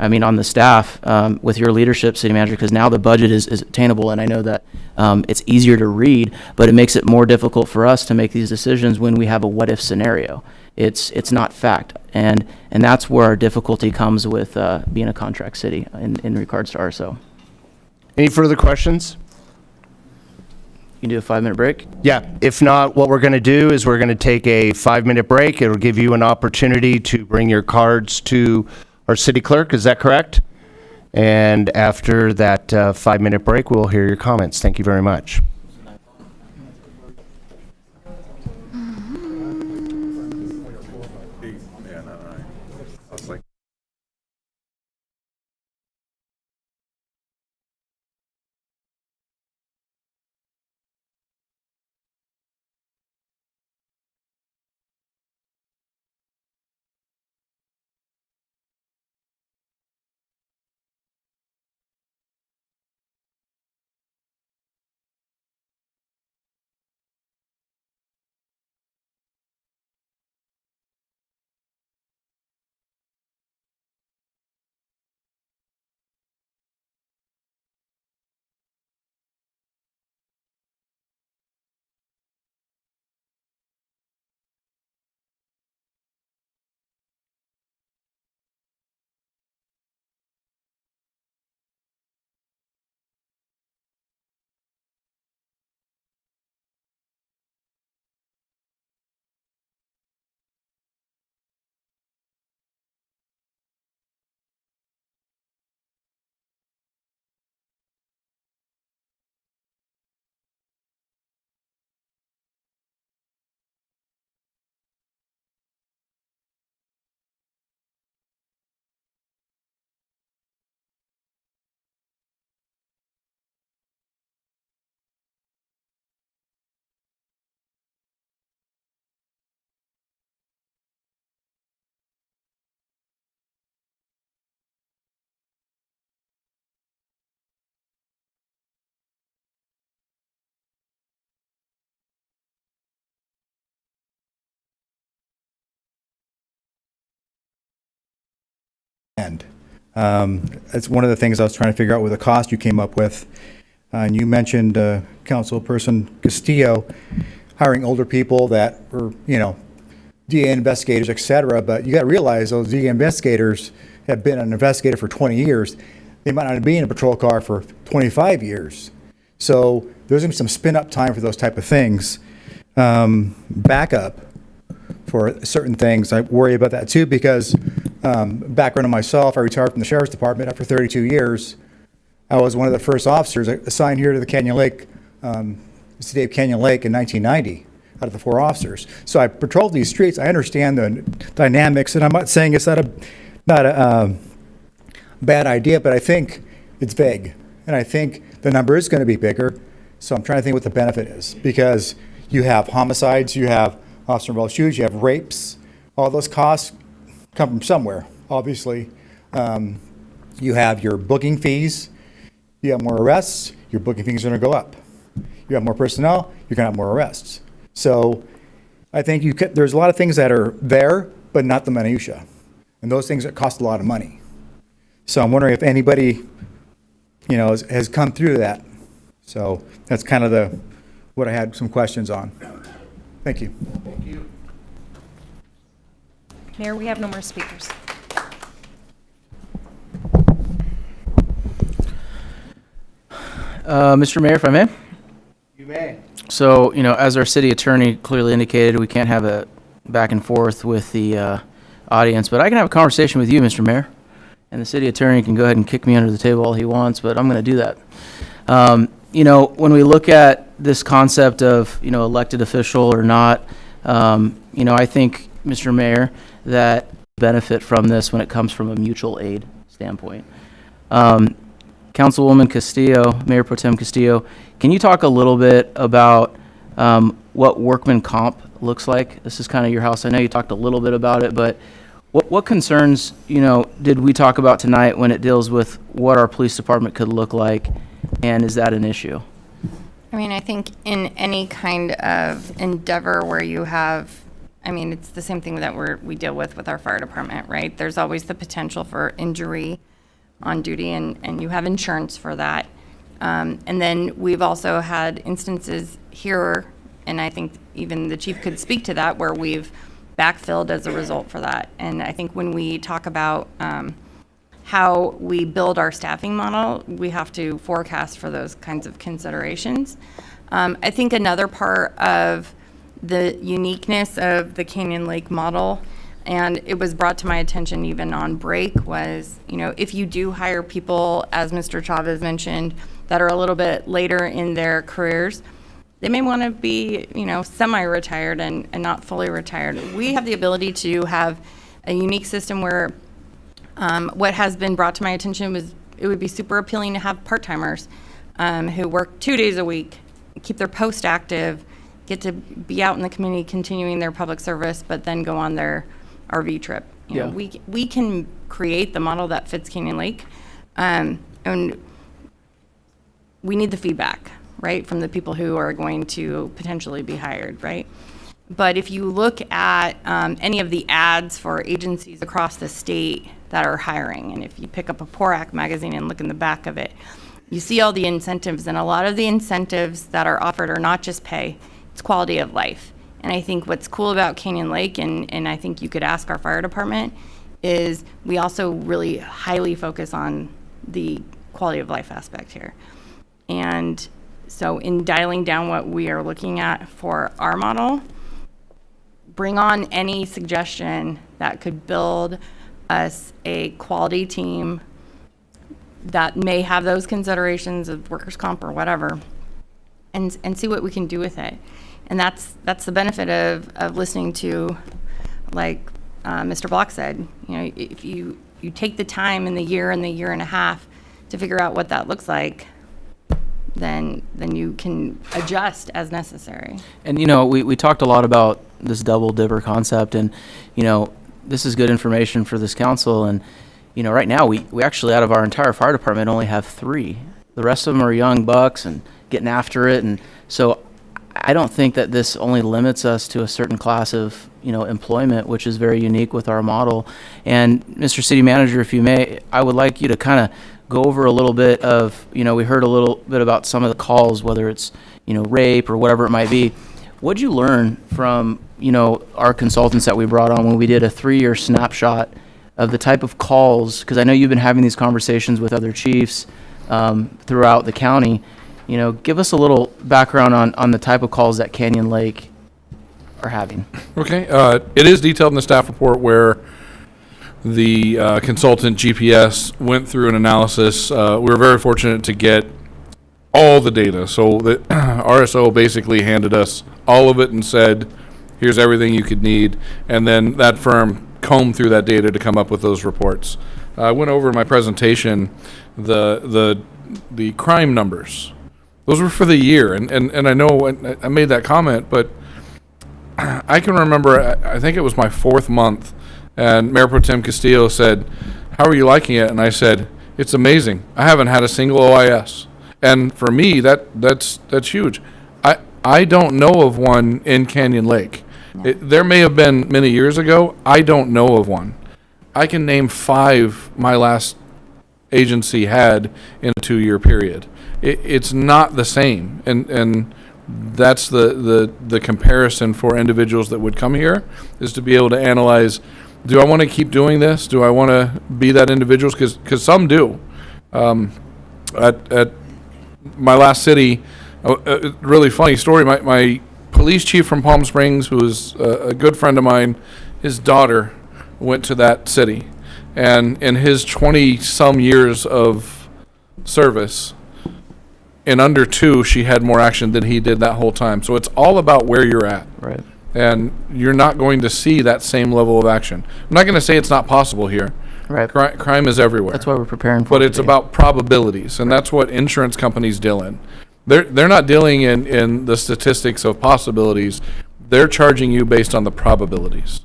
on the staff with your leadership, city manager, because now the budget is attainable, and I know that it's easier to read, but it makes it more difficult for us to make these decisions when we have a what if scenario. It's not fact, and that's where our difficulty comes with being a contract city in regards to RSO. Any further questions? You can do a 5-minute break? Yeah, if not, what we're going to do is we're going to take a 5-minute break. It'll give you an opportunity to bring your cards to our city clerk. Is that correct? And after that 5-minute break, we'll hear your comments. Thank you very much. end. It's one of the things I was trying to figure out with the cost you came up with. And you mentioned Councilperson Castillo hiring older people that were, DA investigators, et cetera. But you got to realize those DA investigators have been an investigator for 20 years. They might not be in a patrol car for 25 years. So there's going to be some spin-up time for those type of things. Backup for certain things. I worry about that too because background on myself, I retired from the Sheriff's Department after 32 years. I was one of the first officers assigned here to the Canyon Lake, the city of Canyon Lake in 1990 out of the 4 officers. So I patrolled these streets. I understand the dynamics, and I'm not saying it's not a bad idea, but I think it's vague. And I think the number is going to be bigger. So I'm trying to think what the benefit is because you have homicides, you have officer involved shootings, you have rapes. All those costs come from somewhere, obviously. You have your booking fees. You have more arrests, your booking fees are going to go up. You have more personnel, you're going to have more arrests. So I think there's a lot of things that are there, but not the minutia. And those things that cost a lot of money. So I'm wondering if anybody, has come through that. So that's kind of what I had some questions on. Thank you. Thank you. Mayor, we have no more speakers. Mr. Mayor, if I may? You may. So, as our city attorney clearly indicated, we can't have a back and forth with the audience, but I can have a conversation with you, Mr. Mayor. And the city attorney can go ahead and kick me under the table all he wants, but I'm going to do that. When we look at this concept of, elected official or not, I think, Mr. Mayor, that benefit from this when it comes from a mutual aid standpoint. Councilwoman Castillo, Mayor Pro Tem Castillo, can you talk a little bit about what workman comp looks like? This is kind of your house. I know you talked a little bit about it, but what concerns, did we talk about tonight when it deals with what our police department could look like, and is that an issue? I think in any kind of endeavor where you have, it's the same thing that we deal with our fire department, right? There's always the potential for injury on duty, and you have insurance for that. And then we've also had instances here, and I think even the chief could speak to that, where we've backfilled as a result for that. And I think when we talk about how we build our staffing model, we have to forecast for those kinds of considerations. I think another part of the uniqueness of the Canyon Lake model, and it was brought to my attention even on break, was, if you do hire people, as Mr. Chavez mentioned, that are a little bit later in their careers, they may want to be, semi-retired and not fully retired. We have the ability to have a unique system where what has been brought to my attention was it would be super appealing to have part-timers who work 2 days a week, keep their post active, get to be out in the community continuing their public service, but then go on their RV trip. You know, we can create the model that fits Canyon Lake, and we need the feedback, right, from the people who are going to potentially be hired, right? But if you look at any of the ads for agencies across the state that are hiring, and if you pick up a PORAC magazine and look in the back of it, you see all the incentives, and a lot of the incentives that are offered are not just pay, it's quality of life. And I think what's cool about Canyon Lake, and I think you could ask our fire department, is we also really highly focus on the quality of life aspect here. And so in dialing down what we are looking at for our model, bring on any suggestion that could build us a quality team that may have those considerations of workers' comp or whatever, and see what we can do with it. And that's the benefit of listening to, like Mr. Block said, you know, if you take the time in the year and a half to figure out what that looks like, then you can adjust as necessary. And, you know, we talked a lot about this double dipper concept, and, you know, this is good information for this council. And, you know, right now we actually, out of our entire fire department, only have 3. The rest of them are young bucks and getting after it. And so I don't think that this only limits us to a certain class of employment, which is very unique with our model. And Mr. City Manager, if you may, I would like you to kind of go over a little bit of, we heard a little bit about some of the calls, whether it's, rape or whatever it might be. What'd you learn from, our consultants that we brought on when we did a 3-year snapshot of the type of calls? Because I know you've been having these conversations with other chiefs throughout the county. Give us a little background on the type of calls that Canyon Lake are having. Okay, it is detailed in the staff report where the consultant GPS went through an analysis. We were very fortunate to get all the data. So the RSO basically handed us all of it and said, here's everything you could need. And then that firm combed through that data to come up with those reports. I went over in my presentation the crime numbers. Those were for the year. And I know I made that comment, but I can remember, I think it was my 4th month, and Mayor Pro Tem Castillo said, how are you liking it? And I said, it's amazing. I haven't had a single OIS. And for me, that's huge. I don't know of one in Canyon Lake. There may have been many years ago. I don't know of one. I can name 5 my last agency had in a 2-year period. It's not the same. And that's the comparison for individuals that would come here, is to be able to analyze, do I want to keep doing this? Do I want to be that individual? Because some do. At my last city, a really funny story, my police chief from Palm Springs, who is a good friend of mine, his daughter went to that city. And in his 20-some years of service, in under 2, she had more action than he did that whole time. So it's all about where you're at. Right. And you're not going to see that same level of action. I'm not going to say it's not possible here. Right. Crime is everywhere. That's why we're preparing for But it it's today. about probabilities, and that's what insurance companies deal in. They're not dealing in the statistics of possibilities. They're charging you based on the probabilities.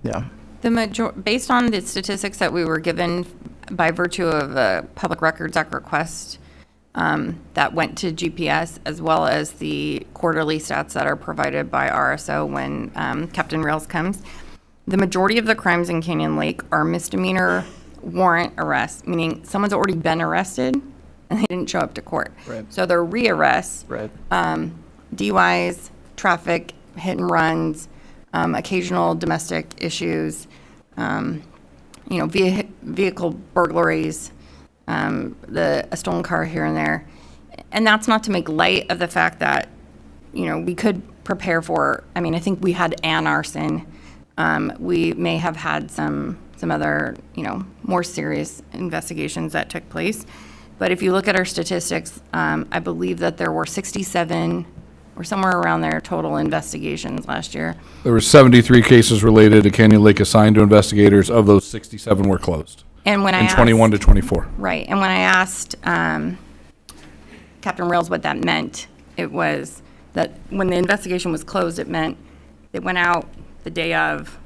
Yeah. Based on the statistics that we were given by virtue of a Public Records Act request that went to GPS, as well as the quarterly stats that are provided by RSO when Captain Rails comes, the majority of the crimes in Canyon Lake are misdemeanor warrant arrests, meaning someone's already been arrested and they didn't show up to court. Right. So they're re-arrests. Right. DUIs, traffic, hit and runs, occasional domestic issues, vehicle burglaries, a stolen car here and there. And that's not to make light of the fact that, we could prepare for, I think we had an arson. We may have had some other, more serious investigations that took place. But if you look at our statistics, I believe that there were 67 or somewhere around there total investigations last year. There were 73 cases related to Canyon Lake assigned to investigators. Of those, 67 were closed. And when I in asked, 21 to 24. Right. And when I asked Captain Rails what that meant, it was that when the investigation was closed, it meant it went out the day of,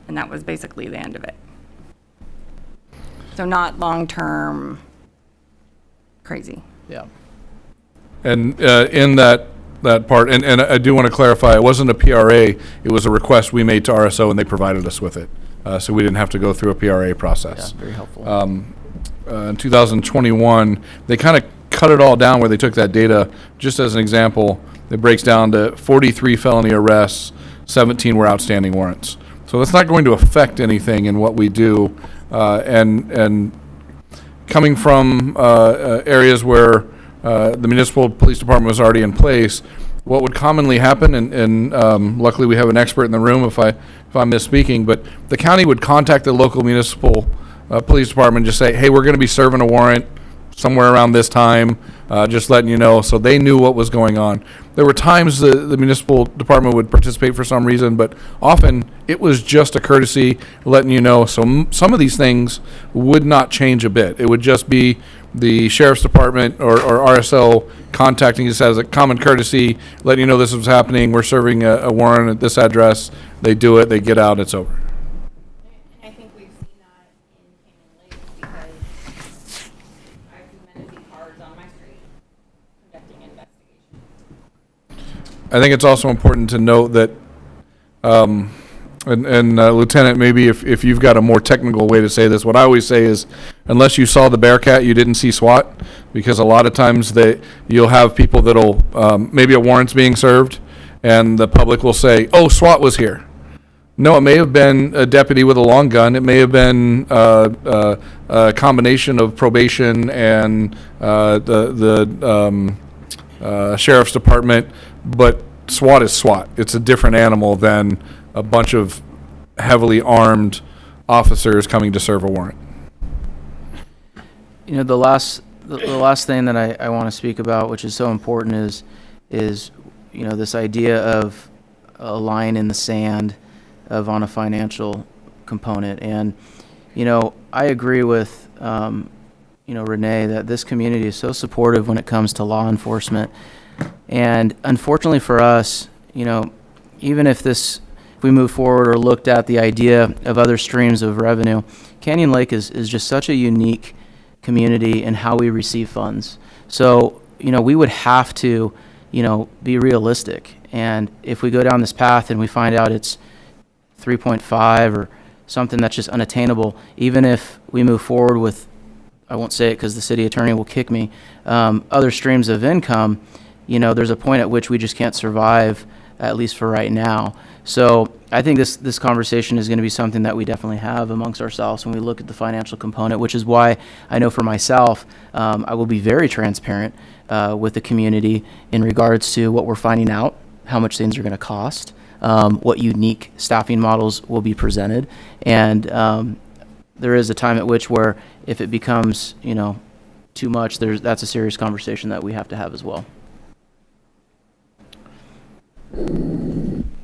and that was basically the end of it. So not long-term crazy. Yeah. And in that part, and I do want to clarify, it wasn't a PRA, it was a request we made to RSO, and they provided us with it. So we didn't have to go through a PRA process. Yeah, very helpful. In 2021, they kind of cut it all down where they took that data. Just as an example, it breaks down to 43 felony arrests, 17 were outstanding warrants. So that's not going to affect anything in what we do. And coming from areas where the municipal police department was already in place, what would commonly happen, and luckily we have an expert in the room if I'm misspeaking, but the county would contact the local municipal police department and just say, hey, we're going to be serving a warrant somewhere around this time, just letting you know, so they knew what was going on. There were times the municipal department would participate for some reason, but often it was just a courtesy, letting you know. So some of these things would not change a bit. It would just be the sheriff's department or RSL contacting us as a common courtesy, letting you know this was happening, we're serving a warrant at this address. They do it, they get out, it's over. I think we've seen that in Canyon Lake because I have humanity cars on my street conducting investigations. I think it's also important to note that And Lieutenant, maybe if you've got a more technical way to say this, what I always say is, unless you saw the Bearcat, you didn't see SWAT, because a lot of times you'll have people that'll, maybe a warrant's being served, and the public will say, oh, SWAT was here. No, it may have been a deputy with a long gun. It may have been a combination of probation and the sheriff's department, but SWAT is SWAT. It's a different animal than a bunch of heavily armed officers coming to serve a warrant. You know, the last thing that I want to speak about, which is so important, is you know, this idea of a line in the sand on a financial component. And you know, I agree with you know, Renee, that this community is so supportive when it comes to law enforcement. And unfortunately for us, you know, even if we move forward or looked at the idea of other streams of revenue, Canyon Lake is just such a unique community in how we receive funds. So, you know, we would have to, you know, be realistic. And if we go down this path and we find out it's 3.5 or something that's just unattainable, even if we move forward with, I won't say it because the city attorney will kick me, other streams of income, you know, there's a point at which we just can't survive, at least for right now. So I think this conversation is going to be something that we definitely have amongst ourselves when we look at the financial component, which is why I know for myself, I will be very transparent with the community in regards to what we're finding out, how much things are going to cost, what unique staffing models will be presented. And there is a time at which where if it becomes, you know, too much, that's a serious conversation that we have to have as well.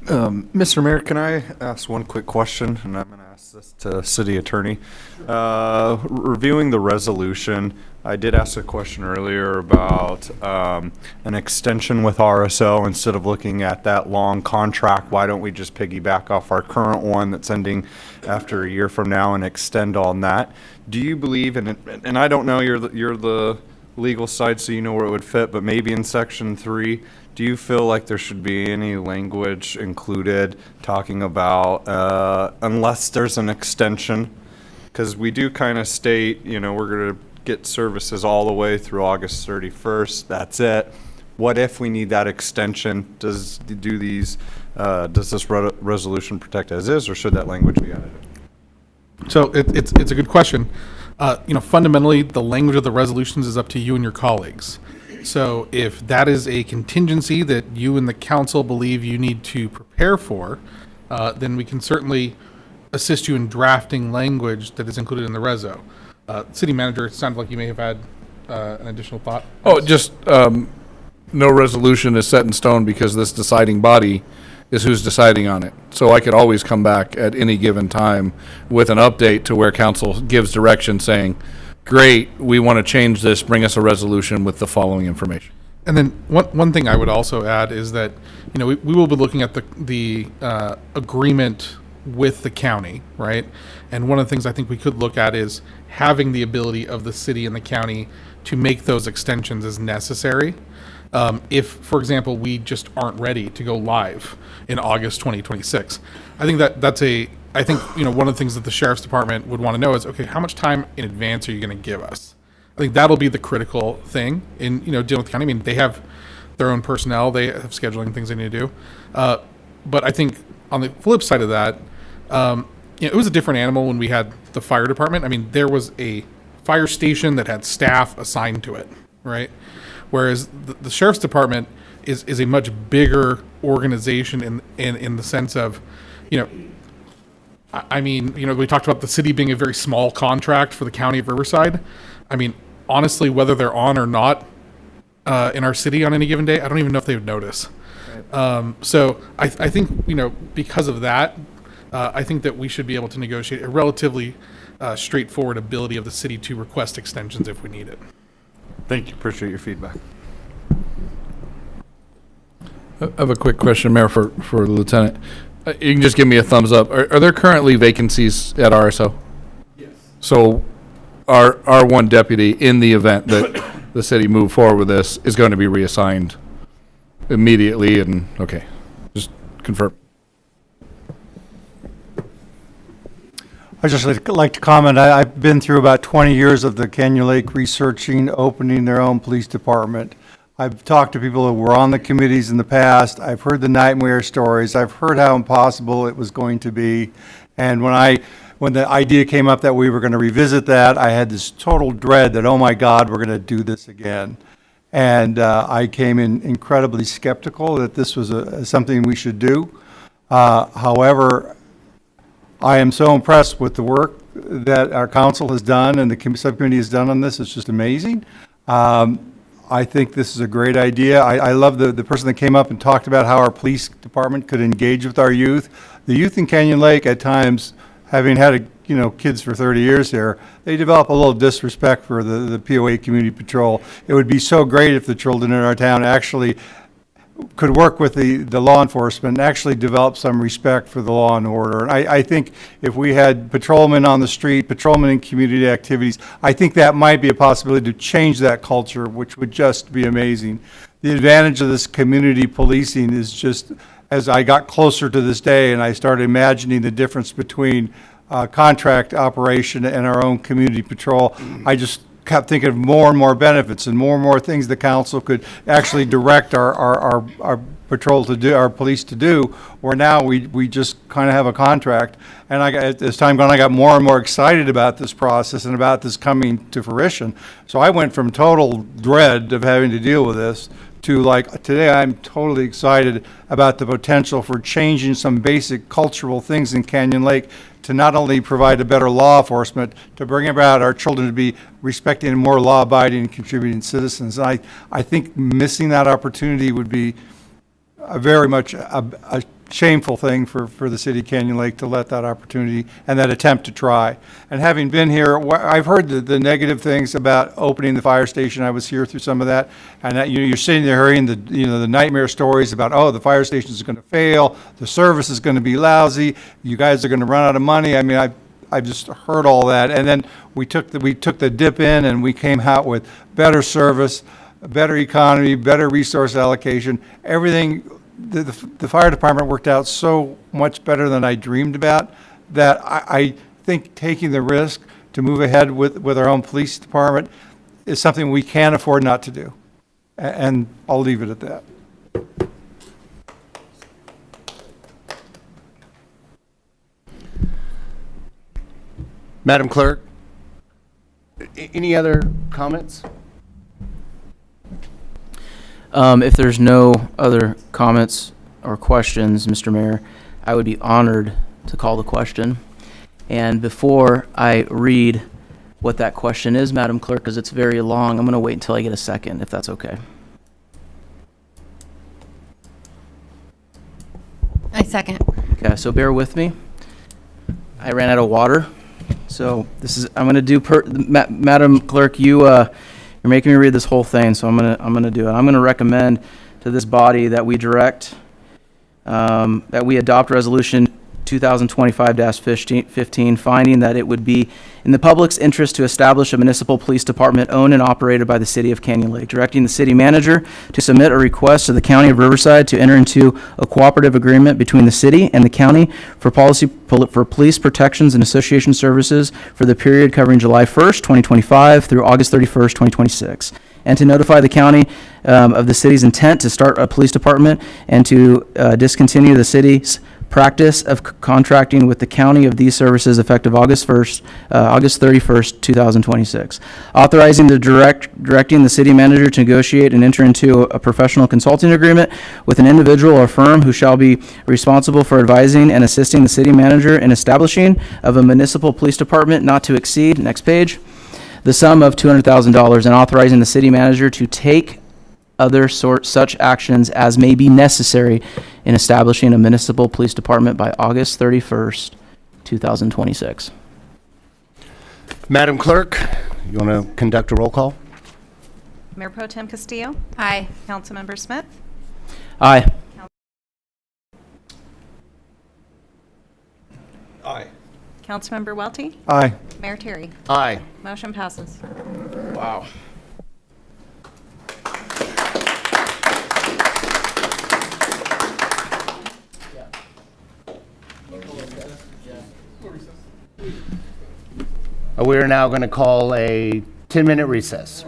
Mr. Mayor, can I ask one quick question? And I'm going to ask this to City Attorney. Reviewing the resolution, I did ask a question earlier about an extension with RSO. Instead of looking at that long contract, why don't we just piggyback off our current one that's ending after a year from now and extend on that? Do you believe, and I don't know, you're the legal side, so you know where it would fit, but maybe in Section 3, do you feel like there should be any language included talking about, unless there's an extension? Because we do kind of state, you know, we're going to get services all the way through August 31st. That's it. What if we need that extension? Does this resolution protect as is, or should that language be added? So it's a good question. You know, fundamentally, the language of the resolutions is up to you and your colleagues. So if that is a contingency that you and the council believe you need to prepare for, then we can certainly assist you in drafting language that is included in the reso. City Manager, it sounded like you may have had an additional thought. Oh, just no resolution is set in stone because this deciding body is who's deciding on it. So I could always come back at any given time with an update to where council gives direction saying, great, we want to change this, bring us a resolution with the following information. And then one thing I would also add is that, you know, we will be looking at the agreement with the county, right? And one of the things I think we could look at is having the ability of the city and the county to make those extensions as necessary. If, for example, we just aren't ready to go live in August 2026. I think you know, one of the things that the sheriff's department would want to know is, okay, how much time in advance are you going to give us? I think that'll be the critical thing in, you know, dealing with the county. I mean, they have their own personnel, they have scheduling things they need to do. But I think on the flip side of that, you know, it was a different animal when we had the fire department. I mean, there was a fire station that had staff assigned to it, right? Whereas the sheriff's department is a much bigger organization in the sense of, you know, I mean, you know, we talked about the city being a very small contract for the county of Riverside. I mean, honestly, whether they're on or not in our city on any given day, I don't even know if they would notice. Right. So I think, you know, because of that, I think that we should be able to negotiate a relatively straightforward ability of the city to request extensions if we need it. Thank you. Appreciate your feedback. I have a quick question, Mayor, for the Lieutenant. You can just give me a thumbs up. Are there currently vacancies at RSO? Yes. So our one deputy, in the event that the city move forward with this, is going to be reassigned immediately, and okay, just confirm. I'd just like to comment, I've been through about 20 years of the Canyon Lake researching, opening their own police department. I've talked to people who were on the committees in the past. I've heard the nightmare stories. I've heard how impossible it was going to be. And when the idea came up that we were going to revisit that, I had this total dread that, oh my God, we're going to do this again. And I came in incredibly skeptical that this was something we should do. However, I am so impressed with the work that our council has done and the subcommittee has done on this. It's just amazing. I think this is a great idea. I love the person that came up and talked about how our police department could engage with our youth. The youth in Canyon Lake at times, having had kids for 30 years here, they develop a little disrespect for the POA Community Patrol. It would be so great if the children in our town actually could work with the law enforcement and actually develop some respect for the law and order. And I think if we had patrolmen on the street, patrolmen in community activities, I think that might be a possibility to change that culture, which would just be amazing. The advantage of this community policing is just, as I got closer to this day and I started imagining the difference between contract operation and our own community patrol, I just kept thinking of more and more benefits and more things the council could actually direct our patrol to do, our police to do, where now we just kind of have a contract. And as time gone, I got more and more excited about this process and about this coming to fruition. So I went from total dread of having to deal with this to, like, today I'm totally excited about the potential for changing some basic cultural things in Canyon Lake to not only provide a better law enforcement, to bring about our children to be respecting and more law-abiding and contributing citizens. And I think missing that opportunity would be very much a shameful thing for the city of Canyon Lake to let that opportunity and that attempt to try. And having been here, I've heard the negative things about opening the fire station. I was here through some of that, and that, you're sitting there hearing the nightmare stories about, oh, the fire station is going to fail, the service is going to be lousy, you guys are going to run out of money. I mean, I've just heard all that, and then we took the dip in, and we came out with better service, better economy, better resource allocation, everything. The fire department worked out so much better than I dreamed about, that I think taking the risk to move ahead with our own police department is something we can't afford not to do. And I'll leave it at that. Madam Clerk, any other comments? If there's no other comments or questions, Mr. Mayor, I would be honored to call the question. And before I read what that question is, Madam Clerk, because it's very long, I'm going to wait until I get a second, if that's okay. I second. Okay, so bear with me. I ran out of water, so I'm going to do Madam Clerk, you're making me read this whole thing, so I'm gonna do it. I'm gonna recommend to this body that we direct that we adopt Resolution 2025-15, finding that it would be in the public's interest to establish a municipal police department owned and operated by the City of Canyon Lake, directing the city manager to submit a request to the County of Riverside to enter into a cooperative agreement between the city and the county for police protections and association services for the period covering July 1st, 2025 through August 31st, 2026, and to notify the county of the city's intent to start a police department and to discontinue the city's practice of contracting with the county of these services effective August 31st, 2026. Authorizing directing the city manager to negotiate and enter into a professional consulting agreement with an individual or firm who shall be responsible for advising and assisting the city manager in establishing of a municipal police department not to exceed, next page, the sum of $200,000, and authorizing the city manager to take other such actions as may be necessary in establishing a municipal police department by August 31st, 2026. Madam Clerk, you want to conduct a roll call? Mayor Pro Tem Castillo? Aye. Councilmember Smith? Aye. Aye. Councilmember Welty? Aye. Mayor Terry? Aye. Motion passes. Wow. We are now going to call a 10-minute recess.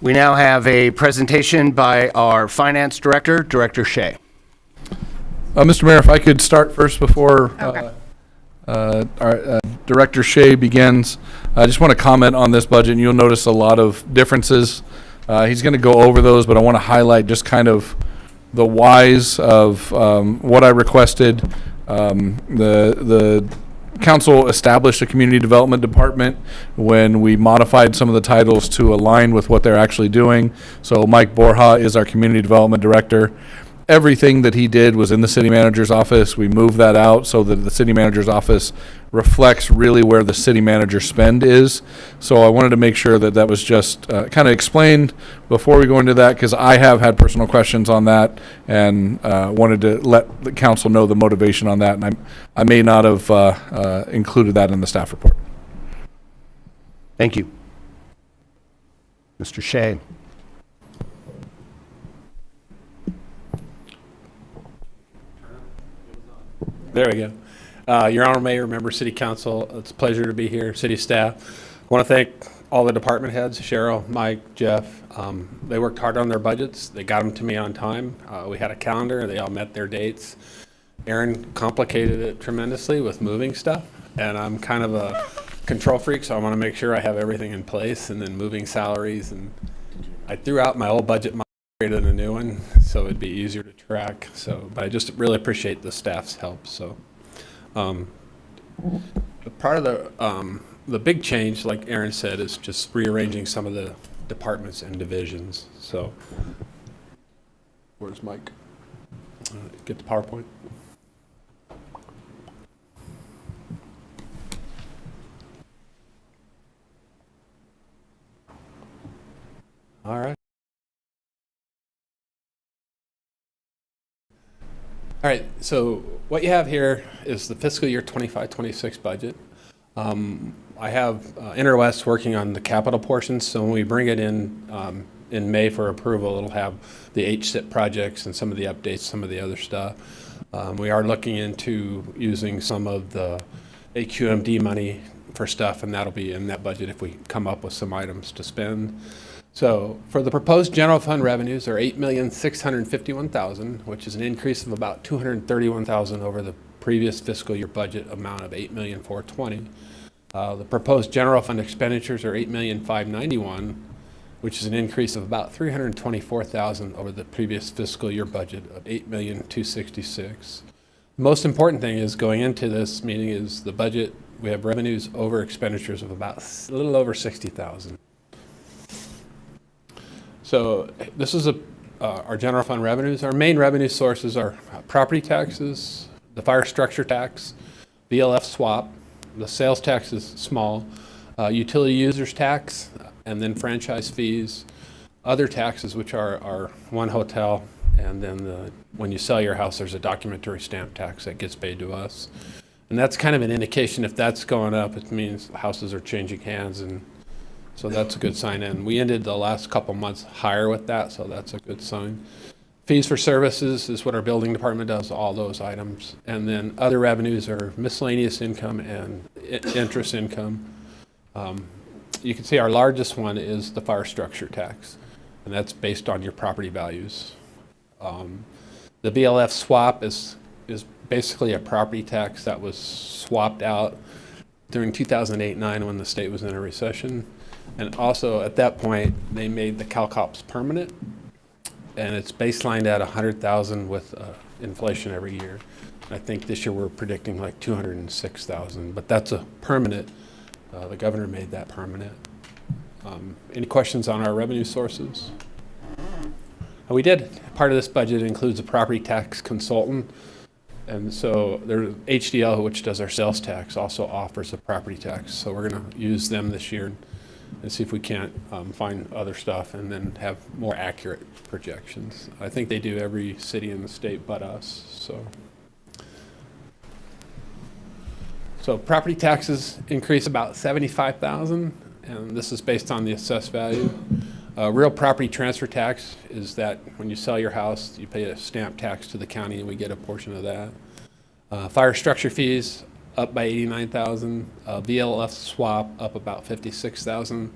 We now have a presentation by our Finance Director, Director Shea. Mr. Mayor, if I could start first before our Director Shea begins. I just want to comment on this budget, and you'll notice a lot of differences. He's going to go over those, but I want to highlight just kind of the whys of what I requested. The council established a community development department when we modified some of the titles to align with what they're actually doing. So Mike Borja is our community development director. Everything that he did was in the city manager's office. We moved that out so that the city manager's office reflects really where the city manager spend is. So I wanted to make sure that that was just kind of explained before we go into that, because I have had personal questions on that and wanted to let the council know the motivation on that. And I may not have included that in the staff report. Thank you. Mr. Shea. There we go. Your Honor Mayor, Member City Council, it's a pleasure to be here, city staff. I want to thank all the department heads, Cheryl, Mike, Jeff. They worked hard on their budgets. They got them to me on time. We had a calendar. They all met their dates. Aaron complicated it tremendously with moving stuff, and I'm kind of a control freak, so I want to make sure I have everything in place, and then moving salaries. And I threw out my old budget, created a new one, so it'd be easier to track. So, but I just really appreciate the staff's help. So, part of the big change, like Aaron said, is just rearranging some of the departments and divisions. So, where's Mike? Get the PowerPoint. All right. All right, so what you have here is the fiscal year 25-26 budget. I have Interwest working on the capital portions, so when we bring it in May for approval, it'll have the HSIP projects and some of the updates, some of the other stuff. We are looking into using some of the AQMD money for stuff, and that'll be in that budget if we come up with some items to spend. So for the proposed general fund revenues are $8,651,000, which is an increase of about $231,000 over the previous fiscal year budget amount of $8,420,000. The proposed general fund expenditures are $8,591,000, which is an increase of about $324,000 over the previous fiscal year budget of $8,266,000. The most important thing is going into this meeting is the budget. We have revenues over expenditures of about a little over $60,000. So this is our general fund revenues. Our main revenue sources are property taxes, the fire structure tax, VLF swap, the sales tax is small, utility users tax, and then franchise fees, other taxes, which are one hotel, and then when you sell your house, there's a documentary stamp tax that gets paid to us. And that's kind of an indication if that's going up, it means houses are changing hands, and so that's a good sign. And we ended the last couple months higher with that, so that's a good sign. Fees for services is what our building department does, all those items. And then other revenues are miscellaneous income and interest income. You can see our largest one is the fire structure tax, and that's based on your property values. The BLF swap is basically a property tax that was swapped out during 2008-9 when the state was in a recession. And also at that point, they made the CalCops permanent, and it's baselined at $100,000 with inflation every year. I think this year we're predicting like $206,000, but that's a permanent. The governor made that permanent. Any questions on our revenue sources? We did. Part of this budget includes a property tax consultant. And so there's HDL, which does our sales tax, also offers a property tax. So we're going to use them this year and see if we can't find other stuff and then have more accurate projections. I think they do every city in the state but us. So property taxes increase about $75,000, and this is based on the assessed value. Real property transfer tax is that when you sell your house, you pay a stamp tax to the county, and we get a portion of that. Fire structure fees up by $89,000. VLF swap up about $56,000.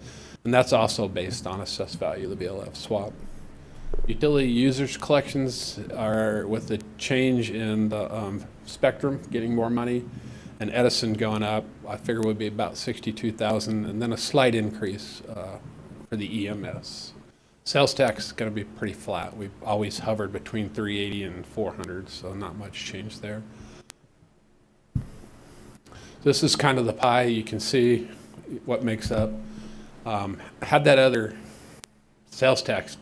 And And that's also based on assessed value, the BLF swap. Utility users collections are with the change in the Spectrum getting more money and Edison going up, I figure would be about 62,000, and then a slight increase for the EMS. Sales tax is going to be pretty flat. We've always hovered between 380 and 400, so not much change there. This is kind of the pie. You can see what makes up. Had that other sales tax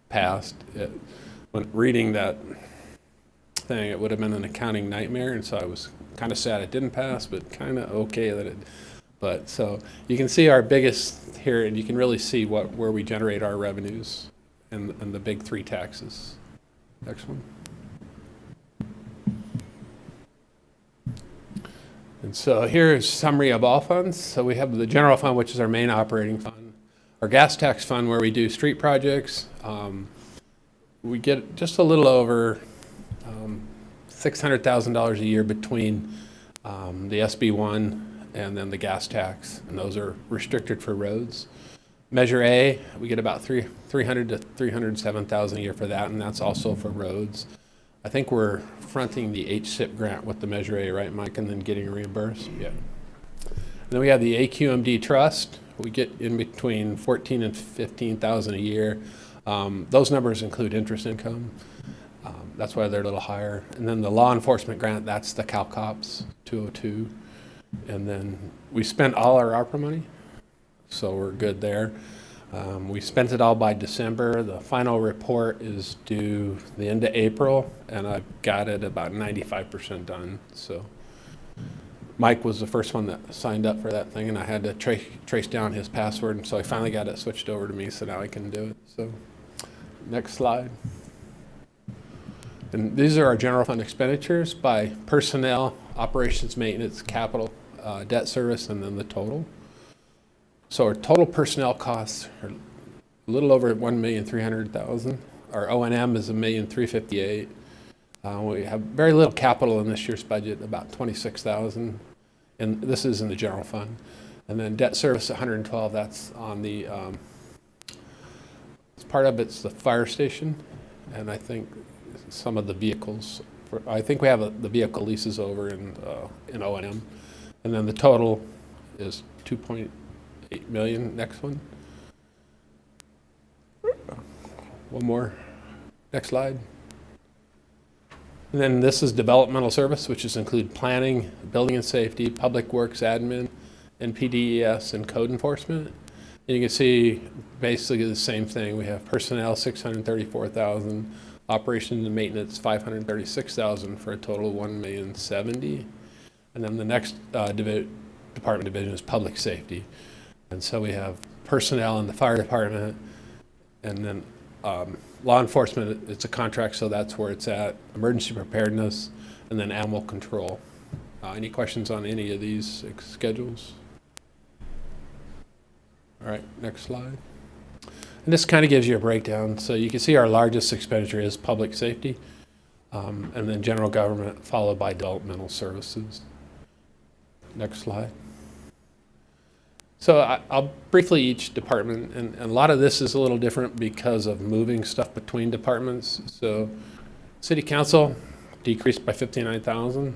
passed, when reading that thing, it would have been an accounting nightmare, and so I was kind of sad it didn't pass, but kind of okay that it. But so you can see our biggest here, and you can really see where we generate our revenues and the big three taxes. Next one. And so here's a summary of all funds. So we have the general fund, which is our main operating fund. Our gas tax fund, where we do street projects. We get just a little over $600,000 a year between the SB1 and then the gas tax, and those are restricted for roads. Measure A, we get about $300,000 to $307,000 a year for that, and that's also for roads. I think we're fronting the HSIP grant with the Measure A, right, Mike, and then getting reimbursed? Yeah. And then we have the AQMD trust. We get in between $14,000 and $15,000 a year. Those numbers include interest income. That's why they're a little higher. And then the law enforcement grant, that's the CalCops 202. And then we spent all our ARPA money, so we're good there. We spent it all by December. The final report is due the end of April, and I've got it about 95% done. So Mike was the first one that signed up for that thing, and I had to trace down his password, and so I finally got it switched over to me, so now I can do it. So next slide. And these are our general fund expenditures by personnel, operations, maintenance, capital, debt service, and then the total. So our total personnel costs are a little over $1,300,000. Our O&M is $1,358,000. We have very little capital in this year's budget, about $26,000, and this is in the general fund. And then debt service, $112,000. That's on the part of it's the fire station, and I think some of the vehicles. I think we have the vehicle leases over in O&M, and then the total is $2.8 million. Next one. One more. Next slide. And then this is developmental service, which is include planning, building and safety, public works admin, NPDES, and code enforcement. And you can see basically the same thing. We have personnel, $634,000, operations and maintenance, $536,000, for a total of $1,070,000. And then the next department division is public safety. And so we have personnel in the fire department, and then law enforcement, it's a contract, so that's where it's at. Emergency preparedness, and then animal control. Any questions on any of these schedules? All right, next slide. And this kind of gives you a breakdown. So you can see our largest expenditure is public safety, and then general government, followed by developmental services. Next slide. So I'll briefly each department, and a lot of this is a little different because of moving stuff between departments. So city council decreased by $59,000.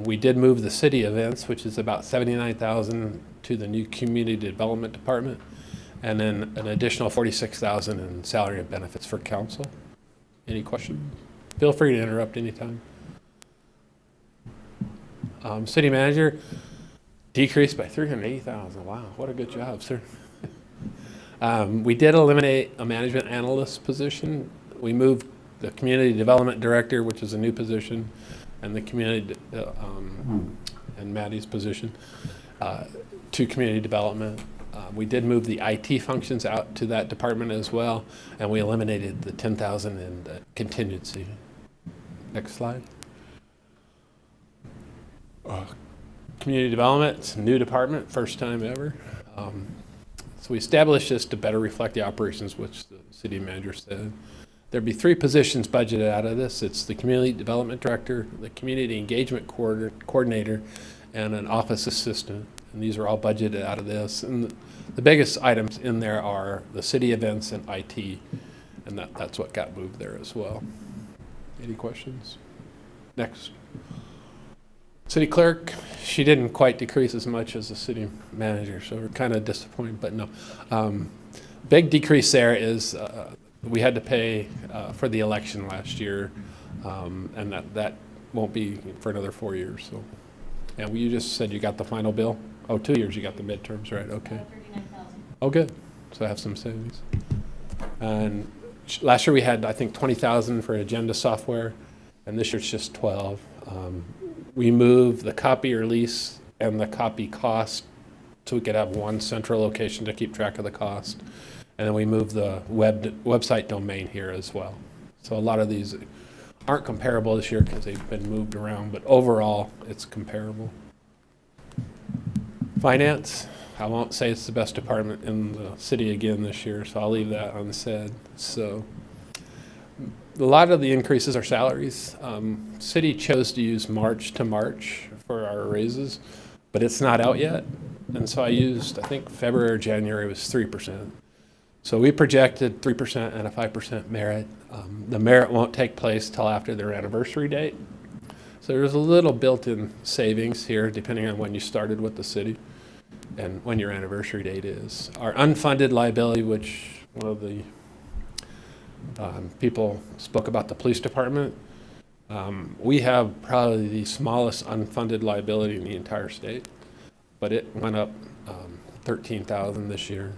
We did move the city events, which is about $79,000, to the new community development department, and then an additional $46,000 in salary and benefits for council. Any questions? Feel free to interrupt anytime. City manager decreased by $380,000. Wow, what a good job, sir. We did eliminate a management analyst position. We moved the community development director, which is a new position, and the community and Maddie's position to community development. We did move the IT functions out to that department as well, and we eliminated the $10,000 in the contingency. Next slide. Community development, it's a new department, first time ever. So we established this to better reflect the operations, which the city manager said. There'd be 3 positions budgeted out of this. It's the community development director, the community engagement coordinator, and an office assistant. And these are all budgeted out of this. And the biggest items in there are the city events and IT, and that's what got moved there as well. Any questions? Next. City clerk, she didn't quite decrease as much as the city manager, so we're kind of disappointed, but no. Big decrease there is we had to pay for the election last year, and that won't be for another 4 years. So, and you just said you got the final bill? Oh, 2 years you got the midterms, right? Okay. 39,000. Oh, good. So I have some savings. And last year we had, I think, 20,000 for agenda software, and this year it's just 12. We moved the copier lease and the copy cost so we could have one central location to keep track of the cost. And then we moved the website domain here as well. So a lot of these aren't comparable this year because they've been moved around, but overall it's comparable. Finance, I won't say it's the best department in the city again this year, so I'll leave that unsaid. So a lot of the increases are salaries. City chose to use March to March for our raises, but it's not out yet. And so I used, I think February or January was 3%. So we projected 3% and a 5% merit. The merit won't take place till after their anniversary date. So there's a little built-in savings here depending on when you started with the city and when your anniversary date is. Our unfunded liability, which one of the people spoke about the police department, we have probably the smallest unfunded liability in the entire state, but it went up 13,000 this year.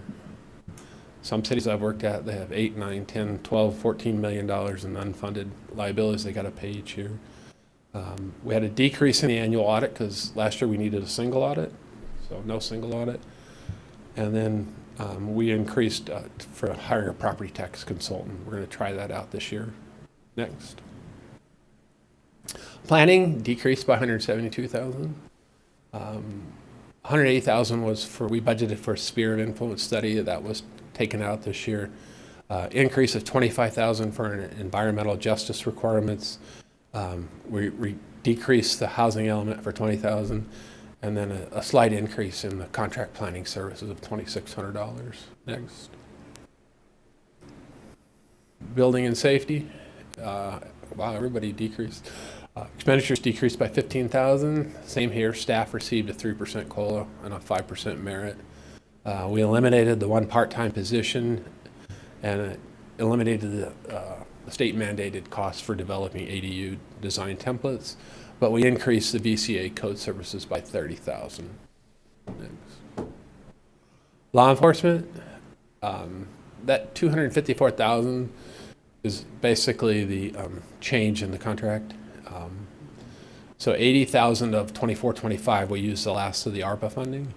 Some cities I've worked at, they have 8, 9, 10, 12, $14 million in unfunded liabilities they got to pay each year. We had a decrease in the annual audit because last year we needed a single audit, so no single audit. And then we increased for hiring a property tax consultant. We're going to try that out this year. Next. Planning decreased by 172,000. 180,000 was for, we budgeted for a sphere of influence study that was taken out this year. Increase of 25,000 for environmental justice requirements. We decreased the housing element for 20,000, and then a slight increase in the contract planning services of $2,600. Next. Building and safety. Wow, everybody decreased. Expenditures decreased by 15,000. Same here. Staff received a 3% COLA and a 5% merit. We eliminated the one part-time position and eliminated the state mandated costs for developing ADU design templates, but we increased the VCA code services by 30,000. Law enforcement, that 254,000 is basically the change in the contract. So 80,000 of 24-25 we used the last of the ARPA funding.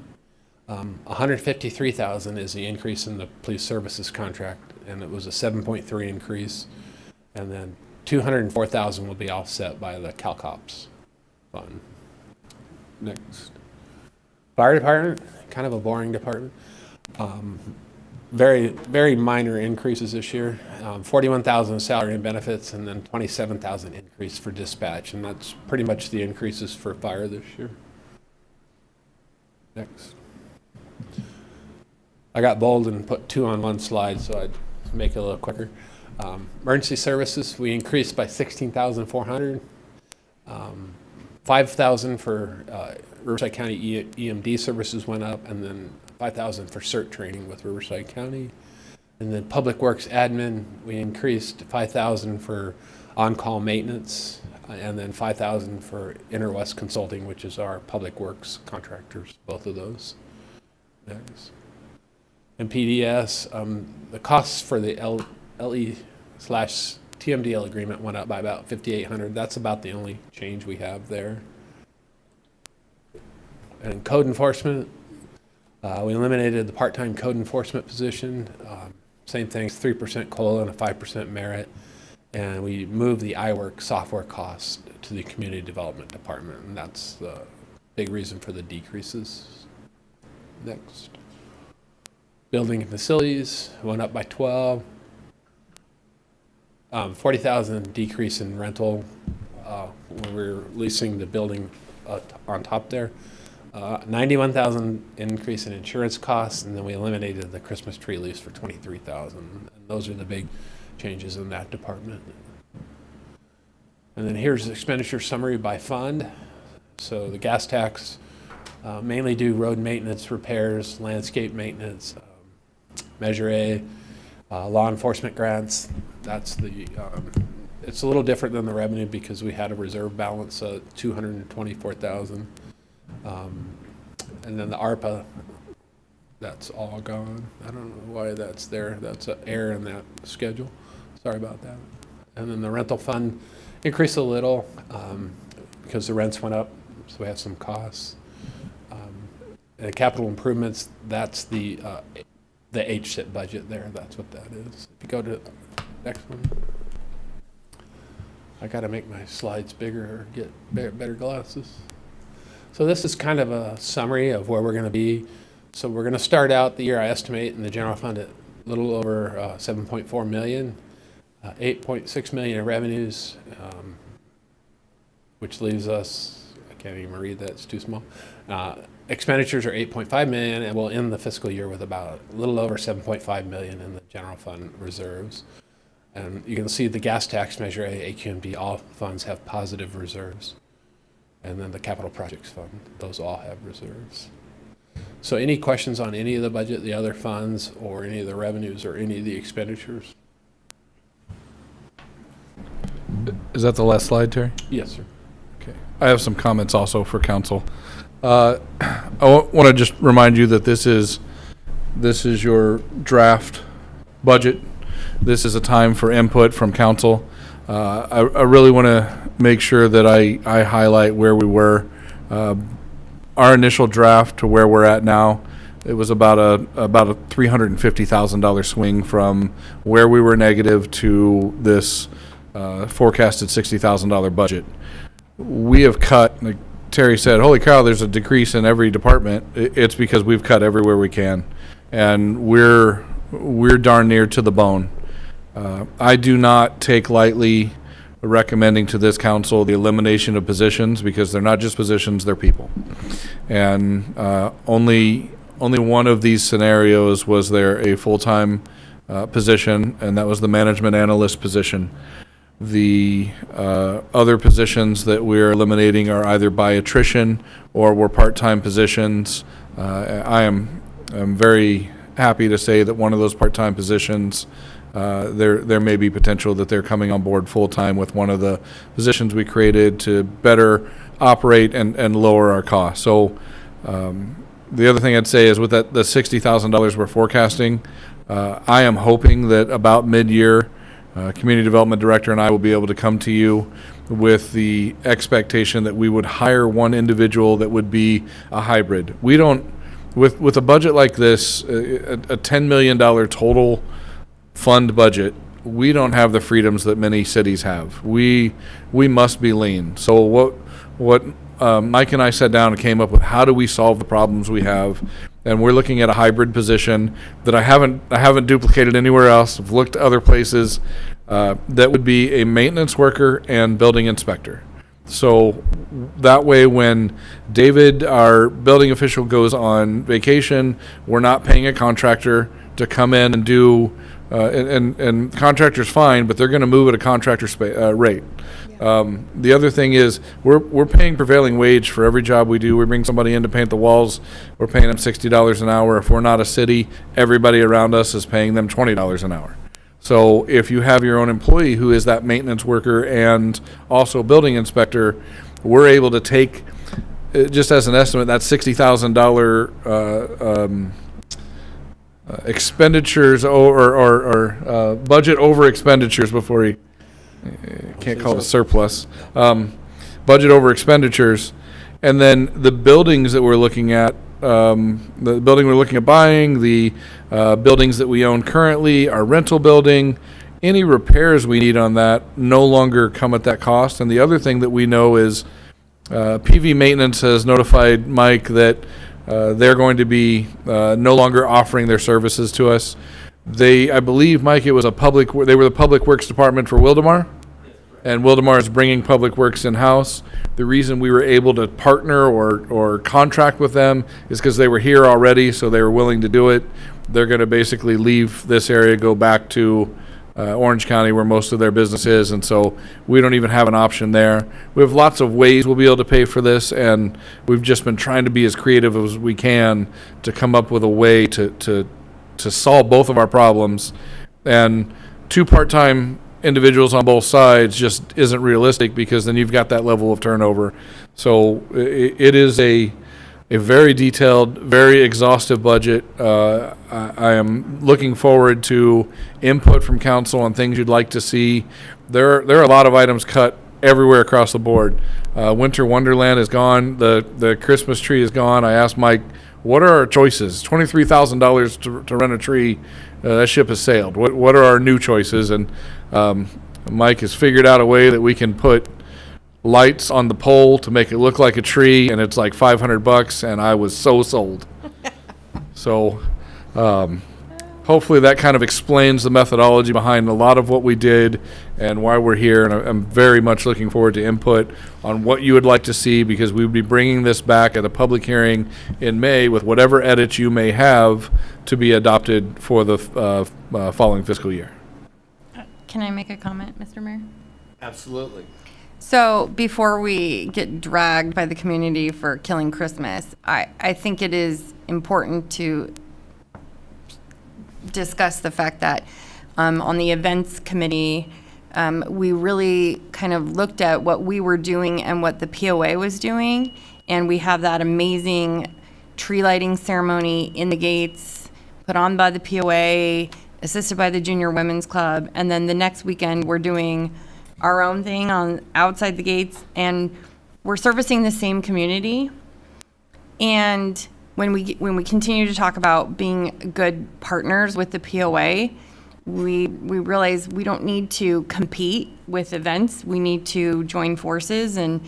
153,000 is the increase in the police services contract, and it was a 7.3 increase. And then 204,000 will be offset by the CalCops fund. Next. Fire department, kind of a boring department. Very, very minor increases this year. 41,000 salary and benefits, and then 27,000 increase for dispatch, and that's pretty much the increases for fire this year. Next. I got bold and put 2 on one slide, so I'd make it a little quicker. Emergency services, we increased by 16,400. 5,000 for Riverside County EMD services went up, and then 5,000 for CERT training with Riverside County. And then Public Works admin, we increased 5,000 for on-call maintenance, and then 5,000 for Interwest Consulting, which is our Public Works contractors, both of those. Next. And PDS, the costs for the LE/TMDL agreement went up by about 5,800. That's about the only change we have there. And code enforcement, we eliminated the part-time code enforcement position. Same thing, 3% COLA and a 5% merit. And we moved the iWork software cost to the community development department, and that's the big reason for the decreases. Next. Building and facilities went up by 12. 40,000 decrease in rental when we were leasing the building on top there. 91,000 increase in insurance costs, and then we eliminated the Christmas tree leaves for 23,000. And those are the big changes in that department. And then here's the expenditure summary by fund. So the gas tax, mainly do road maintenance, repairs, landscape maintenance, Measure A, law enforcement grants. That's the, it's a little different than the revenue because we had a reserve balance of 224,000. And then the ARPA, that's all gone. I don't know why that's there. That's an error in that schedule. Sorry about that. And then the rental fund increased a little because the rents went up, so we have some costs. And capital improvements, that's the HSIP budget there. That's what that is. If you go to the next one. I got to make my slides bigger or get better glasses. So this is kind of a summary of where we're going to be. So we're going to start out the year, I estimate, in the general fund at a little over 7.4 million, 8.6 million in revenues, which leaves us, I can't even read that, it's too small. Expenditures are 8.5 million, and we'll end the fiscal year with about a little over 7.5 million in the general fund reserves. And you can see the gas tax Measure A, AQMD, all funds have positive reserves. And then the capital projects fund, those all have reserves. So any questions on any of the budget, the other funds, or any of the revenues, or any of the expenditures? Is that the last slide, Terry? Yes, sir. Okay. I have some comments also for council. I want to just remind you that this is your draft budget. This is a time for input from council. I really want to make sure that I highlight where we were. Our initial draft to where we're at now, it was about a $350,000 swing from where we were negative to this forecasted $60,000 budget. We have cut, like Terry said, holy cow, there's a decrease in every department. It's because we've cut everywhere we can, and we're darn near to the bone. I do not take lightly recommending to this council the elimination of positions, because they're not just positions, they're people. And only one of these scenarios was there a full-time position, and that was the management analyst position. The other positions that we're eliminating are either by attrition or were part-time positions. I'm very happy to say that one of those part-time positions, there may be potential that they're coming on board full-time with one of the positions we created to better operate and lower our costs. So the other thing I'd say is with that the $60,000 we're forecasting, I am hoping that about mid-year, Community Development Director and I will be able to come to you with the expectation that we would hire one individual that would be a hybrid. We don't, with a budget like this, a $10 million total fund budget, we don't have the freedoms that many cities have. We must be lean. So what Mike and I sat down and came up with, how do we solve the problems we have? And we're looking at a hybrid position that I haven't duplicated anywhere else. I've looked at other places that would be a maintenance worker and building inspector. So that way, when David, our building official, goes on vacation, we're not paying a contractor to come in and do, and contractor's fine, but they're going to move at a contractor rate. The other thing is we're paying prevailing wage for every job we do. We bring somebody in to paint the walls, we're paying them $60 an hour. If we're not a city, everybody around us is paying them $20 an hour. So if you have your own employee who is that maintenance worker and also building inspector, we're able to take, just as an estimate, that $60,000 expenditures or budget over expenditures before you can't call it a surplus, budget over expenditures, and then the buildings that we're looking at, the building we're looking at buying, the buildings that we own currently, our rental building, any repairs we need on that no longer come at that cost. And the other thing that we know is PV Maintenance has notified Mike that they're going to be no longer offering their services to us. I believe, Mike, it was they were the Public Works Department for Wildemar? and Wildemar is bringing Public Works in-house. The reason we were able to partner or contract with them is because they were here already, so they were willing to do it. They're going to basically leave this area, go back to Orange County where most of their business is, and so we don't even have an option there. We have lots of ways we'll be able to pay for this, and we've just been trying to be as creative as we can to come up with a way to solve both of our problems. And 2 part-time individuals on both sides just isn't realistic, because then you've got that level of turnover. So it is a very detailed, very exhaustive budget. I am looking forward to input from council on things you'd like to see. There are a lot of items cut everywhere across the board. Winter Wonderland is gone. The Christmas tree is gone. I asked Mike, what are our choices? $23,000 to rent a tree. That ship has sailed. What are our new choices? And Mike has figured out a way that we can put lights on the pole to make it look like a tree, and it's like $500, and I was so sold. So hopefully that kind of explains the methodology behind a lot of what we did and why we're here. And I'm very much looking forward to input on what you would like to see, because we would be bringing this back at a public hearing in May with whatever edits you may have to be adopted for the following fiscal year. Can I make a comment, Mr. Mayor? Absolutely. So before we get dragged by the community for killing Christmas, I think it is important to discuss the fact that on the events committee, we really kind of looked at what we were doing and what the POA was doing. And we have that amazing tree lighting ceremony in the gates, put on by the POA, assisted by the Junior Women's Club. And then the next weekend, we're doing our own thing on outside the gates, and we're servicing the same community. And when we continue to talk about being good partners with the POA, we realize we don't need to compete with events. We need to join forces and,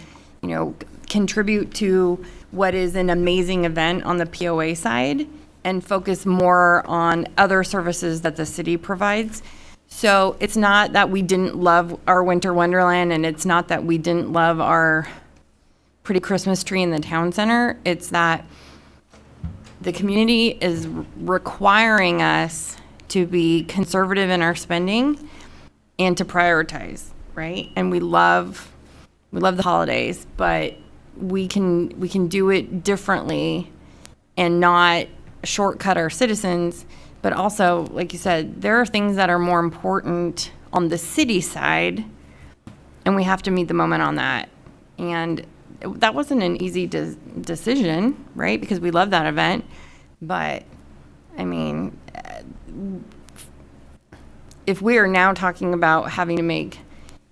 contribute to what is an amazing event on the POA side and focus more on other services that the city provides. So it's not that we didn't love our Winter Wonderland, and it's not that we didn't love our pretty Christmas tree in the town center. It's that the community is requiring us to be conservative in our spending and to prioritize, right? And we love the holidays, but we can do it differently and not shortcut our citizens. But also, like you said, there are things that are more important on the city side, and we have to meet the moment on that. And that wasn't an easy decision, right? Because we love that event. But, I mean, if we are now talking about having to make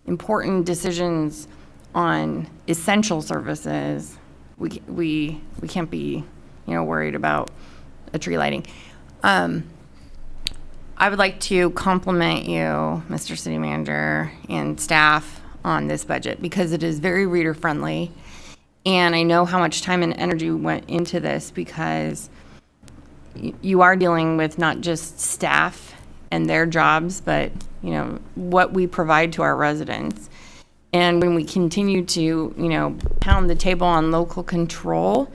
important decisions on essential services, we can't be, worried about a tree lighting. I would like to compliment you, Mr. City Manager, and staff on this budget, because it is very reader-friendly. And I know how much time and energy went into this, because you are dealing with not just staff and their jobs, but, what we provide to our residents. And when we continue to, pound the table on local control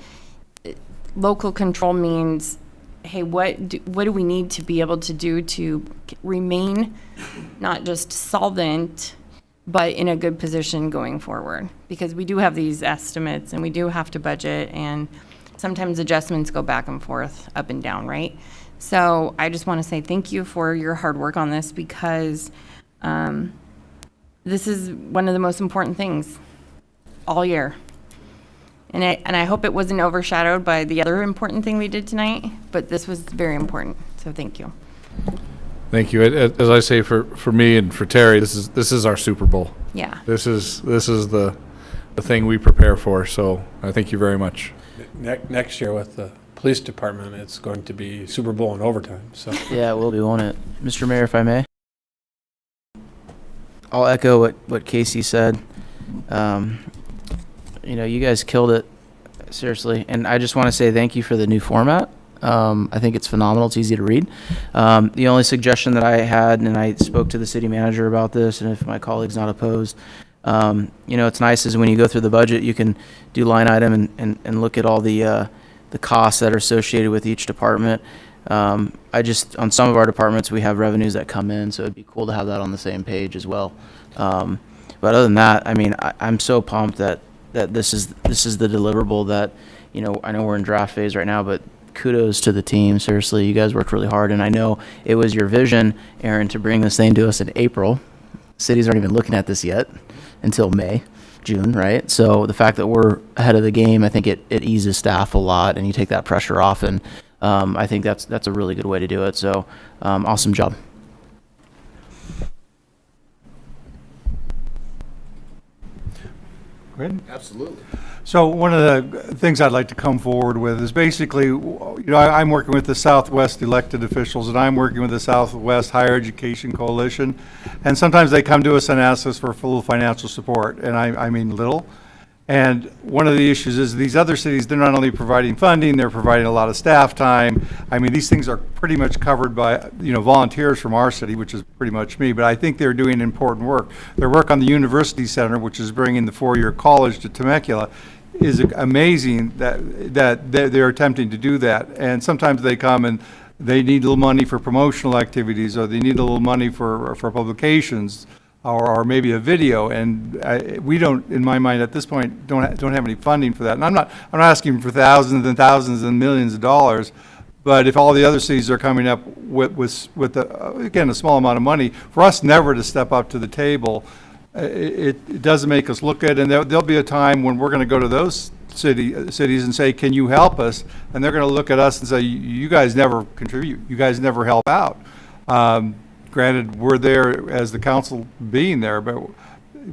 means, hey, what do we need to be able to do to remain not just solvent, but in a good position going forward? Because we do have these estimates, and we do have to budget, and sometimes adjustments go back and forth, up and down, right? So I just want to say thank you for your hard work on this, because this is one of the most important things all year. And I hope it wasn't overshadowed by the other important thing we did tonight, but this was very important, so thank you. Thank you. As I say, for me and for Terry, this is our Super Bowl. Yeah. This is the thing we prepare for, so I thank you very much. Next year with the police department, it's going to be Super Bowl in overtime, so. Yeah, it will be, won't it? Mr. Mayor, if I may? I'll echo what Casey said. You guys killed it, seriously. And I just want to say thank you for the new format. I think it's phenomenal. It's easy to read. The only suggestion that I had, and I spoke to the city manager about this, and if my colleague's not opposed, it's nice is when you go through the budget, you can do line item and look at all the costs that are associated with each department. On some of our departments, we have revenues that come in, so it'd be cool to have that on the same page as well. But other than that, I mean, I'm so pumped that this is the deliverable that, I know we're in draft phase right now, but kudos to the team. Seriously, you guys worked really hard, and I know it was your vision, Aaron, to bring this thing to us in April. Cities aren't even looking at this yet until May, June, right? So the fact that we're ahead of the game, I think it eases staff a lot, and you take that pressure off, and I think that's a really good way to do it. So awesome job. Good. Absolutely. So one of the things I'd like to come forward with is basically, I'm working with the Southwest elected officials, and I'm working with the Southwest Higher Education Coalition, and sometimes they come to us and ask us for a little financial support, and I mean little. And one of the issues is these other cities, they're not only providing funding, they're providing a lot of staff time. I mean, these things are pretty much covered by, volunteers from our city, which is pretty much me, but I think they're doing important work. Their work on the University Center, which is bringing the four-year college to Temecula, is amazing that they're attempting to do that. And sometimes they come and they need a little money for promotional activities, or they need a little money for publications, or maybe a video, and we don't, in my mind, at this point, don't have any funding for that. And I'm not asking for thousands and thousands and millions of dollars, but if all the other cities are coming up with again, a small amount of money, for us never to step up to the table, it doesn't make us look good. And there'll be a time when we're going to go to those cities and say, can you help us? And they're going to look at us and say, you guys never contribute, you guys never help out. Granted, we're there as the council being there, but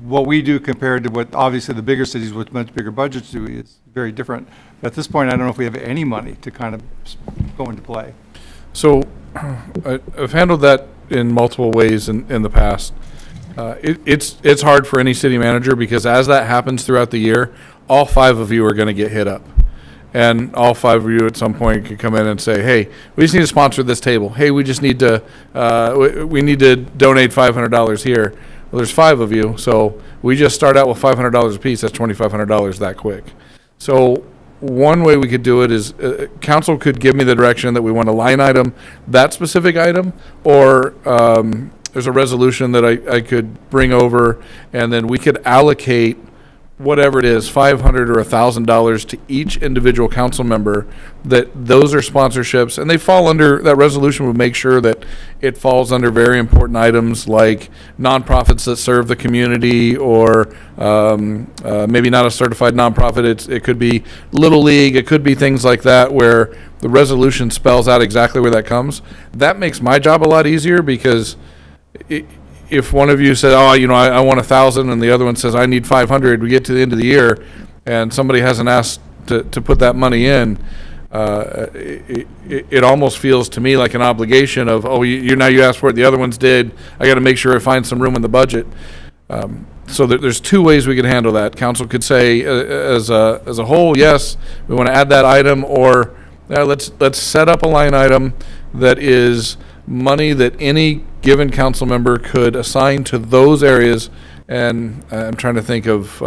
what we do compared to what obviously the bigger cities with much bigger budgets do is very different. But at this point, I don't know if we have any money to kind of go into play. So I've handled that in multiple ways in the past. It's hard for any city manager because as that happens throughout the year, all 5 of you are going to get hit up. And all 5 of you at some point could come in and say, hey, we just need to sponsor this table. Hey, we just need to, we need to donate $500 here. Well, there's 5 of you, so we just start out with $500 a piece. That's $2,500 that quick. So one way we could do it is council could give me the direction that we want to line item that specific item, or there's a resolution that I could bring over, and then we could allocate whatever it is, $500 or $1,000 to each individual council member, that those are sponsorships, and they fall under, that resolution would make sure that it falls under very important items like nonprofits that serve the community, or maybe not a certified nonprofit. It could be Little League, it could be things like that, where the resolution spells out exactly where that comes. That makes my job a lot easier, because if one of you said, oh, I want 1,000, and the other one says, I need 500, we get to the end of the year, and somebody hasn't asked to put that money in, it almost feels to me like an obligation of, oh, now you asked for it, the other ones did, I got to make sure I find some room in the budget. So there's 2 ways we could handle that. Council could say, as a whole, yes, we want to add that item, or let's set up a line item that is money that any given council member could assign to those areas. And I'm trying to think of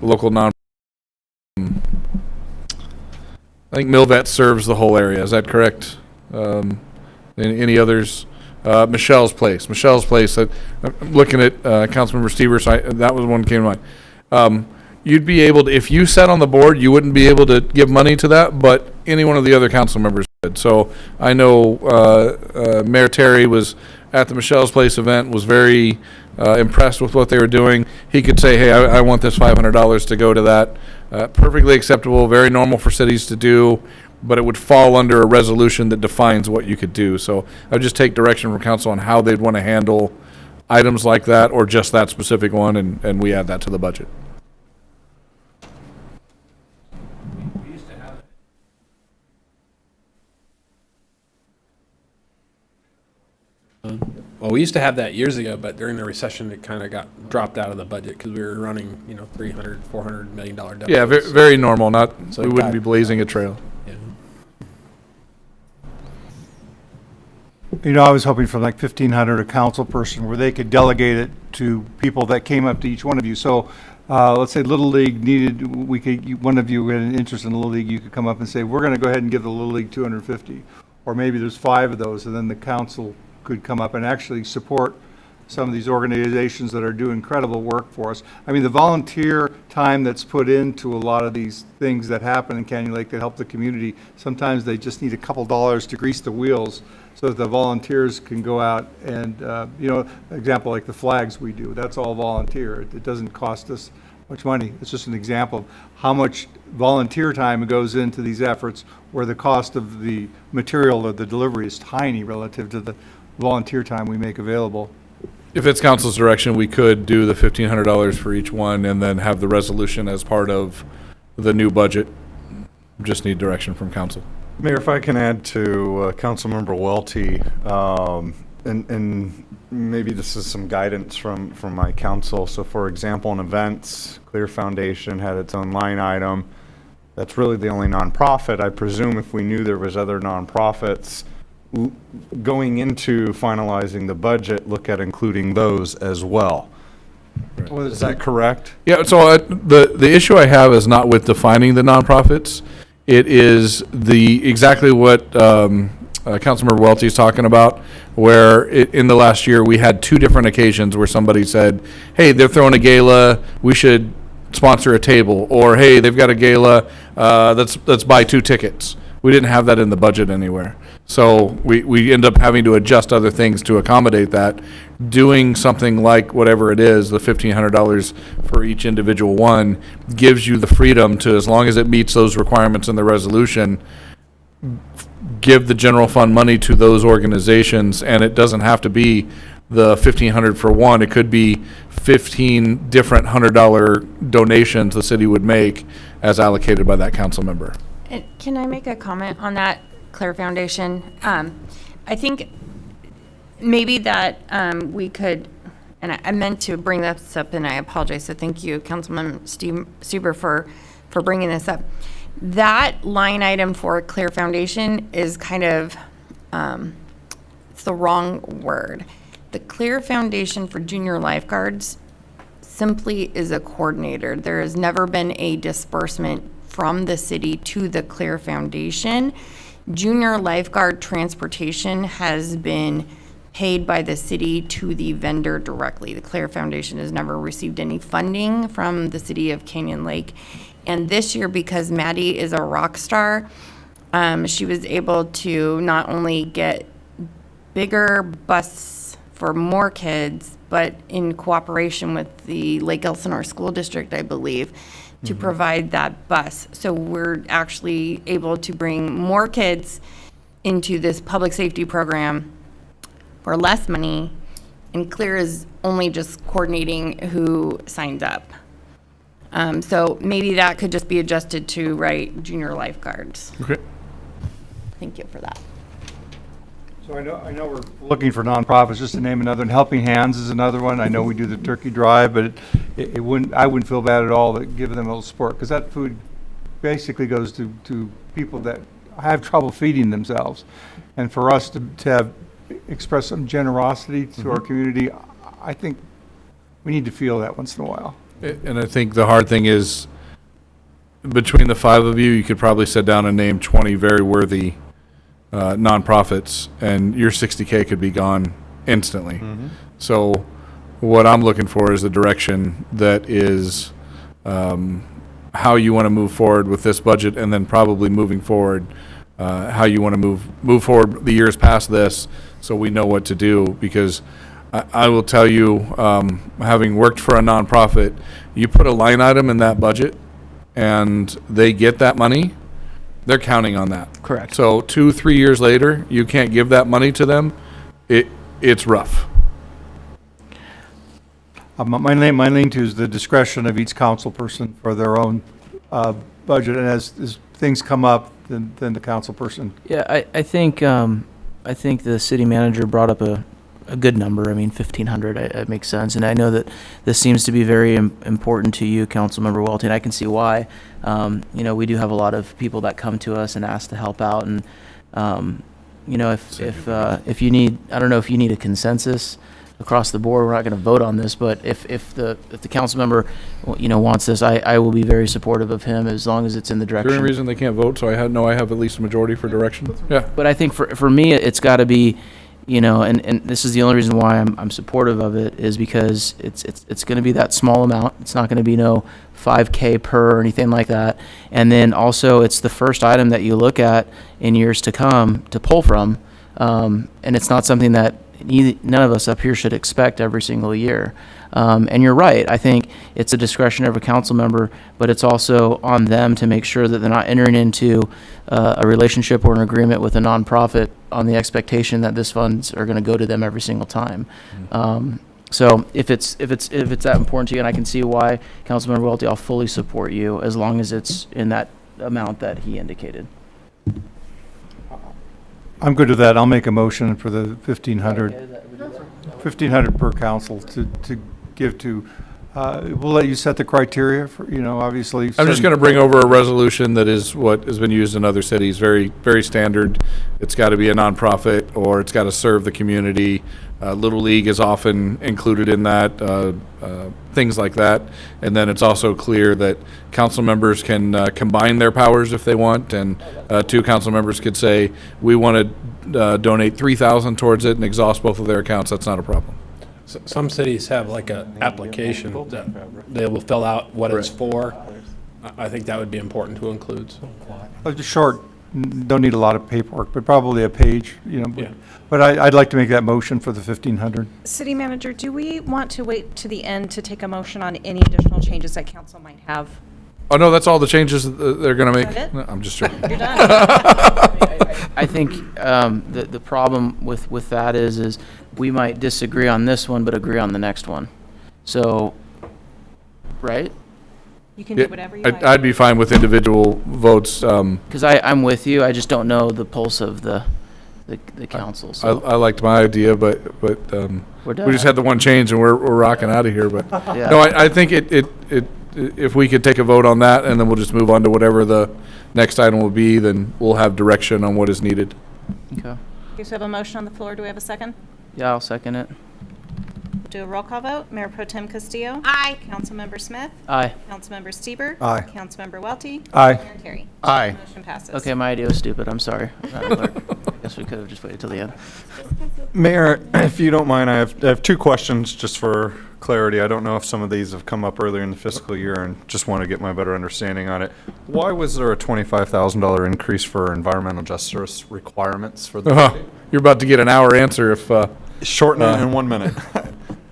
local non. I think Milvet serves the whole area. Is that correct? Any others? Michelle's Place. I'm looking at Councilmember Stevers. That was one that came to mind. You'd be able to, if you sat on the board, you wouldn't be able to give money to that, but any one of the other council members could. So I know Mayor Terry was at the Michelle's Place event, was very impressed with what they were doing. He could say, hey, I want this $500 to go to that. Perfectly acceptable, very normal for cities to do, but it would fall under a resolution that defines what you could do. So I would just take direction from council on how they'd want to handle items like that, or just that specific one, and we add that to the budget. Well, we used to have that years ago, but during the recession, it kind of got dropped out of the budget because we were running, $300-400 million deficits. Yeah, very normal, not, So we it wouldn't got- be blazing a trail. Yeah. I was hoping for like 1,500 a council person where they could delegate it to people that came up to each one of you. So let's say Little League needed, one of you had an interest in Little League, you could come up and say, we're going to go ahead and give the Little League 250. Or maybe there's 5 of those, and then the council could come up and actually support some of these organizations that are doing incredible work for us. I mean, the volunteer time that's put into a lot of these things that happen in Canyon Lake that help the community, sometimes they just need a couple dollars to grease the wheels so that the volunteers can go out and, example like the flags we do, that's all volunteer. It doesn't cost us much money. It's just an example of how much volunteer time goes into these efforts where the cost of the material or the delivery is tiny relative to the volunteer time we make available. If it's council's direction, we could do the $1,500 for each one and then have the resolution as part of the new budget. Just need direction from council. Mayor, if I can add to Councilmember Welty, and maybe this is some guidance from my council. So for example, in events, Clear Foundation had its own line item. That's really the only nonprofit. I presume if we knew there was other nonprofits going into finalizing the budget, look at including those as well. Is that correct? Yeah, so the issue I have is not with defining the nonprofits. It is exactly what Councilmember Welty is talking about, where in the last year, we had 2 different occasions where somebody said, hey, they're throwing a gala, we should sponsor a table, or hey, they've got a gala, let's buy 2 tickets. We didn't have that in the budget anywhere. So we end up having to adjust other things to accommodate that. Doing something like whatever it is, the $1,500 for each individual one, gives you the freedom to, as long as it meets those requirements in the resolution, give the general fund money to those organizations, and it doesn't have to be the $1,500 for one. It could be 15 different $100 donations the city would make as allocated by that council member. And can I make a comment on that, Claire Foundation? I think maybe that we could, and I meant to bring this up, and I apologize, so thank you, Councilman Steve Stuber, for bringing this up. That line item for Clear Foundation is kind of, it's the wrong word. The Clear Foundation for Junior Lifeguards simply is a coordinator. There has never been a disbursement from the city to the Clear Foundation. Junior lifeguard transportation has been paid by the city to the vendor directly. The Clear Foundation has never received any funding from the city of Canyon Lake. And this year, because Maddie is a rock star, she was able to not only get bigger bus for more kids, but in cooperation with the Lake Elsinore School District, I believe, to provide that bus. So we're actually able to bring more kids into this public safety program for less money, and Clear is only just coordinating who signs up. So maybe that could just be adjusted to junior lifeguards. Okay. Thank you for that. So I know we're looking for nonprofits, just to name another, and Helping Hands is another one. I know we do the turkey drive, but I wouldn't feel bad at all that give them a little support, because that food basically goes to people that have trouble feeding themselves. And for us to have express some generosity to our community, I think we need to feel that once in a while. And I think the hard thing is, between the 5 of you, you could probably sit down and name 20 very worthy nonprofits, and your $60K could be gone instantly. So what I'm looking for is a direction that is how you want to move forward with this budget, and then probably moving forward, how you want to move forward the years past this, so we know what to do. Because I will tell you, having worked for a nonprofit, you put a line item in that budget and they get that money, they're counting on that. Correct. So 2-3 years later, you can't give that money to them. It's rough. My lean to is the discretion of each council person for their own budget, and as things come up, then the council person. Yeah, I think the city manager brought up a a good number. I mean, 1,500, it makes sense. And I know that this seems to be very important to you, Councilmember Welty, and I can see why. You know, we do have a lot of people that come to us and ask to help out. And, you know, if you need, I don't know if you need a consensus across the board, we're not going to vote on this, but if the council member, you know, wants this, I will be very supportive of him as long as it's in the Is there direction. any reason they can't vote? So I have at least a majority for direction. Yeah. But I think for me, it's got to be, you know, and this is the only reason why I'm supportive of it is because it's going to be that small amount. It's not going to be no 5K per or anything like that. And then also it's the first item that you look at in years to come to pull from. And it's not something that none of us up here should expect every single year. And you're right. I think it's a discretion of a council member, but it's also on them to make sure that they're not entering into a relationship or an agreement with a nonprofit on the expectation that this funds are going to go to them every single time. So if it's that important to you, and I can see why, Councilmember Welty, I'll fully support you as long as it's in that amount that he indicated. I'm good with that. I'll make a motion for the 1,500 per council to give to, we'll let you set the criteria for, you know, obviously. I'm just going to bring over a resolution that is what has been used in other cities, very, very standard. It's got to be a nonprofit or it's got to serve the community. Little League is often included in that, things like that. And then it's also clear that council members can combine their powers if they want. And two council members could say, we want to donate $3,000 towards it and exhaust both of their accounts. That's not a problem. Some cities have like a application that they will fill out what it's for. I think that would be important to include. So. Just short, don't need a lot of paperwork, but probably a page, you know. Yeah. But I'd like to make that motion for the 1,500. City Manager, do we want to wait to the end to take a motion on any additional changes that council might have? Oh, no, that's all the changes they're going to make. Is that it? No, I'm just joking. You're done. I think the problem with that is we might disagree on this one, but agree on the next one. So, right? You can do whatever you like. I'd be fine with individual votes. Because I'm with you. I just don't know the pulse of the council. So I liked my idea, but We're we done. just had the one change and we're rocking out of here. But Yeah. no, I think if we could take a vote on that and then we'll just move on to whatever the next item will be, then we'll have direction on what is needed. Okay. Okay, so we have a motion on the floor. Do we have a second? Yeah, I'll second it. Do a roll call vote. Mayor Pro Tem Castillo. Aye. Councilmember Smith. Aye. Councilmember Stieber. Aye. Councilmember Welty. Aye. Mayor Terry. Aye. Motion passes. Okay, my idea was stupid. I'm sorry. Madam Clerk. I guess we could have just waited till the end. Mayor, if you don't mind, I have two questions just for clarity. I don't know if some of these have come up earlier in the fiscal year and just want to get my better understanding on it. Why was there a $25,000 increase for environmental justice requirements for the You're about to get an hour answer if shorten it in 1 minute?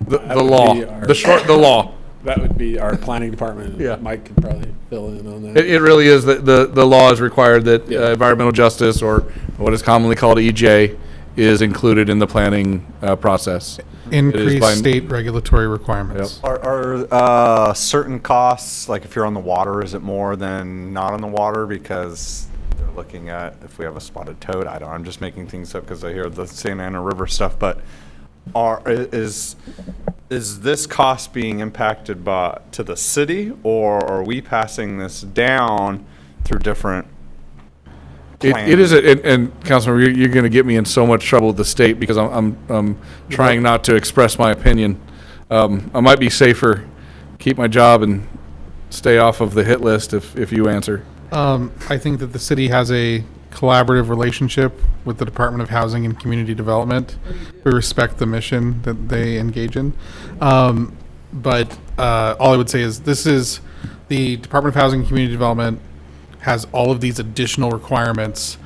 the law, the law. That would be our planning department. Yeah. Mike could probably fill in on that. It really is that the law is required that environmental justice, or what is commonly called EJ, is included in the planning process. Increased by- state regulatory requirements. Are certain costs, like if you're on the water, is it more than not on the water? Because they're looking at if we have a spotted toad. I'm just making things up because I hear the Santa Ana River stuff. But is this cost being impacted to the city, or are we passing this down through different? It is, and Councilman, you're going to get me in so much trouble with the state because I'm trying not to express my opinion. I might be safer, keep my job and stay off of the hit list if you answer. I think that the city has a collaborative relationship with the Department of Housing and Community Development. We respect the mission that they engage in. But all I would say is this is the Department of Housing and Community Development has all of these additional requirements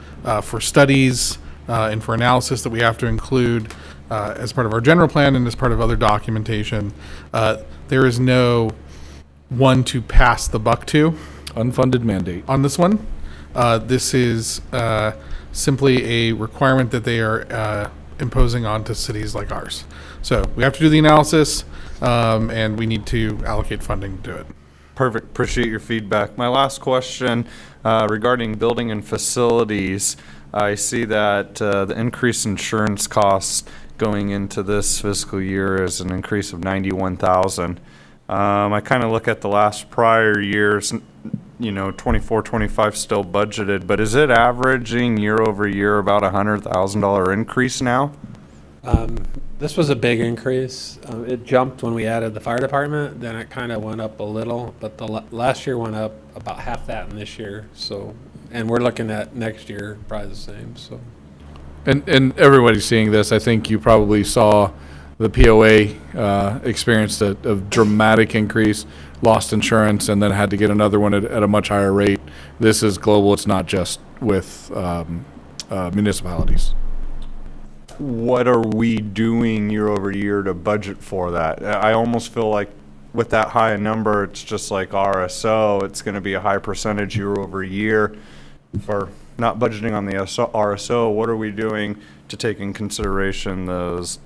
for studies and for analysis that we have to include as part of our general plan and as part of other documentation. There is no one to pass the buck to. Unfunded mandate. On this one. This is simply a requirement that they are imposing onto cities like ours. So we have to do the analysis and we need to allocate funding to it. Perfect. Appreciate your feedback. My last question regarding building and facilities. I see that the increased insurance costs going into this fiscal year is an increase of 91,000. I kind of look at the last prior years, 24, 25 still budgeted, but is it averaging year over year about $100,000 increase now? This was a big increase. It jumped when we added the fire department, then it kind of went up a little, but the last year went up about half that in this year. So, and we're looking at next year probably the same. So, And everybody's seeing this. I think you probably saw the POA experienced a dramatic increase, lost insurance, and then had to get another one at a much higher rate. This is global. It's not just with municipalities. What are we doing year over year to budget for that? I almost feel like with that high a number, it's just like RSO. It's going to be a high percentage year over year for not budgeting on the RSO. What are we doing to take in consideration those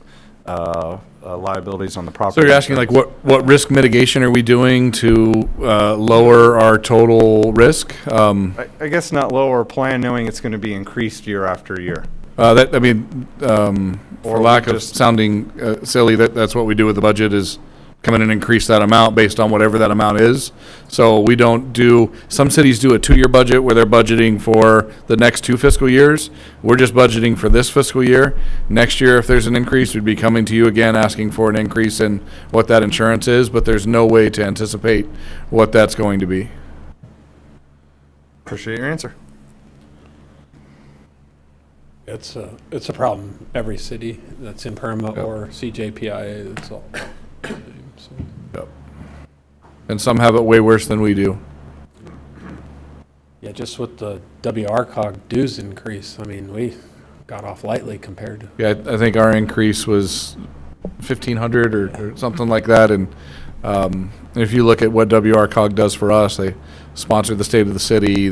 liabilities on the property? So you're asking like what risk mitigation are we doing to lower our total risk? I guess not lower plan, knowing it's going to be increased year after year. For lack of sounding silly, that's what we do with the budget is come in and increase that amount based on whatever that amount is. So we don't do, some cities do a 2-year budget where they're budgeting for the next 2 fiscal years. We're just budgeting for this fiscal year. Next year, if there's an increase, we'd be coming to you again asking for an increase in what that insurance is, but there's no way to anticipate what that's going to be. Appreciate your answer. it's a problem. Every city that's in PERMA or CJPIA, it's all. So. Yep. And some have it way worse than we do. Yeah, just with the WRCOG dues increase, I mean, we got off lightly compared to. Yeah, I think our increase was 1,500 or something like that. And if you look at what WRCOG does for us, they sponsor the state of the city,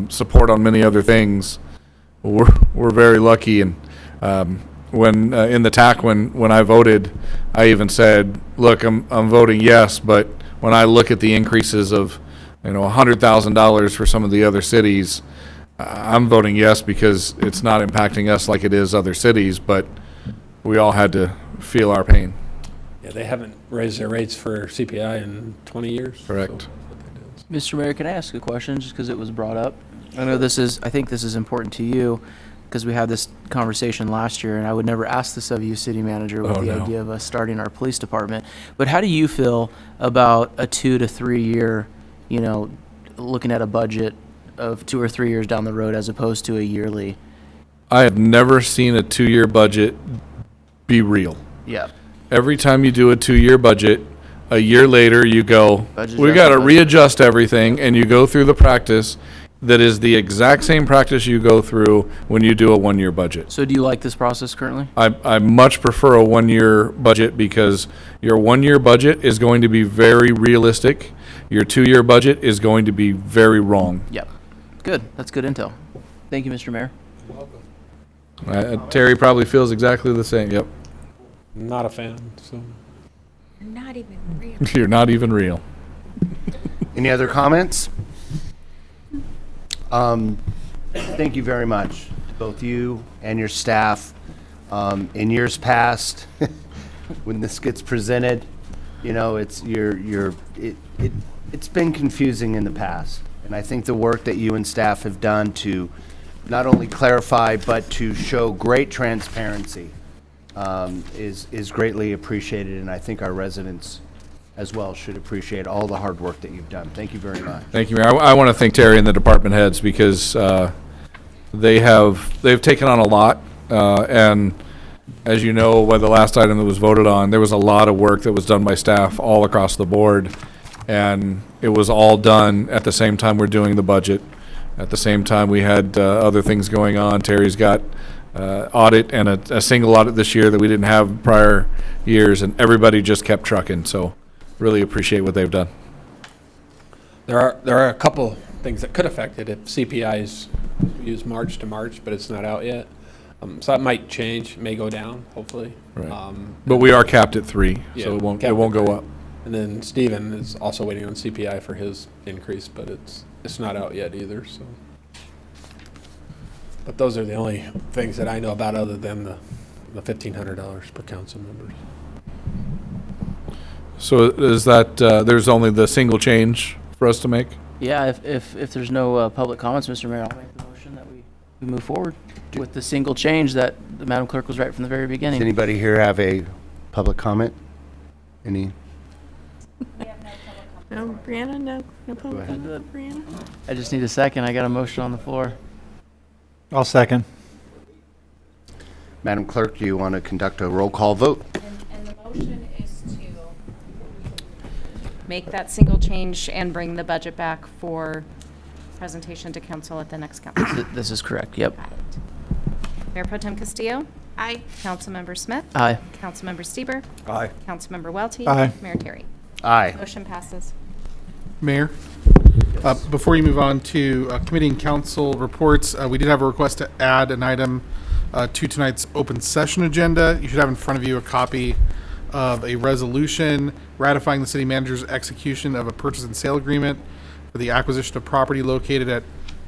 support on many other things. We're very lucky. And when in the TAC, when I voted, I even said, look, I'm voting yes, but when I look at the increases of $100,000 for some of the other cities, I'm voting yes because it's not impacting us like it is other cities, but we all had to feel our pain. Yeah, they haven't raised their rates for CPI in 20 years. Correct. So. Mr. Mayor, can I ask a question just because it was brought up? I think this is important to you because we had this conversation last year, and I would never ask this of you, city manager, with idea of us starting our police department. But how do you feel about a 2 to 3 year, looking at a budget of 2 or 3 years down the road as opposed to a yearly? I have never seen a 2-year budget be real. Yeah. Every time you do a 2-year budget, a year later you go, Budget we got to adjustment. readjust everything, and you go through the practice that is the exact same practice you go through when you do a 1-year budget. So do you like this process currently? I much prefer a 1-year budget because your 1-year budget is going to be very realistic. Your 2-year budget is going to be very wrong. Yep. Good. That's good intel. Thank you, Mr. Mayor. Terry probably feels exactly the same. Yep. Not a fan, so. Not even real. You're not even real. Any other comments? Thank you very much, both you and your staff. In years past, when this gets presented, it's been confusing in the past. And I think the work that you and staff have done to not only clarify, but to show great transparency is greatly appreciated. And I think our residents as well should appreciate all the hard work that you've done. Thank you very much. Thank you, Mayor. I want to thank Terry and the department heads because they've taken on a lot. And as you know, by the last item that was voted on, there was a lot of work that was done by staff all across the board. And it was all done at the same time we're doing the budget. At the same time, we had other things going on. Terry's got audit and a single audit this year that we didn't have prior years, and everybody just kept trucking. So really appreciate what they've done. There are a couple things that could affect it if CPI is used March to March, but it's not out yet. So that might change, may go down, hopefully. Right. But we are capped at 3, Yeah, so it won't capped go at 3. up. And then Stephen is also waiting on CPI for his increase, but it's not out yet either, so. But those are the only things that I know about other than the the $1,500 per council member. So is that, there's only the single change for us to make? Yeah, if there's no public comments, Mr. Mayor, I'll make the motion that we move forward with the single change that the Madam Clerk was right from the very Does beginning. anybody here have a public comment? Any? No, Brianna, no public ahead. comment, Brianna? I just need a second. I got a motion on the floor. I'll second. Madam Clerk, do you want to conduct a roll call vote? And the motion is to make that single change and bring the budget back for presentation to council at the next council. This is correct, yep. Mayor Pro Tem Castillo? Aye. Councilmember Smith? Aye. Councilmember Stieber? Aye. Councilmember Welty? Aye. Mayor Terry? Aye. Motion passes. Mayor, before you move on to committee and council reports, we did have a request to add an item to tonight's open session agenda. You should have in front of you a copy of a resolution ratifying the city manager's execution of a purchase and sale agreement for the acquisition of property located at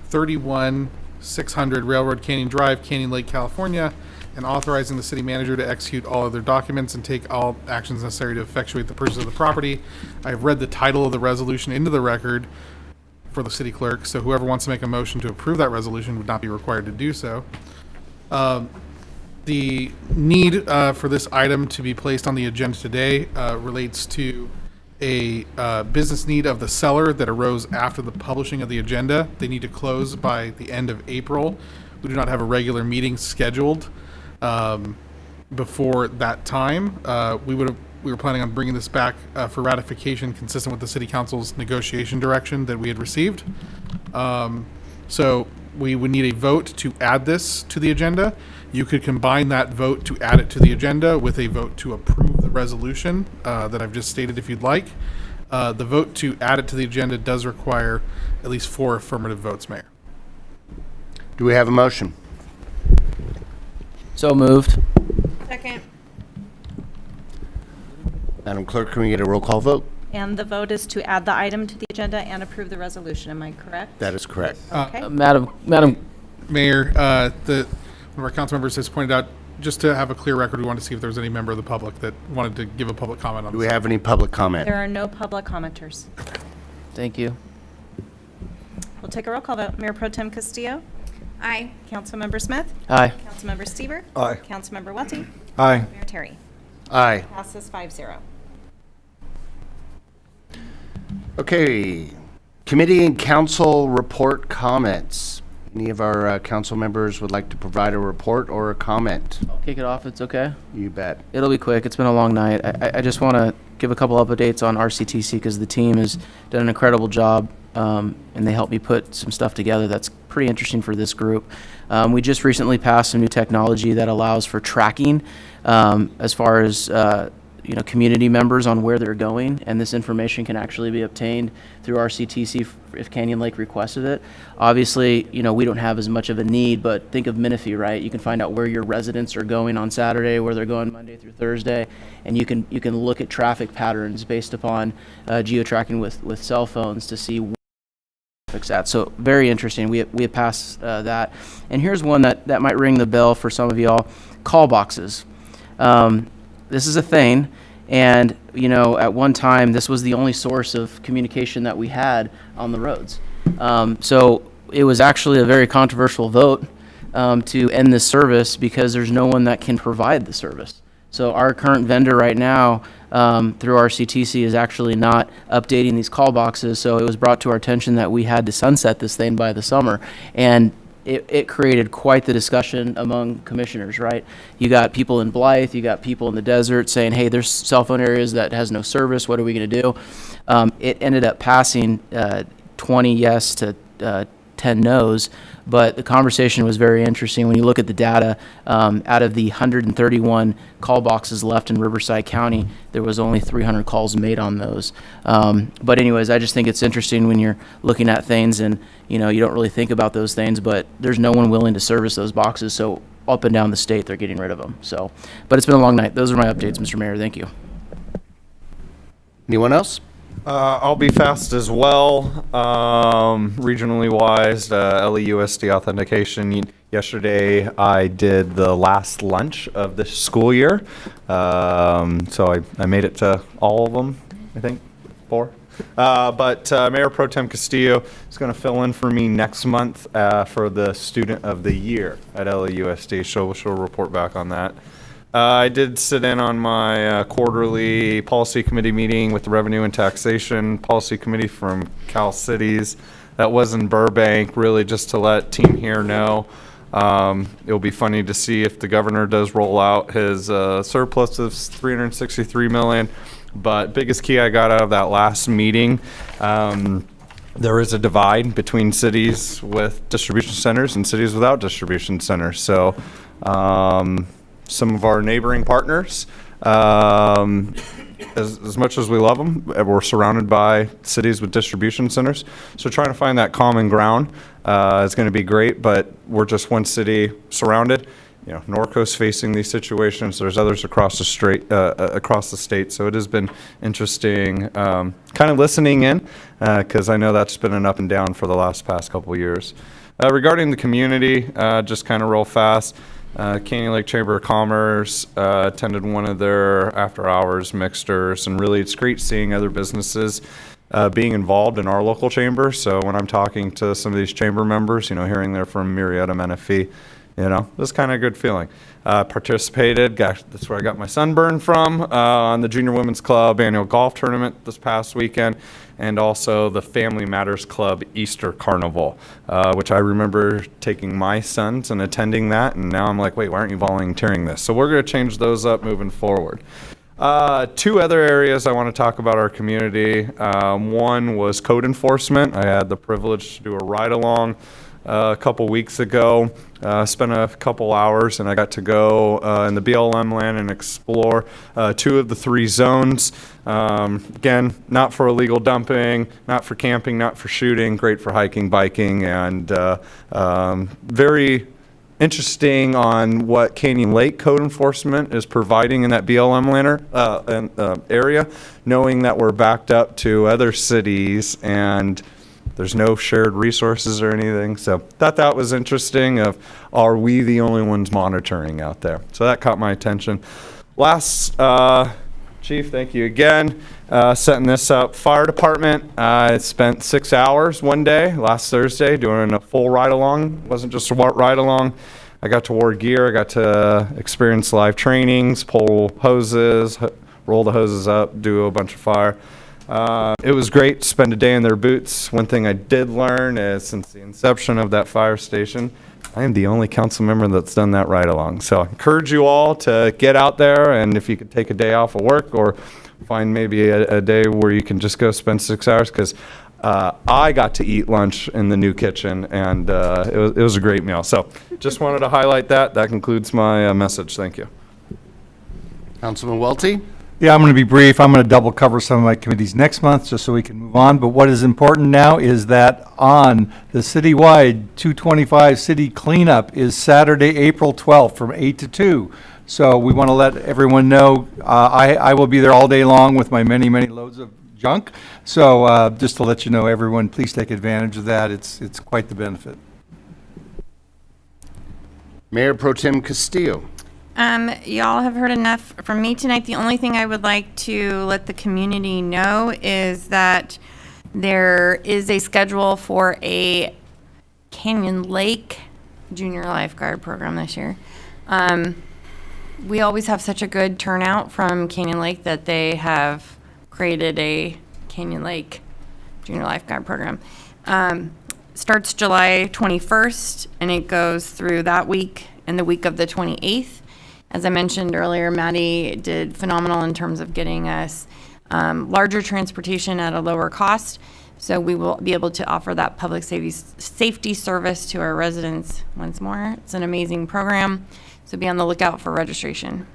31600 Railroad Canyon Drive, Canyon Lake, California, and authorizing the city manager to execute all other documents and take all actions necessary to effectuate the purchase of the property. I have read the title of the resolution into the record for the city clerk, so whoever wants to make a motion to approve that resolution would not be required to do so. The need for this item to be placed on the agenda today relates to a business need of the seller that arose after the publishing of the agenda. They need to close by the end of April. We do not have a regular meeting scheduled before that time. We were planning on bringing this back for ratification consistent with the city council's negotiation direction that we had received. So we would need a vote to add this to the agenda. You could combine that vote to add it to the agenda with a vote to approve the resolution that I've just stated if you'd like. The vote to add it to the agenda does require at least 4 affirmative votes, Mayor. Do we have a motion? So moved. Second. Madam Clerk, can we get a roll call vote? And the vote is to add the item to the agenda and approve the resolution. Am I correct? That is correct. Okay. Madam, Mayor, one of our council members has pointed out, just to have a clear record, we wanted to see if there was any member of the public that wanted to give a public comment on Do this. we have any public comment? There are no public commenters. thank you. We'll take a roll call vote. Mayor Pro Tem Castillo? Aye. Councilmember Smith? Aye. Councilmember Stieber? Aye. Councilmember Welty? Aye. Mayor Terry? Aye. Passes 5-0. Okay. Committee and council report comments. Any of our council members would like to provide a report or a comment? I'll kick it off, it's okay? You bet. It'll be quick. It's been a long night. I just want to give a couple updates on RCTC because the team has done an incredible job, and they helped me put some stuff together that's pretty interesting for this group. We just recently passed some new technology that allows for tracking as far as community members on where they're going, and this information can actually be obtained through RCTC if Canyon Lake requested it. Obviously, we don't have as much of a need, but think of Menifee, right? You can find out where your residents are going on Saturday, where they're going Monday through Thursday, and you can look at traffic patterns based upon geo-tracking with cell phones to see where traffic's at. So very interesting. We have passed that. And here's one that might ring the bell for some of y'all: call boxes. This is a thing, and at one time this was the only source of communication that we had on the roads. So it was actually a very controversial vote to end this service because there's no one that can provide the service. So our current vendor right now through RCTC is actually not updating these call boxes. So it was brought to our attention that we had to sunset this thing by the summer, and it created quite the discussion among commissioners, right? You got people in Blythe, you got people in the desert saying, hey, there's cell phone areas that has no service, what are we going to do? It ended up passing 20 yes to 10 no's, but the conversation was very interesting. When you look at the data, out of the 131 call boxes left in Riverside County, there was only 300 calls made on those. But anyways, I just think it's interesting when you're looking at things and you don't really think about those things, but there's no one willing to service those boxes, so up and down the state they're getting rid of them. So, but it's been a long night. Those are my updates, Mr. Mayor. Thank you. Anyone else? I'll be fast as well. Regionally wise, LEUSD authentication. You Yesterday, I did the last lunch of the school year. So I made it to all of them, I think, 4. But Mayor Pro Tem Castillo is going to fill in for me next month for the Student of the Year at LAUSD. So she'll report back on that. I did sit in on my quarterly policy committee meeting with the Revenue and Taxation Policy Committee from Cal Cities. That was in Burbank, really just to let team here know. It'll be funny to see if the governor does roll out his surplus of $363 million. But biggest key I got out of that last meeting, there is a divide between cities with distribution centers and cities without distribution centers. So some of our neighboring partners, as much as we love them, we're surrounded by cities with distribution centers. So trying to find that common ground is going to be great, but we're just one city surrounded. You know, Norco's facing these situations. There's others across the state. So it has been interesting, kind of listening in, because I know that's been an up and down for the past couple of years. Regarding the community, just kind of real fast. Canyon Lake Chamber of Commerce attended one of their after-hours mixers, and really it's great seeing other businesses being involved in our local chamber. So when I'm talking to some of these chamber members, you know, hearing they're from Marietta, Menifee, you know, it was kind of a good feeling. Participated, that's where I got my sunburn from, on the Junior Women's Club annual golf tournament this past weekend, and also the Family Matters Club Easter Carnival, which I remember taking my sons and attending that, and now I'm like, wait, why aren't you volunteering this? So we're going to change those up moving forward. 2 other areas I want to talk about our community. One was code enforcement. I had the privilege to do a ride-along a couple weeks ago. Spent a couple hours, and I got to go in the BLM land and explore 2 of the 3 zones. Again, not for illegal dumping, not for camping, not for shooting, great for hiking, biking, and very interesting on what Canyon Lake Code Enforcement is providing in that BLM area, knowing that we're backed up to other cities and there's no shared resources or anything. So thought that was interesting of, are we the only ones monitoring out there? So that caught my attention. Last, Chief, thank you again, setting this up. Fire department, I spent 6 hours one day, last Thursday, doing a full ride-along. Wasn't just a ride-along. I got to wear gear. I got to experience live trainings, pull hoses, roll the hoses up, do a bunch of fire. It was great to spend a day in their boots. One thing I did learn is, since the inception of that fire station, I am the only council member that's done that ride along. So I encourage you all to get out there, and if you could take a day off of work or find maybe a day where you can just go spend 6 hours, because I got to eat lunch in the new kitchen, and it was a great meal. So just wanted to highlight that. That concludes my message. Thank you. Councilman Welty? Yeah, I'm going to be brief. I'm going to double cover some of my committees next month just so we can move on. But what is important now is that on the citywide 225 city cleanup is Saturday, April 12th from 8 to 2. So we want to let everyone know I will be there all day long with my many, many loads of junk. So just to let you know, everyone, please take advantage of that. It's quite the benefit. Mayor Pro Tem Castillo. Y'all have heard enough from me tonight. The only thing I would like to let the community know is that there is a schedule for a Canyon Lake Junior Lifeguard program this year. We always have such a good turnout from Canyon Lake that they have created a Canyon Lake Junior Lifeguard program. Starts July 21st, and it goes through that week and the week of the 28th. As I mentioned earlier, Maddie did phenomenal in terms of getting us larger transportation at a lower cost. So we will be able to offer that public safety service to our residents once more. It's an amazing program. So be on the lookout for registration.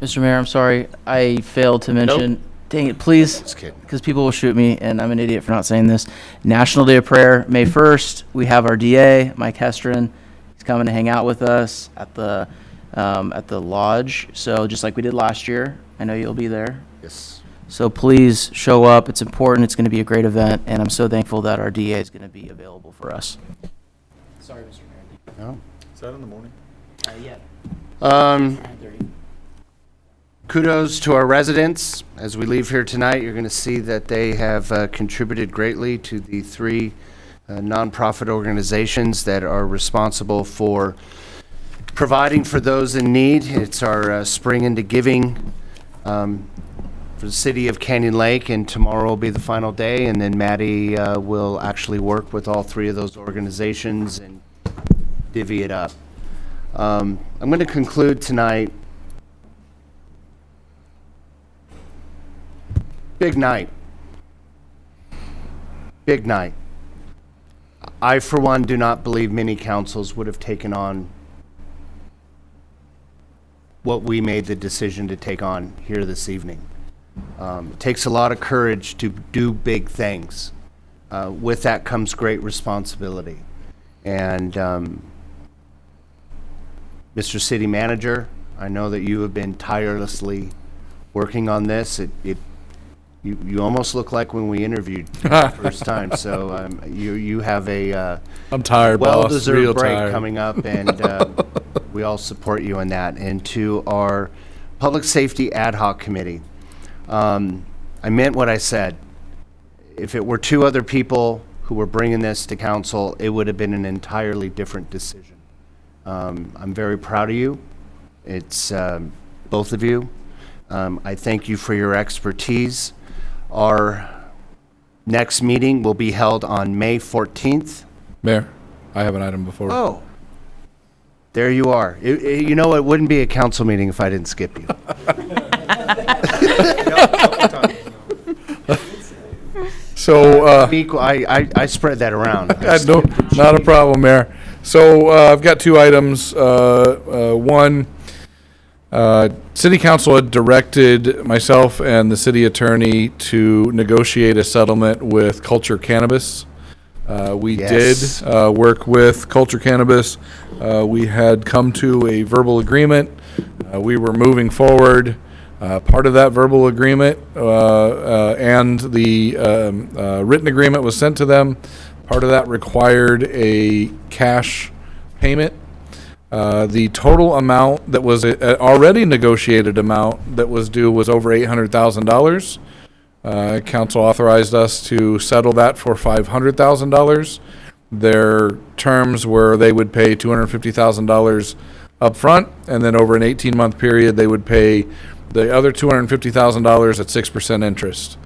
Mr. Mayor, I'm sorry, I failed to mention. Dang it, please, because people will shoot me, and I'm an idiot for not saying this. National Day of Prayer, May 1st. We have our DA, Mike Hestron. He's coming to hang out with us at the lodge. So just like we did last year, I know you'll be there. Yes. So please show up. It's important. It's going to be a great event, and I'm so thankful that our DA is going to be available for us. Sorry, Mr. Mayor. Is that in the morning? Kudos to our residents. As we leave here tonight, you're going to see that they have contributed greatly to the three nonprofit organizations that are responsible for providing for those in need. It's our Spring into Giving for the city of Canyon Lake, and tomorrow will be the final day, and then Maddie will actually work with all three of those organizations and divvy it up. I'm going to conclude tonight. Big night. Big night. I, for one, do not believe many councils would have taken on what we made the decision to take on here this evening. It takes a lot of courage to do big things. With that comes great responsibility. And Mr. City Manager, I know that you have been tirelessly working on this. You almost look like when we interviewed the first time. So you have a I'm tired, boss. Real well-deserved break tired. coming up, and we all support you in that. And to our Public Safety Ad Hoc Committee, I meant what I said. If it were two other people who were bringing this to council, it would have been an entirely different decision. I'm very proud of you. It's both of you. I thank you for your expertise. Our next meeting will be held on May 14th. Mayor, I have an item before. Oh, there you are. You know, it wouldn't be a council meeting if I didn't skip you. So, I spread that around. no, not a problem, Mayor. So I've got two items. One, City Council had directed myself and the city attorney to negotiate a settlement with Culture Cannabis. We Yes. did work with Culture Cannabis. We had come to a verbal agreement. We were moving forward. Part of that verbal agreement and the written agreement was sent to them. Part of that required a cash payment. The total amount that was already negotiated amount that was due was over $800,000. Council authorized us to settle that for $500,000. Their terms were they would pay $250,000 up front, and then over an 18-month period, they would pay the other $250,000 at 6% interest.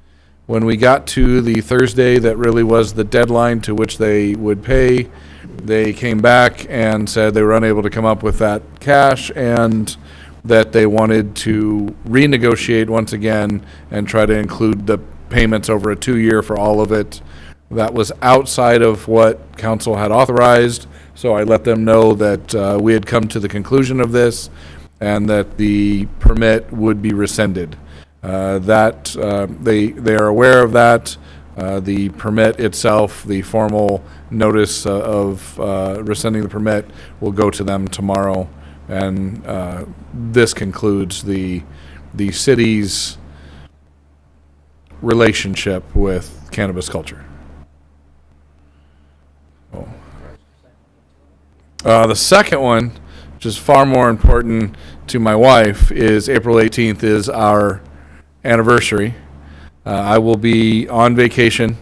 When we got to the Thursday that really was the deadline to which they would pay, they came back and said they were unable to come up with that cash and that they wanted to renegotiate once again and try to include the payments over a 2-year for all of it. That was outside of what council had authorized, so I let them know that we had come to the conclusion of this and that the permit would be rescinded. They are aware of that. The permit itself, the formal notice of rescinding the permit will go to them tomorrow. And this concludes the city's relationship with cannabis culture. The second one, which is far more important to my wife, is April 18th is our anniversary. I will be on vacation,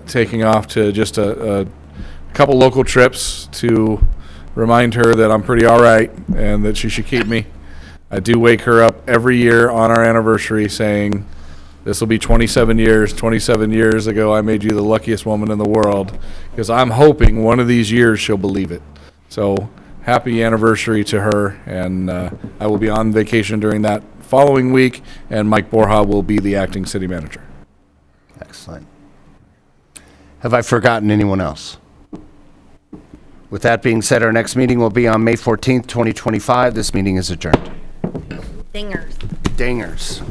taking off to just a couple local trips to remind her that I'm pretty all right and that she should keep me. I do wake her up every year on our anniversary saying, this will be 27 years. 27 years ago, I made you the luckiest woman in the world, because I'm hoping one of these years she'll believe it. So happy anniversary to her, and I will be on vacation during that following week, and Mike Borja will be the acting city manager. Excellent. Have I forgotten anyone else? With that being said, our next meeting will be on May 14th, 2025. This meeting is adjourned. Dingers. Dingers.